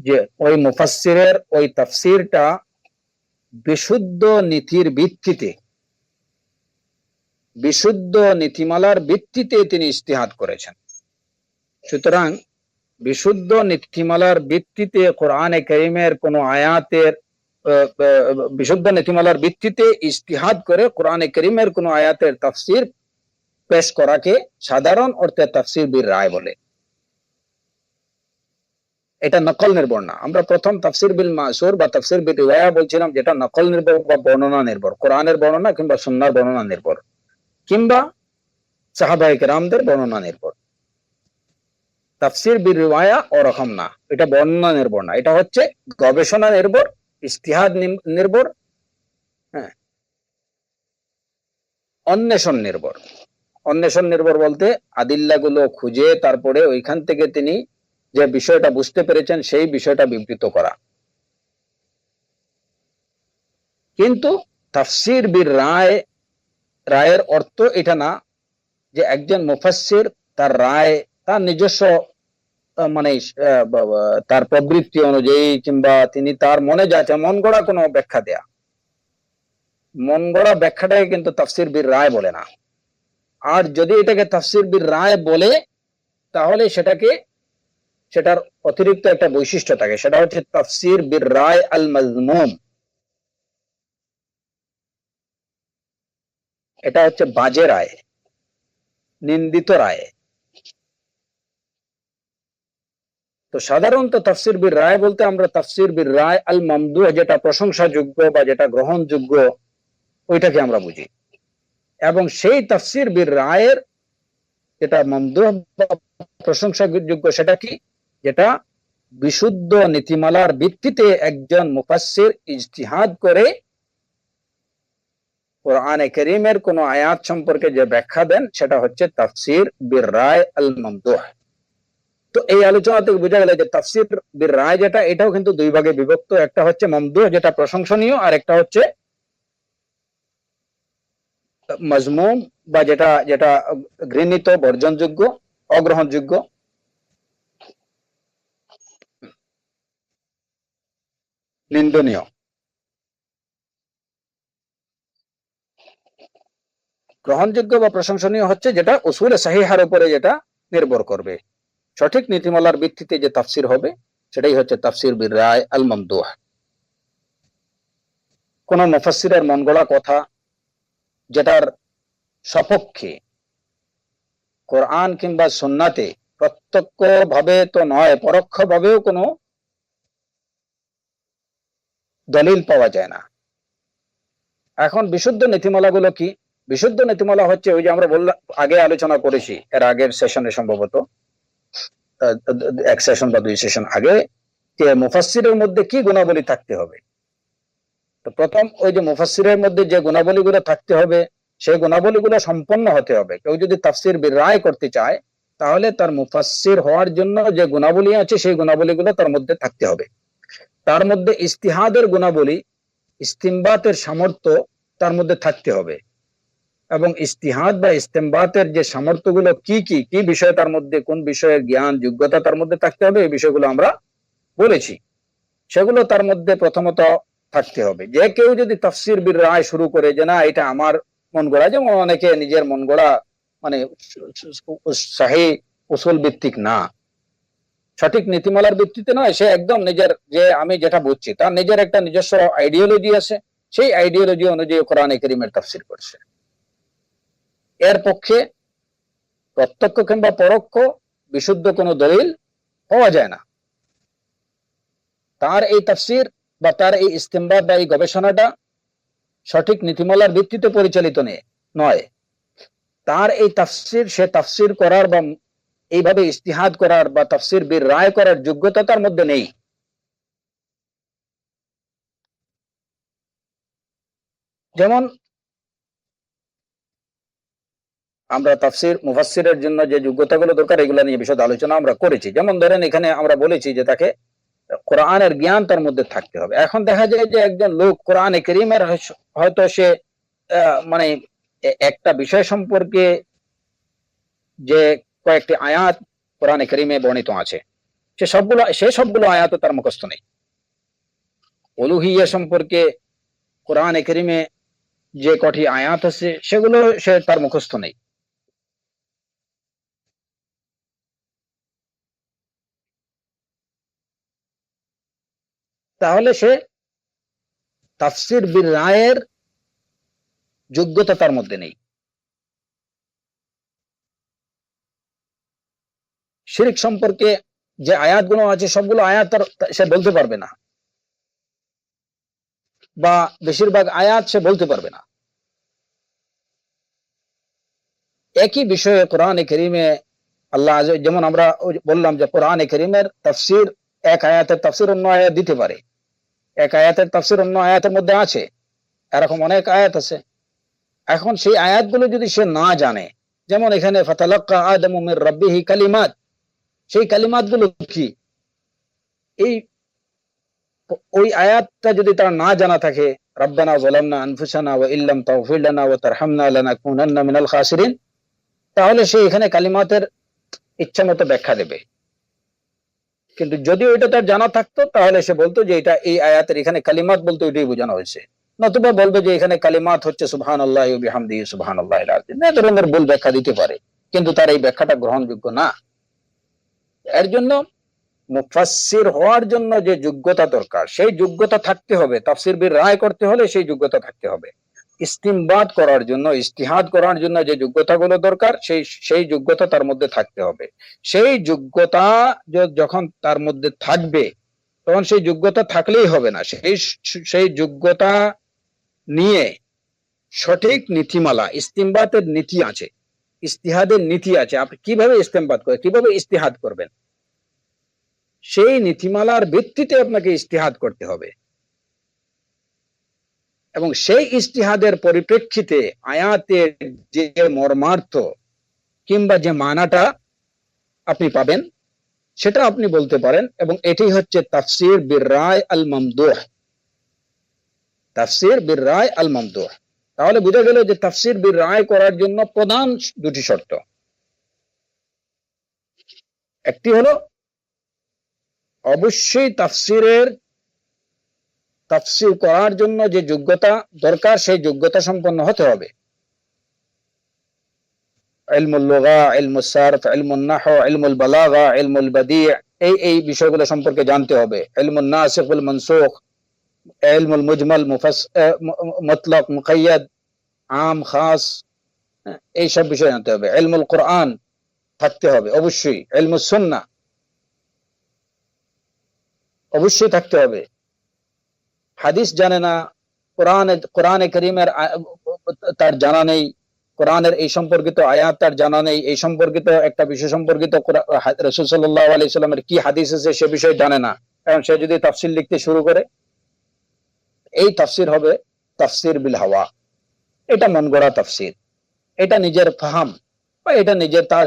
যে ওই মুফাসসিরের ওই তাফসিরটা বিশুদ্ধ নীতির ভিত্তিতে, বিশুদ্ধ নীতিমালার ভিত্তিতে তিনি ইজতিহাদ করেছেন। সুতরাং বিশুদ্ধ নীতিমালার ভিত্তিতে কোরআনে কারীমের কোন আয়াতের বিশুদ্ধ নীতিমালার ভিত্তিতে ইজতিহাদ করে কোরআনে কারীমের কোন আয়াতের তাফসির পেশ করাকে সাধারণ অর্থে তাফসির বির রায় বলে। এটা নকল নির্ভর না। আমরা প্রথম তাফসির বিল মাসুর বা তাফসির বিল রিওয়ায়া বলছিলাম, যেটা নকল নির্ভর বা বর্ণনা নির্ভর, কোরআনের বর্ণনা কিংবা সুন্নাহর বর্ণনা নির্ভর কিংবা সাহাবায়ে কেরামদের বর্ণনা নির্ভর। তাফসির বিল রিওয়ায়া ওরকম না, এটা বর্ণনা নির্ভর না, এটা হচ্ছে গবেষণা নির্ভর, ইজতিহাদ নির্ভর, হ্যাঁ, অন্বেষণ নির্ভর। অন্বেষণ নির্ভর বলতে আদিল্লাগুলো খুঁজে তারপরে ওইখান থেকে তিনি যে বিষয়টা বুঝতে পেরেছেন সেই বিষয়টা বিবৃত করা। কিন্তু তাফসির বির রায়ের অর্থ এটা না যে একজন মুফাসসির তার রায় তার নিজস্ব মানে তার প্রবৃত্তি অনুযায়ী কিংবা তিনি তার মনে যাচ্ছে মন গড়া কোনো ব্যাখ্যা দেয়া। মন গড়া ব্যাখ্যাটাকে কিন্তু তাফসির বির রায় বলে না। আর যদি এটাকে তাফসির বির রায় বলে তাহলে সেটার অতিরিক্ত একটা বৈশিষ্ট্য থাকে, সেটা হচ্ছে তাফসির বির রায় আল মাজমুম। এটা হচ্ছে বাজে রায়, নিন্দিত রায়। তো সাধারণত তাফসির বির রায় বলতে আমরা তাফসির বির রায় আল মামদুহ, যেটা প্রশংসাযোগ্য বা যেটা গ্রহণযোগ্য, ওইটাকে আমরা বুঝি। এবং সেই তাফসির বির রায়ের যেটা মামদুহ বা প্রশংসাযোগ্য সেটা কি, যেটা বিশুদ্ধ নীতিমালার ভিত্তিতে একজন মুফাসসির ইজতিহাদ করে কোরআনে কারীমের কোন আয়াত সম্পর্কে যে ব্যাখ্যা দেন সেটা হচ্ছে তাফসির বির রায় আল মামদুহ। তো এই আলোচনা থেকে বোঝা গেল যে তাফসির বির রায় যেটা, এটাও কিন্তু দুই ভাগে বিভক্ত। একটা হচ্ছে মামদুহ যেটা প্রশংসনীয়, আর একটা হচ্ছে মাজমুম বা যেটা যেটা ঘৃণিত, বর্জনযোগ্য, অগ্রহণযোগ্য। নিন্দনীয়। গ্রহণযোগ্য বা প্রশংসনীয় হচ্ছে যেটা উসুলে সাহিহার উপরে যেটা নির্ভর করবে, সঠিক নীতিমালার ভিত্তিতে যে তাফসির হবে সেটাই হচ্ছে তাফসির বির রায় আল মামদুহ। কোন মুফাসসিরের মন গড়া কথা যেটার সপক্ষে কোরআন কিংবা সুন্নাতে প্রত্যক্ষ ভাবে তো নয়, পরোক্ষ ভাবেও কোনো দলিল পাওয়া যায় না। এখন বিশুদ্ধ নীতিমালাগুলো কি? বিশুদ্ধ নীতিমালা হচ্ছে ওই যে আমরা বললাম, আগে আলোচনা করেছি এর আগের সেশনে, সম্ভবত এক সেশন বা দুই সেশন আগে, যে মুফাসসিরের মধ্যে কি গুণাবলী থাকতে হবে। তো প্রথম ওই যে মুফাসসিরের মধ্যে যে গুণাবলীগুলো থাকতে হবে সেই গুণাবলীগুলো সম্পন্ন হতে হবে। কেউ যদি তাফসির বির রায় করতে চায় তাহলে তার মুফাসসির হওয়ার জন্য যে গুণাবলী আছে সেই গুণাবলীগুলো তার মধ্যে থাকতে হবে। তার মধ্যে ইজতিহাদের গুণাবলী, ইস্তিমবাতের সামর্থ্য তার মধ্যে থাকতে হবে। এবং ইজতিহাদ বা ইস্তেমবাতের যে সামর্থ্যগুলো কি কি কি বিষয় তার মধ্যে, কোন বিষয়ের জ্ঞান যোগ্যতা তার মধ্যে থাকতে হবে, এই বিষয়গুলো আমরা বলেছি। সেগুলো তার মধ্যে প্রথমত থাকতে হবে। যে কেউ যদি তাফসির বির রায় শুরু করে যে না এটা আমার মন গড়া, যেমন অনেকে নিজের মন গড়া মানে সহিহ উসুল ভিত্তিক না, সঠিক নীতিমালার ভিত্তিতে নয়, সে একদম নিজের যে আমি যেটা বুঝছি তার নিজের একটা নিজস্ব আইডিওলজি আছে, সেই আইডিওলজি অনুযায়ী কোরআনে কারীমের তাফসির করছে। এর পক্ষে প্রত্যক্ষ কিংবা পরোক্ষ বিশুদ্ধ কোনো দলিল পাওয়া যায় না। তার এই তাফসির বা তার এই ইস্তেমবাদ বা এই গবেষণাটা সঠিক নীতিমালার ভিত্তিতে পরিচালিত নয়। তার এই তাফসির, সে তাফসির করার বা এইভাবে ইস্তিহাদ করার বা তাফসির বীর রায় করার যোগ্যতা তার মধ্যে নেই। যেমন আমরা তাফসির মুফাসসিরের জন্য যে যোগ্যতাগুলো দরকার এগুলো নিয়ে বিশদ আলোচনা আমরা করেছি। যেমন ধরেন এখানে আমরা বলেছি যে তাকে কোরআনের জ্ঞান তার মধ্যে থাকতে হবে। এখন দেখা যায় যে একজন লোক কোরআনে কারীমের হয়তো সে মানে একটা বিষয় সম্পর্কে যে কয়েকটি আয়াত কোরআনে কারীমে বর্ণিত আছে, সে সবগুলো আয়াত তার মুখস্থ নেই। উলুহিয়া সম্পর্কে কোরআনে কারীমে যে কটি আয়াত আছে সেগুলো সে তার মুখস্থ নেই। তাহলে সে তাফসির বিল রায়ের যোগ্যতা তার মধ্যে নেই। শিরক সম্পর্কে যে আয়াতগুলো আছে সবগুলো আয়াত সে বলতে পারবে না, বা বেশিরভাগ আয়াত সে বলতে পারবে না। একই বিষয়ে কোরআনে কারীমে আল্লাহ যেমন আমরা বললাম যে কোরআনে কারীমের তাফসির, এক আয়াতের তাফসির অন্য আয়াত দিতে পারে, এক আয়াতের তাফসির অন্য আয়াতের মধ্যে আছে, এরকম অনেক আয়াত আছে। এখন সেই আয়াতগুলো যদি সে না জানে, যেমন এখানে ফাতালাক্কা আদামু মির রাব্বিহি কালিমাত, সেই কালিমাত গুলো কি, এই ওই আয়াতটা যদি তার না জানা থাকে, রাব্বানা যালামনা আনফুসানা ওয়া ইল্লাম তাগফির লানা ওয়া তারহামনা লানাকুনান্না মিনাল খাসিরিন, তাহলে সে এখানে কালিমাতের ইচ্ছা মতো ব্যাখ্যা দেবে। কিন্তু যদি ওইটা তার জানা থাকতো তাহলে সে বলতো যে এটা এই আয়াতের এখানে কালিমাত বলতে ওইটাই বোঝানো হয়েছে, নতুবা বলবে যে এখানে কালিমাত হচ্ছে সুবহানাল্লাহি ওয়া বিহামদিহি সুবহানাল্লাহিল আযীম। এই ধরনের ভুল ব্যাখ্যা দিতে পারে, কিন্তু তার এই ব্যাখ্যাটা গ্রহণযোগ্য না। এর জন্য মুফাসসির হওয়ার জন্য যে যোগ্যতা দরকার সেই যোগ্যতা থাকতে হবে। তাফসির বীর রায় করতে হলে সেই যোগ্যতা থাকতে হবে। ইস্তিমবাদ করার জন্য, ইস্তিহাদ করার জন্য যে যোগ্যতাগুলো দরকার সেই যোগ্যতা তার মধ্যে থাকতে হবে। সেই যোগ্যতা যখন তার মধ্যে থাকবে তখন সেই যোগ্যতা থাকলেই হবে না, সেই যোগ্যতা নিয়ে সঠিক নীতিমালা, ইস্তিমবাতের নীতি আছে, ইস্তিহাদের নীতি আছে। আপনি কিভাবে ইস্তেমবাদ করবেন, কিভাবে ইস্তিহাদ করবেন, সেই নীতিমালার ভিত্তিতে আপনাকে ইস্তিহাদ করতে হবে। এবং সেই ইস্তিহাদের পরিপ্রেক্ষিতে আয়াতের যে মর্মার্থ কিংবা যে মানাটা আপনি পাবেন সেটা আপনি বলতে পারেন। এবং এটাই হচ্ছে তাফসির বির রায় আল মামদুহ, তাফসির বির রায় আল মামদুহ। তাহলে বোঝা গেল যে তাফসির বির রায় করার জন্য প্রধান দুটি শর্ত। একটি হলো অবশ্যই তাফসির করার জন্য যে যোগ্যতা দরকার সেই যোগ্যতা সম্পন্ন হতে হবে। ইলমুল লুগা, ইলমুস সারফ, ইলমুন নাহউ, ইলমুল বালাগা, ইলমুল বাদি', এই বিষয়গুলো সম্পর্কে জানতে হবে। ইলমুন নাসিখ ওয়াল মানসুখ, ইলমুল মুজমাল, মুতলাক, মুকাইয়াদ, আম, খাস, এই সব বিষয় জানতে হবে। ইলমুল কোরআন থাকতে হবে অবশ্যই, ইলমুস সুন্নাহ অবশ্যই থাকতে হবে। হাদিস জানে না, কোরআনে কারীমের তার জানা নেই, কোরআনের এই সম্পর্কিত আয়াত তার জানা নেই, এই সম্পর্কিত একটা বিষয় সম্পর্কিত রাসূল সাল্লাল্লাহু আলাইহি সাল্লামের কি হাদিস আছে সে বিষয় জানে না, কারণ সে যদি তাফসীর লিখতে শুরু করে, এই তাফসীর হবে তাফসীর বিল হাওয়া, এটা মন গড়া তাফসীর, এটা নিজের ফাহাম বা এটা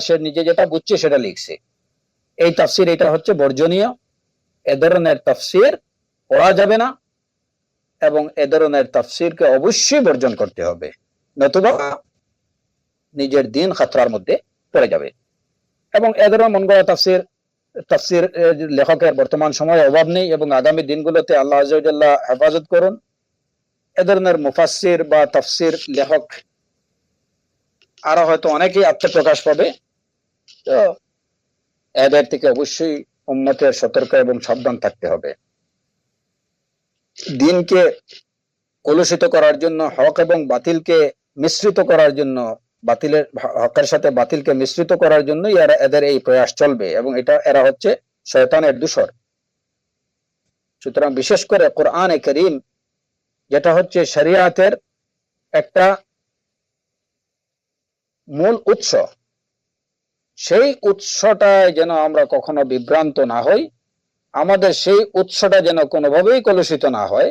সে নিজে যেটা বুঝছে সেটা লিখছে, এই তাফসীর এটা হচ্ছে বর্জনীয়। এ ধরনের তাফসীর পড়া যাবে না এবং এ ধরনের তাফসীরকে অবশ্যই বর্জন করতে হবে, নতুবা নিজের দিন খাতরার মধ্যে পড়ে যাবে। এবং এ ধরনের মন গড়া তাফসীর লেখকের বর্তমান সময়ে অভাব নেই এবং আগামী দিনগুলোতে আল্লাহ আযজা ওয়া জাল্লা হেফাজত করুন। এ ধরনের মুফাসসির বা তাফসীর লেখক আরো হয়তো অনেকেই আত্মপ্রকাশ পাবে। তো এদের থেকে অবশ্যই উম্মতের সতর্ক এবং সাবধান থাকতে হবে। দিনকে কলুষিত করার জন্য, হক এবং বাতিলকে মিশ্রিত করার জন্য বাতিলের হকের সাথে বাতিলকে মিশ্রিত করার জন্যই এদের এই প্রয়াস চলবে, এবং এরা হচ্ছে শয়তানের দূষর। সুতরাং বিশেষ করে কোরআনে কারীম যেটা হচ্ছে শরিয়াতের একটা মূল উৎস, সেই উৎসটায় যেন আমরা কখনো বিভ্রান্ত না হই, আমাদের সেই উৎসটা যেন কোনোভাবেই কলুষিত না হয়,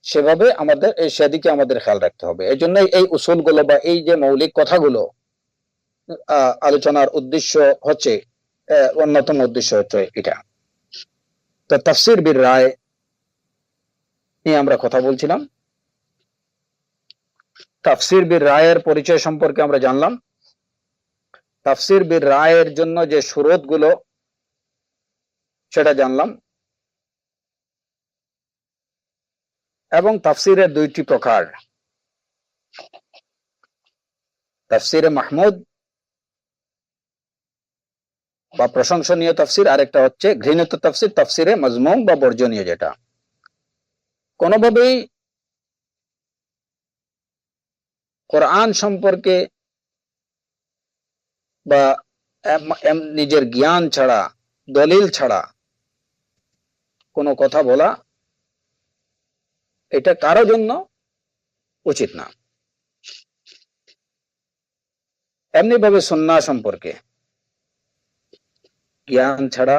সেভাবে সেদিকে আমাদের খেয়াল রাখতে হবে। এই জন্যই এই উসুলগুলো বা এই যে মৌলিক কথাগুলো আলোচনার উদ্দেশ্য হচ্ছে, অন্যতম উদ্দেশ্য হচ্ছে এটা। তো তাফসীর বির রায় নিয়ে আমরা কথা বলছিলাম। তাফসীর বির রায়ের পরিচয় সম্পর্কে আমরা জানলাম। তাফসীর বির রায়ের জন্য যে শুরুত গুলো সেটা জানলাম, এবং তাফসীরের দুইটি প্রকার, তাফসীরে মাহমুদ বা প্রশংসনীয় তাফসীর, আরেকটা হচ্ছে ঘৃণিত তাফসীর, তাফসীরে মাজমুম বা বর্জনীয়, যেটা কোনোভাবেই কোরআন সম্পর্কে বা নিজের জ্ঞান ছাড়া, দলিল ছাড়া কোনো কথা বলা এটা কারো জন্য উচিত না। এমনি ভাবে সুন্নাহ সম্পর্কে জ্ঞান ছাড়া,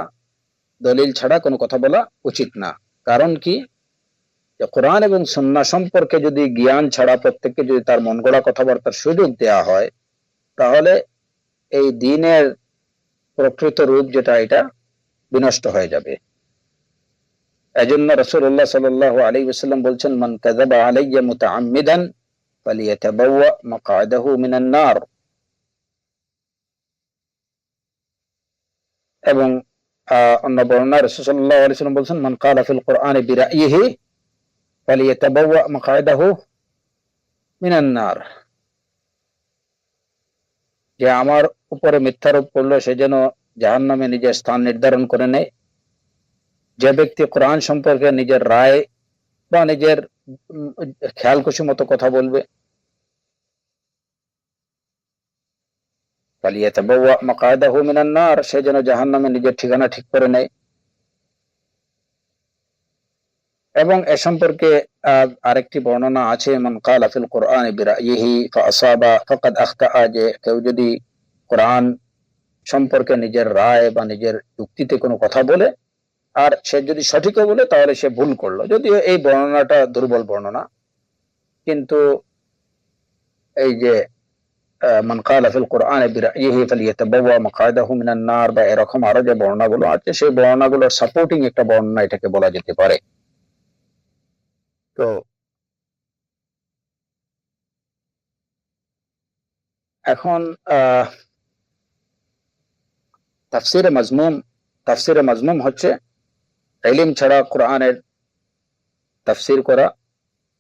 দলিল ছাড়া কোনো কথা বলা উচিত না। কারণ কি, যে কোরআন এবং সুন্নাহ সম্পর্কে যদি জ্ঞান ছাড়া প্রত্যেককে যদি তার মন গড়া কথাবার্তার সুযোগ দেয়া হয়, তাহলে এই দ্বীনের প্রকৃত রূপ যেটা, এটা বিনষ্ট হয়ে যাবে। এজন্য রাসূলুল্লাহ সাল্লাল্লাহু আলাইহি ওয়াসাল্লাম বলছেন, মান কাযাবা আলাইয়া মুতাআম্মিদান ফালিয়াতাবাওয়া মাকআদাহু মিনান নার। এবং অন্য বর্ণনায় রাসূল সাল্লাল্লাহু আলাইহি ওয়াসাল্লাম বলছেন, মান ক্বালা ফিল কুরআনি বিরাইহি ফালিয়াতাবাওয়া মাকআদাহু মিনান নার। যে আমার উপরে মিথ্যারোপ করলো সে যেন জাহান্নামে নিজের স্থান নির্ধারণ করে নেয়। যে ব্যক্তি কোরআন সম্পর্কে নিজের রায় বা নিজের খেয়াল খুশি মতো কথা বলবে, ফালিয়াতাবাওয়া মাকআদাহু মিনান নার, সে যেন জাহান্নামে নিজের ঠিকানা ঠিক করে নেয়। এবং এ সম্পর্কে আরেকটি বর্ণনা আছে, মান ক্বালা ফিল কুরআনি বিরাইহি ফাআসাবা ফাকাদ আখতা, যে কেউ যদি কোরআন সম্পর্কে নিজের রায় বা নিজের যুক্তিতে কোনো কথা বলে আর সে যদি সঠিকও বলে, তাহলে সে ভুল করলো। যদিও এই বর্ণনাটা দুর্বল বর্ণনা, কিন্তু এই যে মান ক্বালা ফিল কুরআনি বিরাইহি ফালিয়াতাবাওয়া মাকআদাহু মিনান নার বা এরকম আরো যে বর্ণনাগুলো আছে, সেই বর্ণনাগুলোর সাপোর্টিং একটা বর্ণনা এটাকে বলা যেতে পারে। তো এখন তাফসীরে মাজমুম হচ্ছে ইলম ছাড়া কোরআনের তাফসীর করা,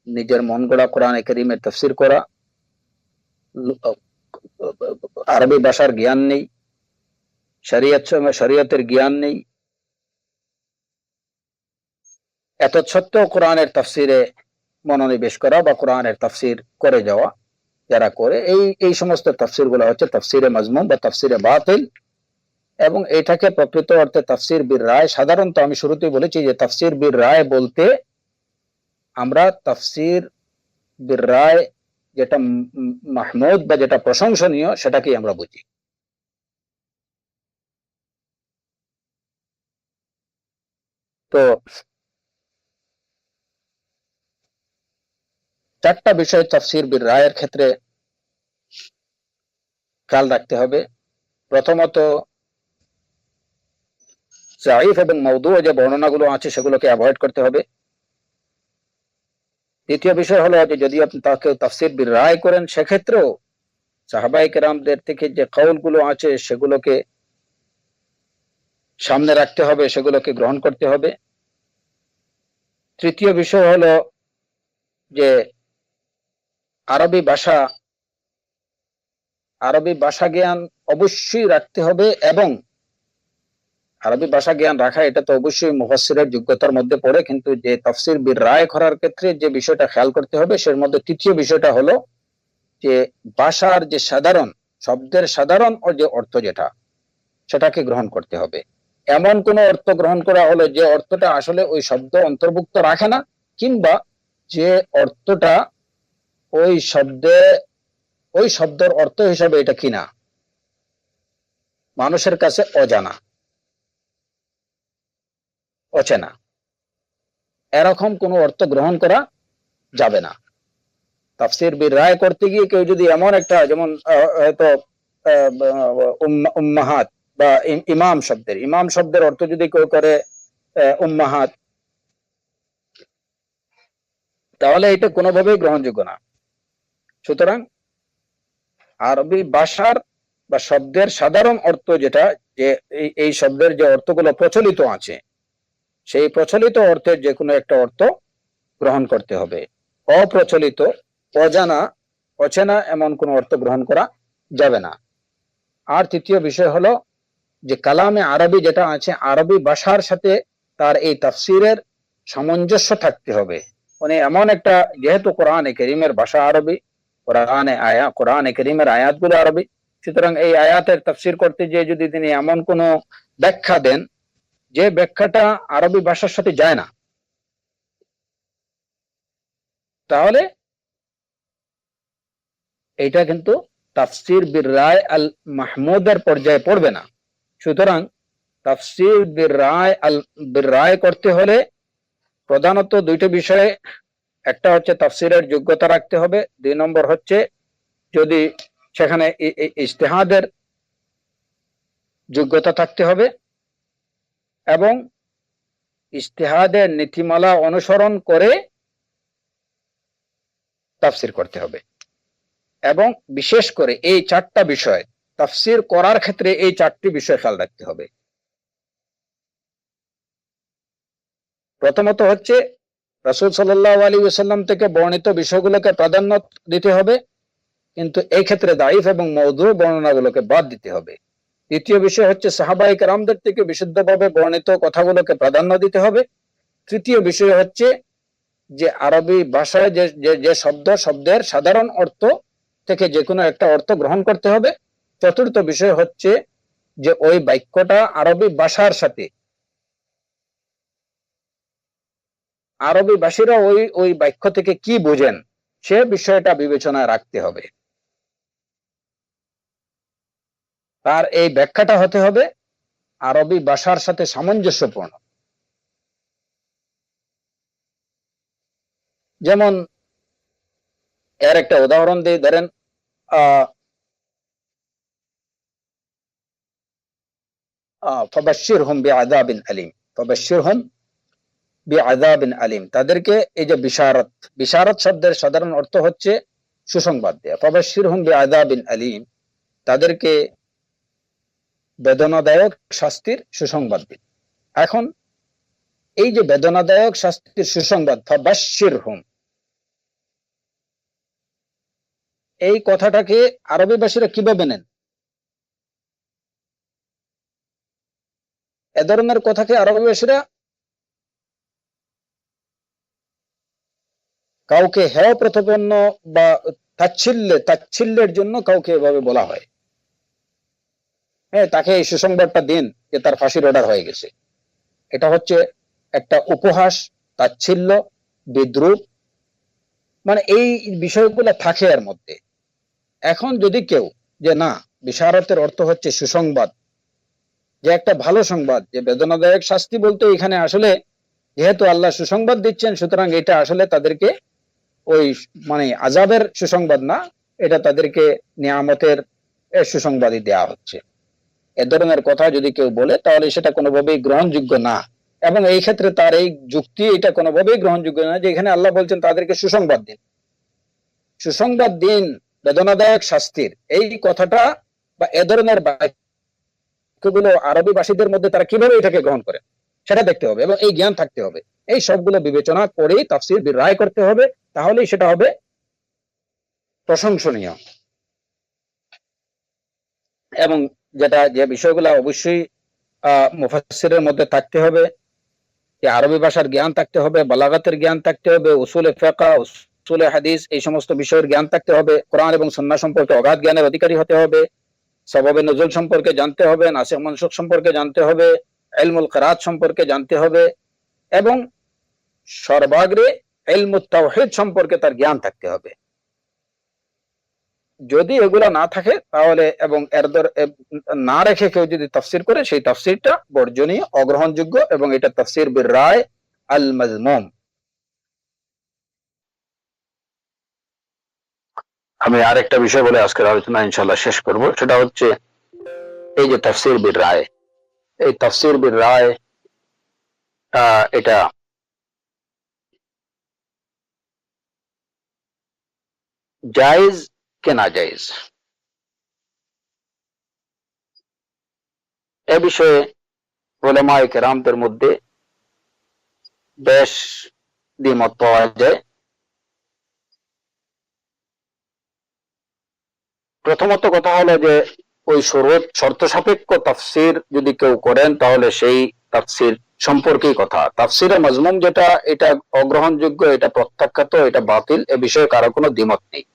নিজের মন গড়া কোরআনে কারীমের তাফসীর করা, আরবি ভাষার জ্ঞান নেই, শরীয়তের জ্ঞান নেই, এত সত্ত্বেও কোরআনের তাফসীরে মনোনিবেশ করা বা কোরআনের তাফসীর করে যাওয়া, যারা করে এই সমস্ত তাফসীর গুলো হচ্ছে তাফসীরে মাজমুম বা তাফসীরে বাতিল। এবং এটাকে প্রকৃত অর্থে তাফসীর বির রায়, সাধারণত আমি শুরুতেই বলেছি যে তাফসীর বির রায় বলতে আমরা তাফসীর বির রায় যেটা মাহমুদ বা যেটা প্রশংসনীয় সেটাকেই আমরা বুঝি। তো চারটা বিষয় তাফসীর বির রায়ের ক্ষেত্রে খেয়াল রাখতে হবে। প্রথমত, যায়িফ এবং মাউদু যে বর্ণনাগুলো আছে সেগুলোকে অ্যাভয়েড করতে হবে। দ্বিতীয় বিষয় হলো যে যদি আপনি তাকে তাফসীর বির রায় করেন, সেক্ষেত্রেও সাহাবায়ে কেরামদের থেকে যে কওলগুলো আছে সেগুলোকে সামনে রাখতে হবে, সেগুলোকে গ্রহণ করতে হবে। তৃতীয় বিষয় হলো যে আরবি ভাষা জ্ঞান অবশ্যই রাখতে হবে, এবং আরবি ভাষা জ্ঞান রাখা এটা তো অবশ্যই মুফাসসিরের যোগ্যতার মধ্যে পড়ে, কিন্তু যে তাফসীর বির রায় করার ক্ষেত্রে যে বিষয়টা খেয়াল করতে হবে, সের মধ্যে তৃতীয় বিষয়টা হলো যে ভাষার যে সাধারণ শব্দের সাধারণ ও যে অর্থ যেটা সেটাকে গ্রহণ করতে হবে। এমন কোন অর্থ গ্রহণ করা হলো যে অর্থটা আসলে ওই শব্দ অন্তর্ভুক্ত রাখে না, কিংবা যে অর্থটা ওই শব্দে ওই শব্দের অর্থ হিসাবে এটা কিনা মানুষের কাছে অজানা অচেনা, এরকম কোন অর্থ গ্রহণ করা যাবে না। তাফসীর রায় করতে গিয়ে কেউ যদি এমন একটা, যেমন হয়তো উম্মাহাত বা ইমাম শব্দের অর্থ যদি কেউ করে উম্মাহাত, তাহলে এটা কোনোভাবেই গ্রহণযোগ্য না। সুতরাং আরবি ভাষার বা শব্দের সাধারণ অর্থ যেটা, যে এই শব্দের যে অর্থগুলো প্রচলিত আছে, সেই প্রচলিত অর্থের যে কোনো একটা অর্থ গ্রহণ করতে হবে। অপ্রচলিত, অজানা, অচেনা এমন কোন অর্থ গ্রহণ করা যাবে না। আর তৃতীয় বিষয় হলো যে কালামে আরবি যেটা আছে, আরবি ভাষার সাথে তার এই তাফসিরের সামঞ্জস্য থাকতে হবে। মানে এমন একটা, যেহেতু কোরআনে কারীমের ভাষা আরবি, কোরআনে কারীমের আয়াতগুলো আরবি, সুতরাং এই আয়াতের তাফসির করতে গিয়ে যদি তিনি এমন কোন ব্যাখ্যা দেন যে ব্যাখ্যাটা আরবি ভাষার সাথে যায় না, তাহলে এটা কিন্তু তাফসির বির রায় আল মাহমুদের পর্যায়ে পড়বে না। সুতরাং তাফসির বির রায় করতে হলে প্রধানত দুইটা বিষয়ে, একটা হচ্ছে তাফসিরের যোগ্যতা রাখতে হবে, 2 নম্বর হচ্ছে যদি সেখানে ইজতিহাদের যোগ্যতা থাকতে হবে এবং ইজতিহাদের নীতিমালা অনুসরণ করে তাফসির করতে হবে। এবং বিশেষ করে এই 4টা বিষয় তাফসির করার ক্ষেত্রে, এই 4টি বিষয় খেয়াল রাখতে হবে। প্রথমত হচ্ছে রাসূল সাল্লাল্লাহু আলাইহি ওয়াসাল্লাম থেকে বর্ণিত বিষয়গুলোকে প্রাধান্য দিতে হবে, কিন্তু এই ক্ষেত্রে দাইফ এবং মওদু বর্ণনাগুলোকে বাদ দিতে হবে। দ্বিতীয় বিষয় হচ্ছে সাহাবায়ে কেরামদের থেকে বিশুদ্ধভাবে বর্ণিত কথাগুলোকে প্রাধান্য দিতে হবে। তৃতীয় বিষয় হচ্ছে যে আরবি ভাষায় যে শব্দের সাধারণ অর্থ থেকে যে কোনো একটা অর্থ গ্রহণ করতে হবে। চতুর্থ বিষয় হচ্ছে যে ওই বাক্যটা আরবি ভাষার সাথে, আরবি ভাষীরা ওই বাক্য থেকে কি বোঝেন সে বিষয়টা বিবেচনায় রাখতে হবে। তার এই ব্যাখ্যাটা হতে হবে আরবি ভাষার সাথে সামঞ্জস্যপূর্ণ। যেমন এর একটা উদাহরণ দিয়ে ধরেন, ফাবাশশিরহুম বিআযাবিন আলীম, ফাবাশশিরহুম বিআযাবিন আলীম, তাদেরকে এই যে বিশারত শব্দের সাধারণ অর্থ হচ্ছে সুসংবাদ দেয়া। ফাবাশশিরহুম বিআযাবিন আলীম, তাদেরকে বেদনাদায়ক শাস্তির সুসংবাদ দিন। এখন এই যে বেদনাদায়ক শাস্তির সুসংবাদ, ফাবাশশিরহুম, এই কথাটাকে আরবি ভাষীরা কিভাবে নেন? এ ধরনের কথাকে আরবি ভাষীরা কাউকে হেয় প্রতিপন্ন বা তাচ্ছিল্যের জন্য কাউকে এভাবে বলা হয়। হ্যাঁ, তাকে এই সুসংবাদটা দিন যে তার ফাঁসির অর্ডার হয়ে গেছে। এটা হচ্ছে একটা উপহাস, তাচ্ছিল্য, বিদ্রুপ, মানে এই বিষয়গুলো থাকে এর মধ্যে। এখন যদি কেউ যে না, বিশারতের অর্থ হচ্ছে সুসংবাদ, যে একটা ভালো সংবাদ, যে বেদনাদায়ক শাস্তি বলতে এখানে আসলে যেহেতু আল্লাহ সুসংবাদ দিচ্ছেন, সুতরাং এটা আসলে তাদেরকে ওই মানে আযাবের সুসংবাদ না, এটা তাদেরকে নিয়ামতের সুসংবাদই দেয়া হচ্ছে। এ ধরনের কথা যদি কেউ বলে তাহলে সেটা কোনোভাবেই গ্রহণযোগ্য না। এবং এই ক্ষেত্রে তার এই যুক্তি এটা কোনোভাবেই গ্রহণযোগ্য না যে এখানে আল্লাহ বলছেন তাদেরকে সুসংবাদ দিন বেদনাদায়ক শাস্তির। এই কথাটা বা এ ধরনের বাক্যগুলো আরবি ভাষীদের মধ্যে তারা কিভাবে এটাকে গ্রহণ করে সেটা দেখতে হবে এবং এই জ্ঞান থাকতে হবে। এই সবগুলো বিবেচনা করেই তাফসীর রায় করতে হবে, তাহলেই সেটা হবে প্রশংসনীয়। এবং যে বিষয়গুলো অবশ্যই মুফাসসিরের মধ্যে থাকতে হবে, যে আরবি ভাষার জ্ঞান থাকতে হবে, বালাগাতের জ্ঞান থাকতে হবে, উসুলে ফিকহ, উসুলে হাদিস এই সমস্ত বিষয়ের জ্ঞান থাকতে হবে, কোরআন এবং সুন্নাহ সম্পর্কে অগাধ জ্ঞানের অধিকারী হতে হবে, সবাবে নজুল সম্পর্কে জানতে হবে, নাসিখ মানসুখ সম্পর্কে জানতে হবে, ইলমুল কিরাত সম্পর্কে জানতে হবে এবং সর্বাগ্রে ইলমুত তাওহীদ সম্পর্কে তার জ্ঞান থাকতে হবে। যদি এগুলা না থাকে তাহলে এবং না রেখে কেউ যদি তাফসীর করে সেই তাফসীরটা বর্জনীয়, অগ্রহণযোগ্য এবং এটা তাফসীর বির রায় আল মাজমুম। আমি আরেকটা বিষয় বলে আজকের আলোচনা ইনশাআল্লাহ শেষ করব, সেটা হচ্ছে এই যে তাফসীর বির রায়, এই তাফসীর বির রায় এটা জায়েজ কে না জায়েজ, এ বিষয়ে উলামায়ে কেরামদের মধ্যে বেশ দ্বিমত পাওয়া যায়। প্রথমত কথা হলো যে ওই শর্ত সাপেক্ষ তাফসীর যদি কেউ করেন তাহলে সেই তাফসীর সম্পর্কেই কথা। তাফসীরে মাজমুম যেটা, এটা অগ্রহণযোগ্য, এটা প্রত্যাখ্যাত, এটা বাতিল, এ বিষয়ে কারো কোনো দ্বিমত নেই।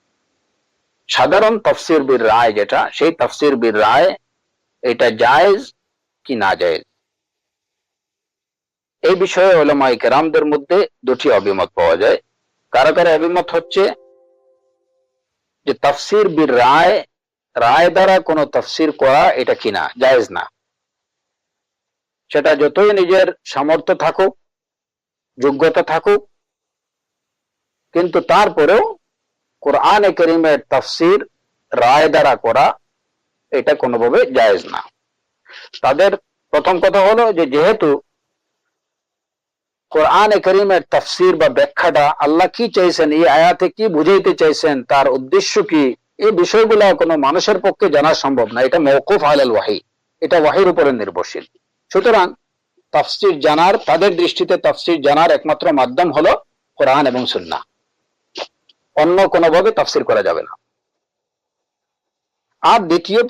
সাধারণ তাফসীর বির রায় যেটা, সেই তাফসীর বির রায় এটা জায়েজ কি না জায়েজ, এই বিষয়ে উলামায়ে কেরামদের মধ্যে দুটি অভিমত পাওয়া যায়। কারো কারো অভিমত হচ্ছে যে তাফসীর বির রায়, রায় দ্বারা কোনো তাফসীর করা এটা কিনা জায়েজ না। সেটা যতই নিজের সামর্থ্য থাকুক, যোগ্যতা থাকুক, কিন্তু তারপরেও কোরআনে কারীমের তাফসীর রায় দ্বারা করা এটা কোনোভাবে জায়েজ না। তাদের প্রথম কথা হলো যে যেহেতু কোরআনে কারীমের তাফসীর বা ব্যাখ্যাটা আল্লাহ কি চাইছেন, এই আয়াতে কি বুঝাইতে চাইছেন, তার উদ্দেশ্য কি, এই বিষয়গুলো কোনো মানুষের পক্ষে জানা সম্ভব না। এটা মওকুফ আলাল ওয়াহি, এটা ওয়াহির উপরে নির্ভরশীল। সুতরাং তাফসীর জানার, তাদের দৃষ্টিতে তাফসীর জানার একমাত্র মাধ্যম হলো কোরআন এবং সুন্নাহ, অন্য কোনোভাবে তাফসীর করা যাবে না। আর দ্বিতীয়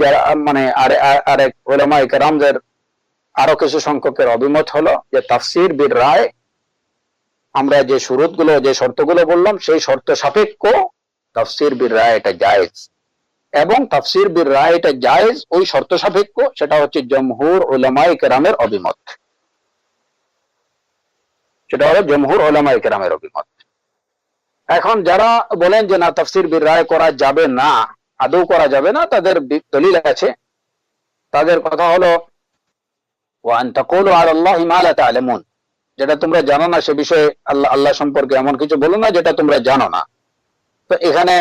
যারা মানে আরেক উলামায়ে কেরামদের আরো কিছু সংখ্যকের অভিমত হলো যে তাফসীর বির রায়, আমরা যে শুরুতগুলো, যে শর্তগুলো বললাম, সেই শর্ত সাপেক্ষ তাফসীর বির রায় এটা জায়েজ, এবং তাফসীর বির রায় এটা জায়েজ ওই শর্ত সাপেক্ষ, সেটা হচ্ছে জমহুর উলামায়ে কেরামের অভিমত, সেটা হলো জমহুর উলামায়ে কেরামের অভিমত। এখন যারা বলেন যে না তাফসীর বির রায় করা যাবে না, আদৌ করা যাবে না, তাদের দলিল আছে। তাদের কথা হলো ওয়া আন তাকুলু আলাল্লাহি মা লা তা'লামুন, যেটা তোমরা জানো না সে বিষয়ে আল্লাহ সম্পর্কে এমন কিছু বলো না যেটা তোমরা জানো না। তো এখানে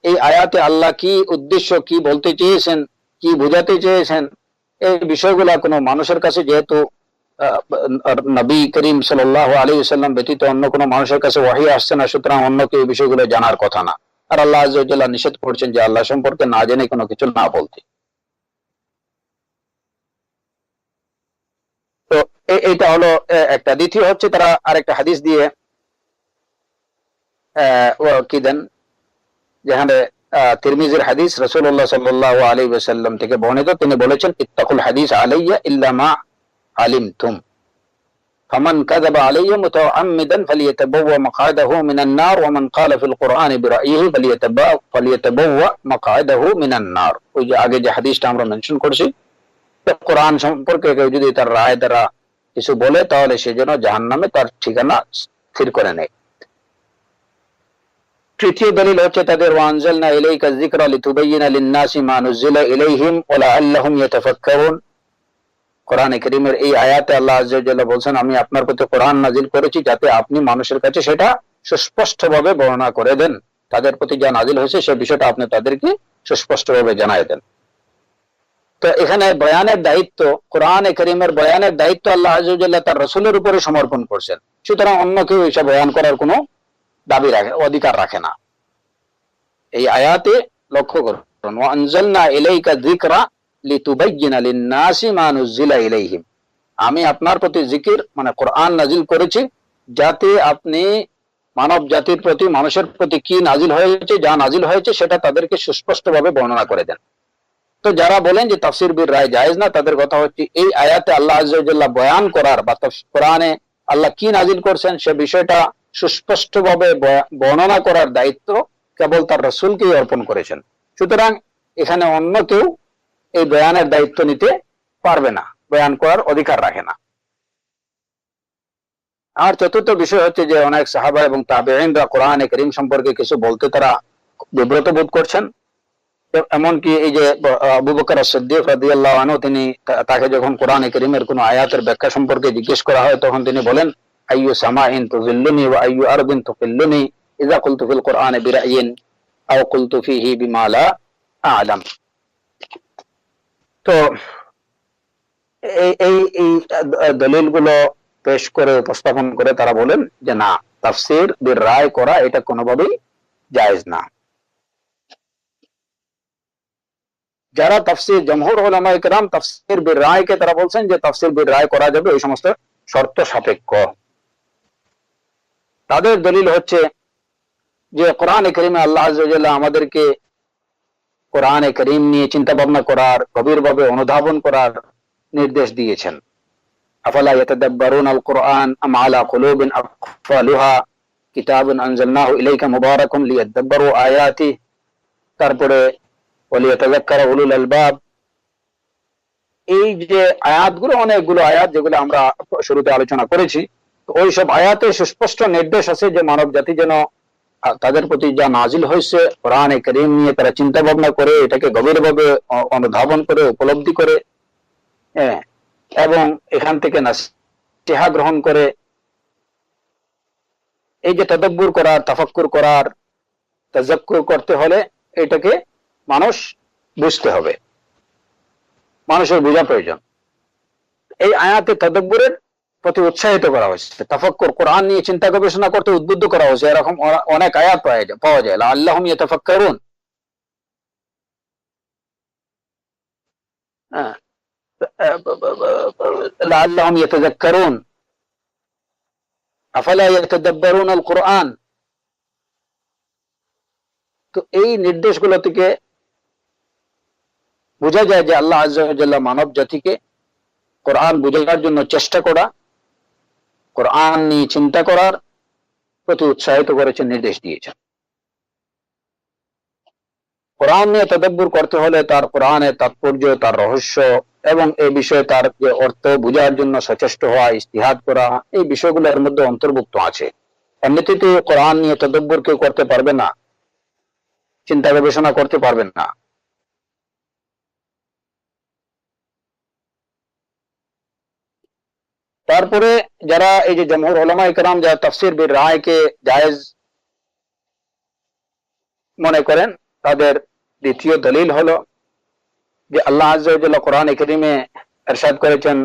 এই আয়াতে আল্লাহ কি উদ্দেশ্য, কি বলতে চেয়েছেন, কি বোঝাতে চেয়েছেন, এই বিষয়গুলা কোনো মানুষের কাছে, যেহেতু নবী করিম সাল্লাল্লাহু আলাইহি ওয়াসাল্লাম ব্যতীত অন্য কোনো মানুষের কাছে ওহী আসছে না, সুতরাং অন্যকে এই বিষয়গুলো জানার কথা না। আর আল্লাহ আযজা ওয়া জাল্লা নিষেধ করছেন যে আল্লাহ সম্পর্কে না জেনে কোনো কিছু না বলতে। তো এইটা হলো একটা। দ্বিতীয় হচ্ছে তারা আরেকটা হাদিস দিয়ে কি দেন, যেখানে তিরমিজির হাদিস, রাসূলুল্লাহ সাল্লাল্লাহু আলাইহি ওয়াসাল্লাম থেকে বর্ণিত, তিনি বলেছেন ইত্তাকুল হাদিস আলাইয়া ইল্লা মা আলিমতুম ফামান কাযাবা আলাইয়া মুতাআম্মিদান ফালিয়াতাবাওয়া মাকআদাহু মিনান নার ওয়া মান ক্বালা ফিল কুরআনি বিরাইহি ফালিয়াতাবাওয়া মাকআদাহু মিনান নার। ওই যে আগে যে হাদিসটা আমরা মেনশন করেছি, কোরআন সম্পর্কে কেউ যদি তার রায় দ্বারা কিছু বলে তাহলে সে যেন জাহান্নামে তার ঠিকানা স্থির করে নেয়। তৃতীয় দলিল হচ্ছে তাদের ওয়ানজালনা ইলাইকা যিকরা লিতুবাইয়িনা লিন-নাসি মা নুজিলা ইলাইহিম ওয়া লাআল্লাহুম ইয়াতাফাক্কারুন। কোরআনে কারীমের এই আয়াতে আল্লাহ আযজা ওয়া জাল্লা বলেন, আমি আপনার প্রতি কোরআন নাজিল করেছি যাতে আপনি মানুষের কাছে সেটা সুস্পষ্টভাবে বর্ণনা করে দেন, তাদের প্রতি যা নাজিল হয়েছে সে বিষয়টা আপনি তাদেরকে সুস্পষ্টভাবে জানায় দেন। তো এখানে বয়ানের দায়িত্ব, কোরআনে কারীমের বয়ানের দায়িত্ব আল্লাহ আযজা ওয়া জাল্লা তার রাসূলের উপরে সমর্পণ করছেন। সুতরাং অন্য কেউ এসব বয়ান করার কোনো দাবি রাখে, অধিকার রাখে না। এই আয়াতে লক্ষ্য করুন, ওয়া আনজালনা ইলাইকা যিকরা লিতুবাইয়িনা লিন-নাসি মা নুজিলা ইলাইহিম, আমি আপনার প্রতি জিকির মানে কোরআন নাজিল করেছি যাতে আপনি মানব জাতির প্রতি, মানুষের প্রতি কি নাজিল হয়েছে, যা নাজিল হয়েছে সেটা তাদেরকে সুস্পষ্টভাবে বর্ণনা করে দেন। তো যারা বলেন যে তাফসীর বির রায় জায়েজ না, তাদের কথা হচ্ছে এই আয়াতে আল্লাহ আযজা ওয়া জাল্লা বয়ান করার বা কোরআনে আল্লাহ কি নাজিল করছেন সে বিষয়টা সুস্পষ্টভাবে বর্ণনা করার দায়িত্ব কেবল তার রাসূলকেই অর্পণ করেছেন। সুতরাং এখানে অন্য কেউ এই বয়ানের দায়িত্ব নিতে পারবে না, বয়ান করার অধিকার রাখে না। আর চতুর্থ বিষয় হচ্ছে যে অনেক সাহাবা এবং তাবেঈনরা কোরআনে কারীম সম্পর্কে কিছু বলতে তারা বিব্রত বোধ করছেন। এমনকি এই যে আবু বকর as-সিদ্দিক রাদিয়াল্লাহু আনহু, তিনি তাকে যখন কোরআনে কারীমের কোন আয়াতের ব্যাখ্যা সম্পর্কে জিজ্ঞেস করা হয় তখন তিনি বলেন, আইয়ু সামাইন তুযিল্লুনি ওয়া আইয়ু আরদিন তুকিল্লুনি ইযা কুলতু ফিল কুরআনি বিরাইন আও কুলতু ফীহি বিমা লা আ'লাম। তো এই দলিলগুলো পেশ করে উপস্থাপন করে তারা বলেন যে না, তাফসীর বির রায় করা এটা কোনোভাবেই জায়েজ না। যারা তাফসীর, জমহুর উলামায়ে কেরাম তাফসীর বির রায়কে তারা বলছেন যে তাফসীর বির রায় করা যাবে ওই সমস্ত শর্ত সাপেক্ষ। তাদের দলিল হচ্ছে যে কোরআনে কারীমে আল্লাহ আযজা ওয়া জাল্লা আমাদেরকে কোরআনে কারীম নিয়ে চিন্তা ভাবনা করার, গভীরভাবে অনুধাবন করার নির্দেশ দিয়েছেন। আফালা ইয়াতাদাব্বারুনাল কুরআন আম আলা কুলুবিন আকফালুহা কিতাবুন আনজালনাহু ইলাইকা মুবারাকুন লিয়াদাব্বারু আয়াতি, তারপরে ওয়ালিয়াতাযাক্কারা উলুল আলবাব। এই যে আয়াতগুলো, অনেকগুলো আয়াত যেগুলো আমরা শুরুতে আলোচনা করেছি, ওই সব আয়াতে সুস্পষ্ট নির্দেশ আছে যে মানব জাতি যেন তাদের প্রতি যা নাজিল হয়েছে কোরআনে কারীম নিয়ে তারা চিন্তা ভাবনা করে, এটাকে গভীরভাবে অনুধাবন করে, উপলব্ধি করে, এবং এখান থেকে নাসিহা গ্রহণ করে। এই যে তাদাব্বুর করার, তাফাক্কুর করার, তাযাক্কুর করতে হলে এটাকে মানুষ বুঝতে হবে, মানুষের বোঝা প্রয়োজন। এই আয়াতে তাদাব্বুরের প্রতি উৎসাহিত করা হয়েছে, তাফাক্কুর, কোরআন নিয়ে চিন্তা গবেষণা করতে উদ্বুদ্ধ করা হয়েছে। এরকম অনেক আয়াত পাওয়া যায়, লাআল্লাহুম ইয়াতাফাক্কারুন। লাআল্লাহুম ইয়াতাযাক্কারুন আফালা ইয়াতাদাব্বারুনাল কুরআন। তো এই নির্দেশগুলো থেকে বোঝা যায় যে আল্লাহ আযজা ওয়া জাল্লা মানব জাতিকে কোরআন বোঝার জন্য চেষ্টা করা, কোরআন নিয়ে চিন্তা করার প্রতি উৎসাহিত করেছেন, নির্দেশ দিয়েছেন। কোরআন নিয়ে তাদাব্বুর করতে হলে তার কোরআনের তাৎপর্য, তার রহস্য এবং এই বিষয়ে তার যে অর্থ বোঝার জন্য সচেষ্ট হওয়া, ইজতিহাদ করা, এই বিষয়গুলো এর মধ্যে অন্তর্ভুক্ত আছে। এমনিতে কোরআন নিয়ে তাদাব্বুর কেউ করতে পারবে না, চিন্তা গবেষণা করতে পারবেন না। তারপরে যারা এই যে জমহুর উলামায়ে কেরাম যারা তাফসীর বির রায়কে জায়েজ মনে করেন, তাদের দ্বিতীয় দলিল হলো যে আল্লাহ আযজা ওয়া জাল্লা কোরআনে কারীমে ইরশাদ করেছেন,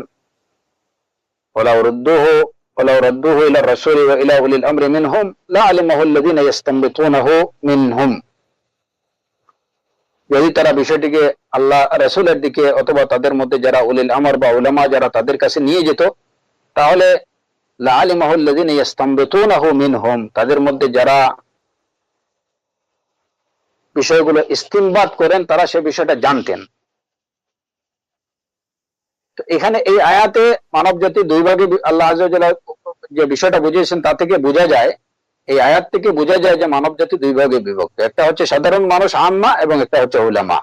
ওয়ালাউ রাদ্দুহু ইলা রাসূলি ওয়া ইলা উলিল আমরি মিনহুম লাআলিমাহু আল্লাযীনা ইস্তামবিতুনাহু মিনহুম। যদি তারা বিষয়টিকে আল্লাহ রাসূলের দিকে অথবা তাদের মধ্যে যারা উলিল আমর বা উলামা যারা তাদের কাছে নিয়ে যেত, তাহলে লাআলিমাহু আল্লাযীনা ইস্তামবিতুনাহু মিনহুম, তাদের মধ্যে যারা বিষয়গুলো ইস্তিমবাত করেন তারা সে বিষয়টা জানতেন। তো এখানে এই আয়াতে মানব জাতি দুই ভাগে আল্লাহ আযজা ওয়া জাল্লা যে বিষয়টা বুঝিয়েছেন তা থেকে বোঝা যায়, এই আয়াত থেকে বোঝা যায় যে মানব জাতি দুই ভাগে বিভক্ত। একটা হচ্ছে সাধারণ মানুষ আম্মা এবং একটা হচ্ছে উলামা।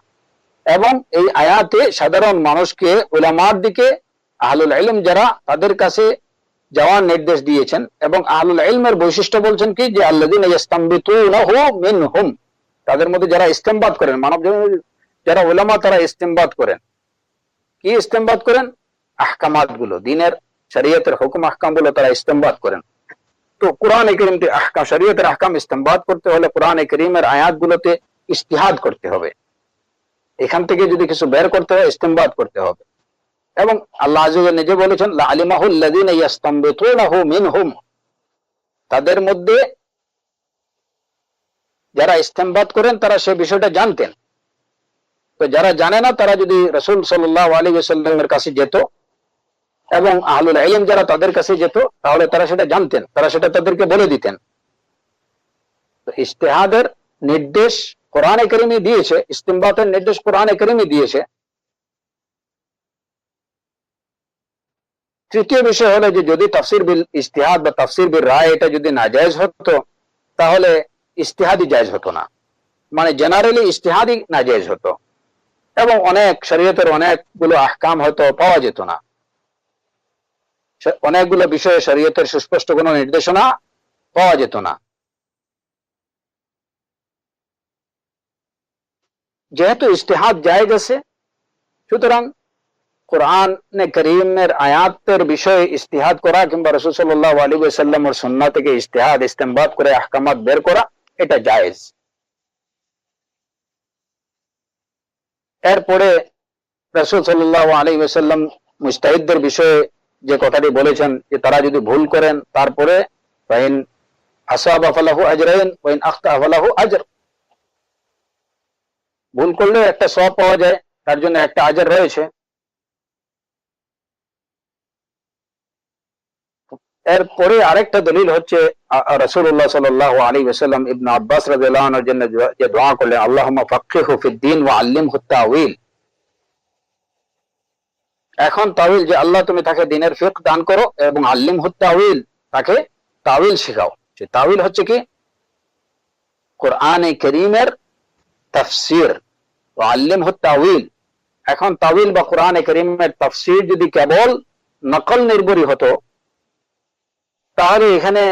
এবং এই আয়াতে সাধারণ মানুষকে উলামার দিকে আহলুল ইলম যারা তাদের কাছে যাওয়ার নির্দেশ দিয়েছেন। এবং আহলুল ইলমের বৈশিষ্ট্য বলছেন কি, যে আল্লাযীনা ইস্তামবিতুনাহু মিনহুম, তাদের মধ্যে যারা ইস্তেমবাদ করেন, মানব যারা উলামা তারা ইস্তেমবাদ করেন। কি ইস্তেমবাদ করেন? আহকামাত গুলো, দিনের শরীয়তের হুকুম আহকাম গুলো তারা ইস্তেমবাদ করেন। তো কোরআনে কারীমতে আহকাম, শরীয়তের আহকাম ইস্তেমবাদ করতে হলে কোরআনে কারীমের আয়াতগুলোতে ইজতিহাদ করতে হবে, এখান থেকে যদি কিছু বের করতে হয় ইস্তেমবাদ করতে হবে। এবং আল্লাহ আযজা ওয়া জাল্লা নিজে বলেছেন, লাআলিমাহু আল্লাযীনা ইস্তামবিতুনাহু মিনহুম, তাদের মধ্যে যারা ইস্তেমবাদ করেন তারা সে বিষয়টা জানতেন। তো যারা জানে না তারা যদি রাসূল সাল্লাল্লাহু আলাইহি ওয়াসাল্লামের কাছে যেত এবং আহলুল ইলম যারা তাদের কাছে যেত, তাহলে তারা সেটা জানতেন, তারা সেটা তাদেরকে বলে দিতেন। তো ইজতিহাদের নির্দেশ কোরআনে কারীমে দিয়েছে, ইস্তিমবাতের নির্দেশ কোরআনে কারীমে দিয়েছে। তৃতীয় বিষয় হলো যে যদি তাফসির বিল ইজতিহাদ বা তাফসির বিল রায় এটা যদি নাজায়েজ হতো তাহলে ইজতিহাদি জায়েজ হতো না, মানে জেনারেলি ইজতিহাদি নাজায়েজ হতো এবং অনেক শরীয়তের অনেকগুলো আহকাম হয়তো পাওয়া যেত না, অনেকগুলো বিষয়ে শরীয়তের সুস্পষ্ট কোনো নির্দেশনা পাওয়া যেত না। যেহেতু ইজতিহাদ জায়েজ আছে, সুতরাং কোরআন করিমের আয়াতের বিষয়ে ইজতিহাদ করা কিংবা রাসূল সাল্লাল্লাহু আলাইহি ওয়াসাল্লামের সুন্নাহ থেকে ইজতিহাদ ইস্তেমবাদ করে আহকামাত বের করা এটা জায়েজ। এরপরে রাসূল সাল্লাল্লাহু আলাইহি ওয়াসাল্লাম মুজতাহিদদের বিষয়ে যে কথাটি বলেছেন যে তারা যদি ভুল করেন তারপরে ফাইন আসাবা ফালাহু আজরাইন ওয়া ইন আখতা ফালাহু আজর, ভুল করলে একটা সওয়াব পাওয়া যায়, তার জন্য একটা আজর রয়েছে। এরপরে আরেকটা দলিল হচ্ছে রাসূলুল্লাহ সাল্লাল্লাহু আলাইহি ওয়াসাল্লাম ইবনে আব্বাস রাদিয়াল্লাহু আনহুর জন্য যে দোয়া করলেন, আল্লাহুম্মা ফাক্কিহু ফিদ-দীন ওয়া আল্লিমহু তাওয়িল। এখন তাওয়িল যে আল্লাহ তুমি তাকে দ্বীনের ফিকহ দান করো এবং আল্লিমহু তাওয়িল, তাকে তাওয়িল শেখাও। যে তাওয়িল হচ্ছে কি কোরআনে কারীমের তাফসীর, ওয়া আল্লিমহু তাওয়িল। এখন তাওয়িল বা কোরআনে কারীমের তাফসীর যদি কেবল নকল নির্ভরই হতো তাহলে এখানে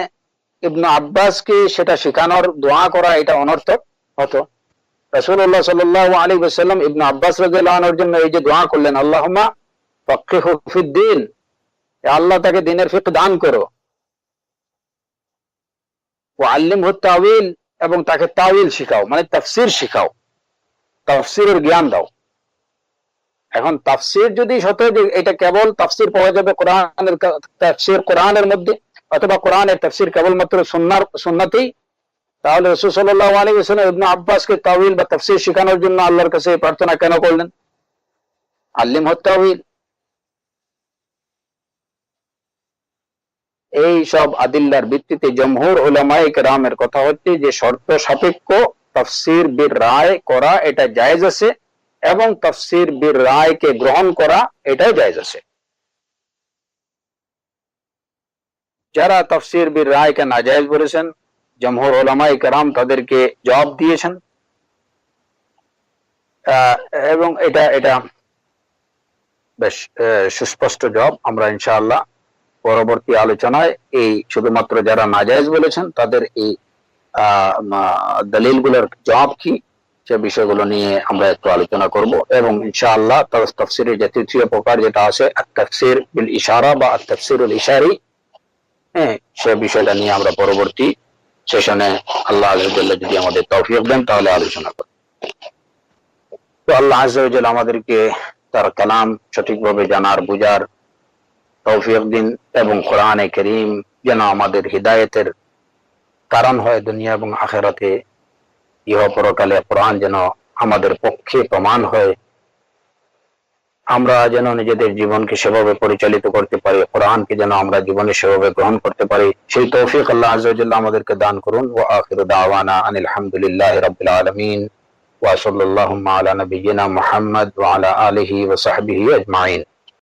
ইবনে আব্বাসকে সেটা শেখানোর দোয়া করা এটা অনর্থক হতো। রাসূলুল্লাহ সাল্লাল্লাহু আলাইহি ওয়াসাল্লাম ইবনে আব্বাস রাদিয়াল্লাহু আনহুর জন্য এই যে দোয়া করলেন, আল্লাহুম্মা ফাক্কিহু ফিদ-দীন, আল্লাহ তাকে দ্বীনের ফিকহ দান করো, ওয়া আল্লিমহু তাওয়িল, এবং তাকে তাওয়িল শেখাও, মানে তাফসীর শেখাও, তাফসীরের জ্ঞান দাও। এখন তাফসীর যদি হতো যে এটা কেবল তাফসীর পাওয়া যাবে কোরআনের তাফসীর কোরআনের মধ্যে অথবা কোরআনের তাফসীর কেবলমাত্র সুন্নাতেই, তাহলে রাসূল সাল্লাল্লাহু আলাইহি ওয়াসাল্লাম ইবনে আব্বাসকে তাওয়িল বা তাফসীর শেখানোর জন্য আল্লাহর কাছে প্রার্থনা কেন করলেন? আল্লিমহু তাওয়িল। এই সব আদিল্লার ভিত্তিতে জমহুর উলামায়ে কেরামের কথা হচ্ছে যে শর্ত সাপেক্ষ তাফসীর বির রায় করা এটা জায়েজ আছে এবং তাফসীর বির রায়কে গ্রহণ করা এটাও জায়েজ আছে। যারা তাফসীর বির রায়কে নাজায়েজ বলেছেন জমহুর উলামায়ে কেরাম তাদেরকে জবাব দিয়েছেন এবং এটা বেশ সুস্পষ্ট জবাব। আমরা ইনশাআল্লাহ পরবর্তী আলোচনায় এই শুধুমাত্র যারা নাজায়েজ বলেছেন তাদের এই দলিলগুলোর জবাব কি সে বিষয়গুলো নিয়ে আমরা একটু আলোচনা করব এবং ইনশাআল্লাহ তাফসীরের যে তৃতীয় প্রকার যেটা আছে আত-তাফসীর বিল ইশারা বা আত-তাফসীরুল ইশারি, সে বিষয়টা নিয়ে আমরা পরবর্তী সেশনে আল্লাহ আযজা ওয়া জাল্লা যদি আমাদের তৌফিক দেন তাহলে আলোচনা করব। তো আল্লাহ আযজা ওয়া জাল্লা আমাদেরকে তার কালাম সঠিকভাবে জানার বুঝার তৌফিক দিন এবং কোরআনে কারীম যেন আমাদের হিদায়াতের কারণ হয় দুনিয়া এবং আখিরাতে, ইহ পরকালে কোরআন যেন আমাদের পক্ষে প্রমাণ হয়, আমরা যেন নিজেদের জীবনকে সেভাবে পরিচালিত করতে পারি, কোরআনকে যেন আমরা জীবনে সেভাবে গ্রহণ করতে পারি, সেই তৌফিক আল্লাহ আযজা ওয়া জাল্লা আমাদেরকে দান করুন। ওয়া আখিরু দাওয়ানা আনিল হামদুলিল্লাহি রাব্বিল আলামিন ওয়া সাল্লাল্লাহু আলা নাবিয়্যিনা মুহাম্মদ ওয়া আলা আলিহি ওয়া সাহবিহি আজমাইন।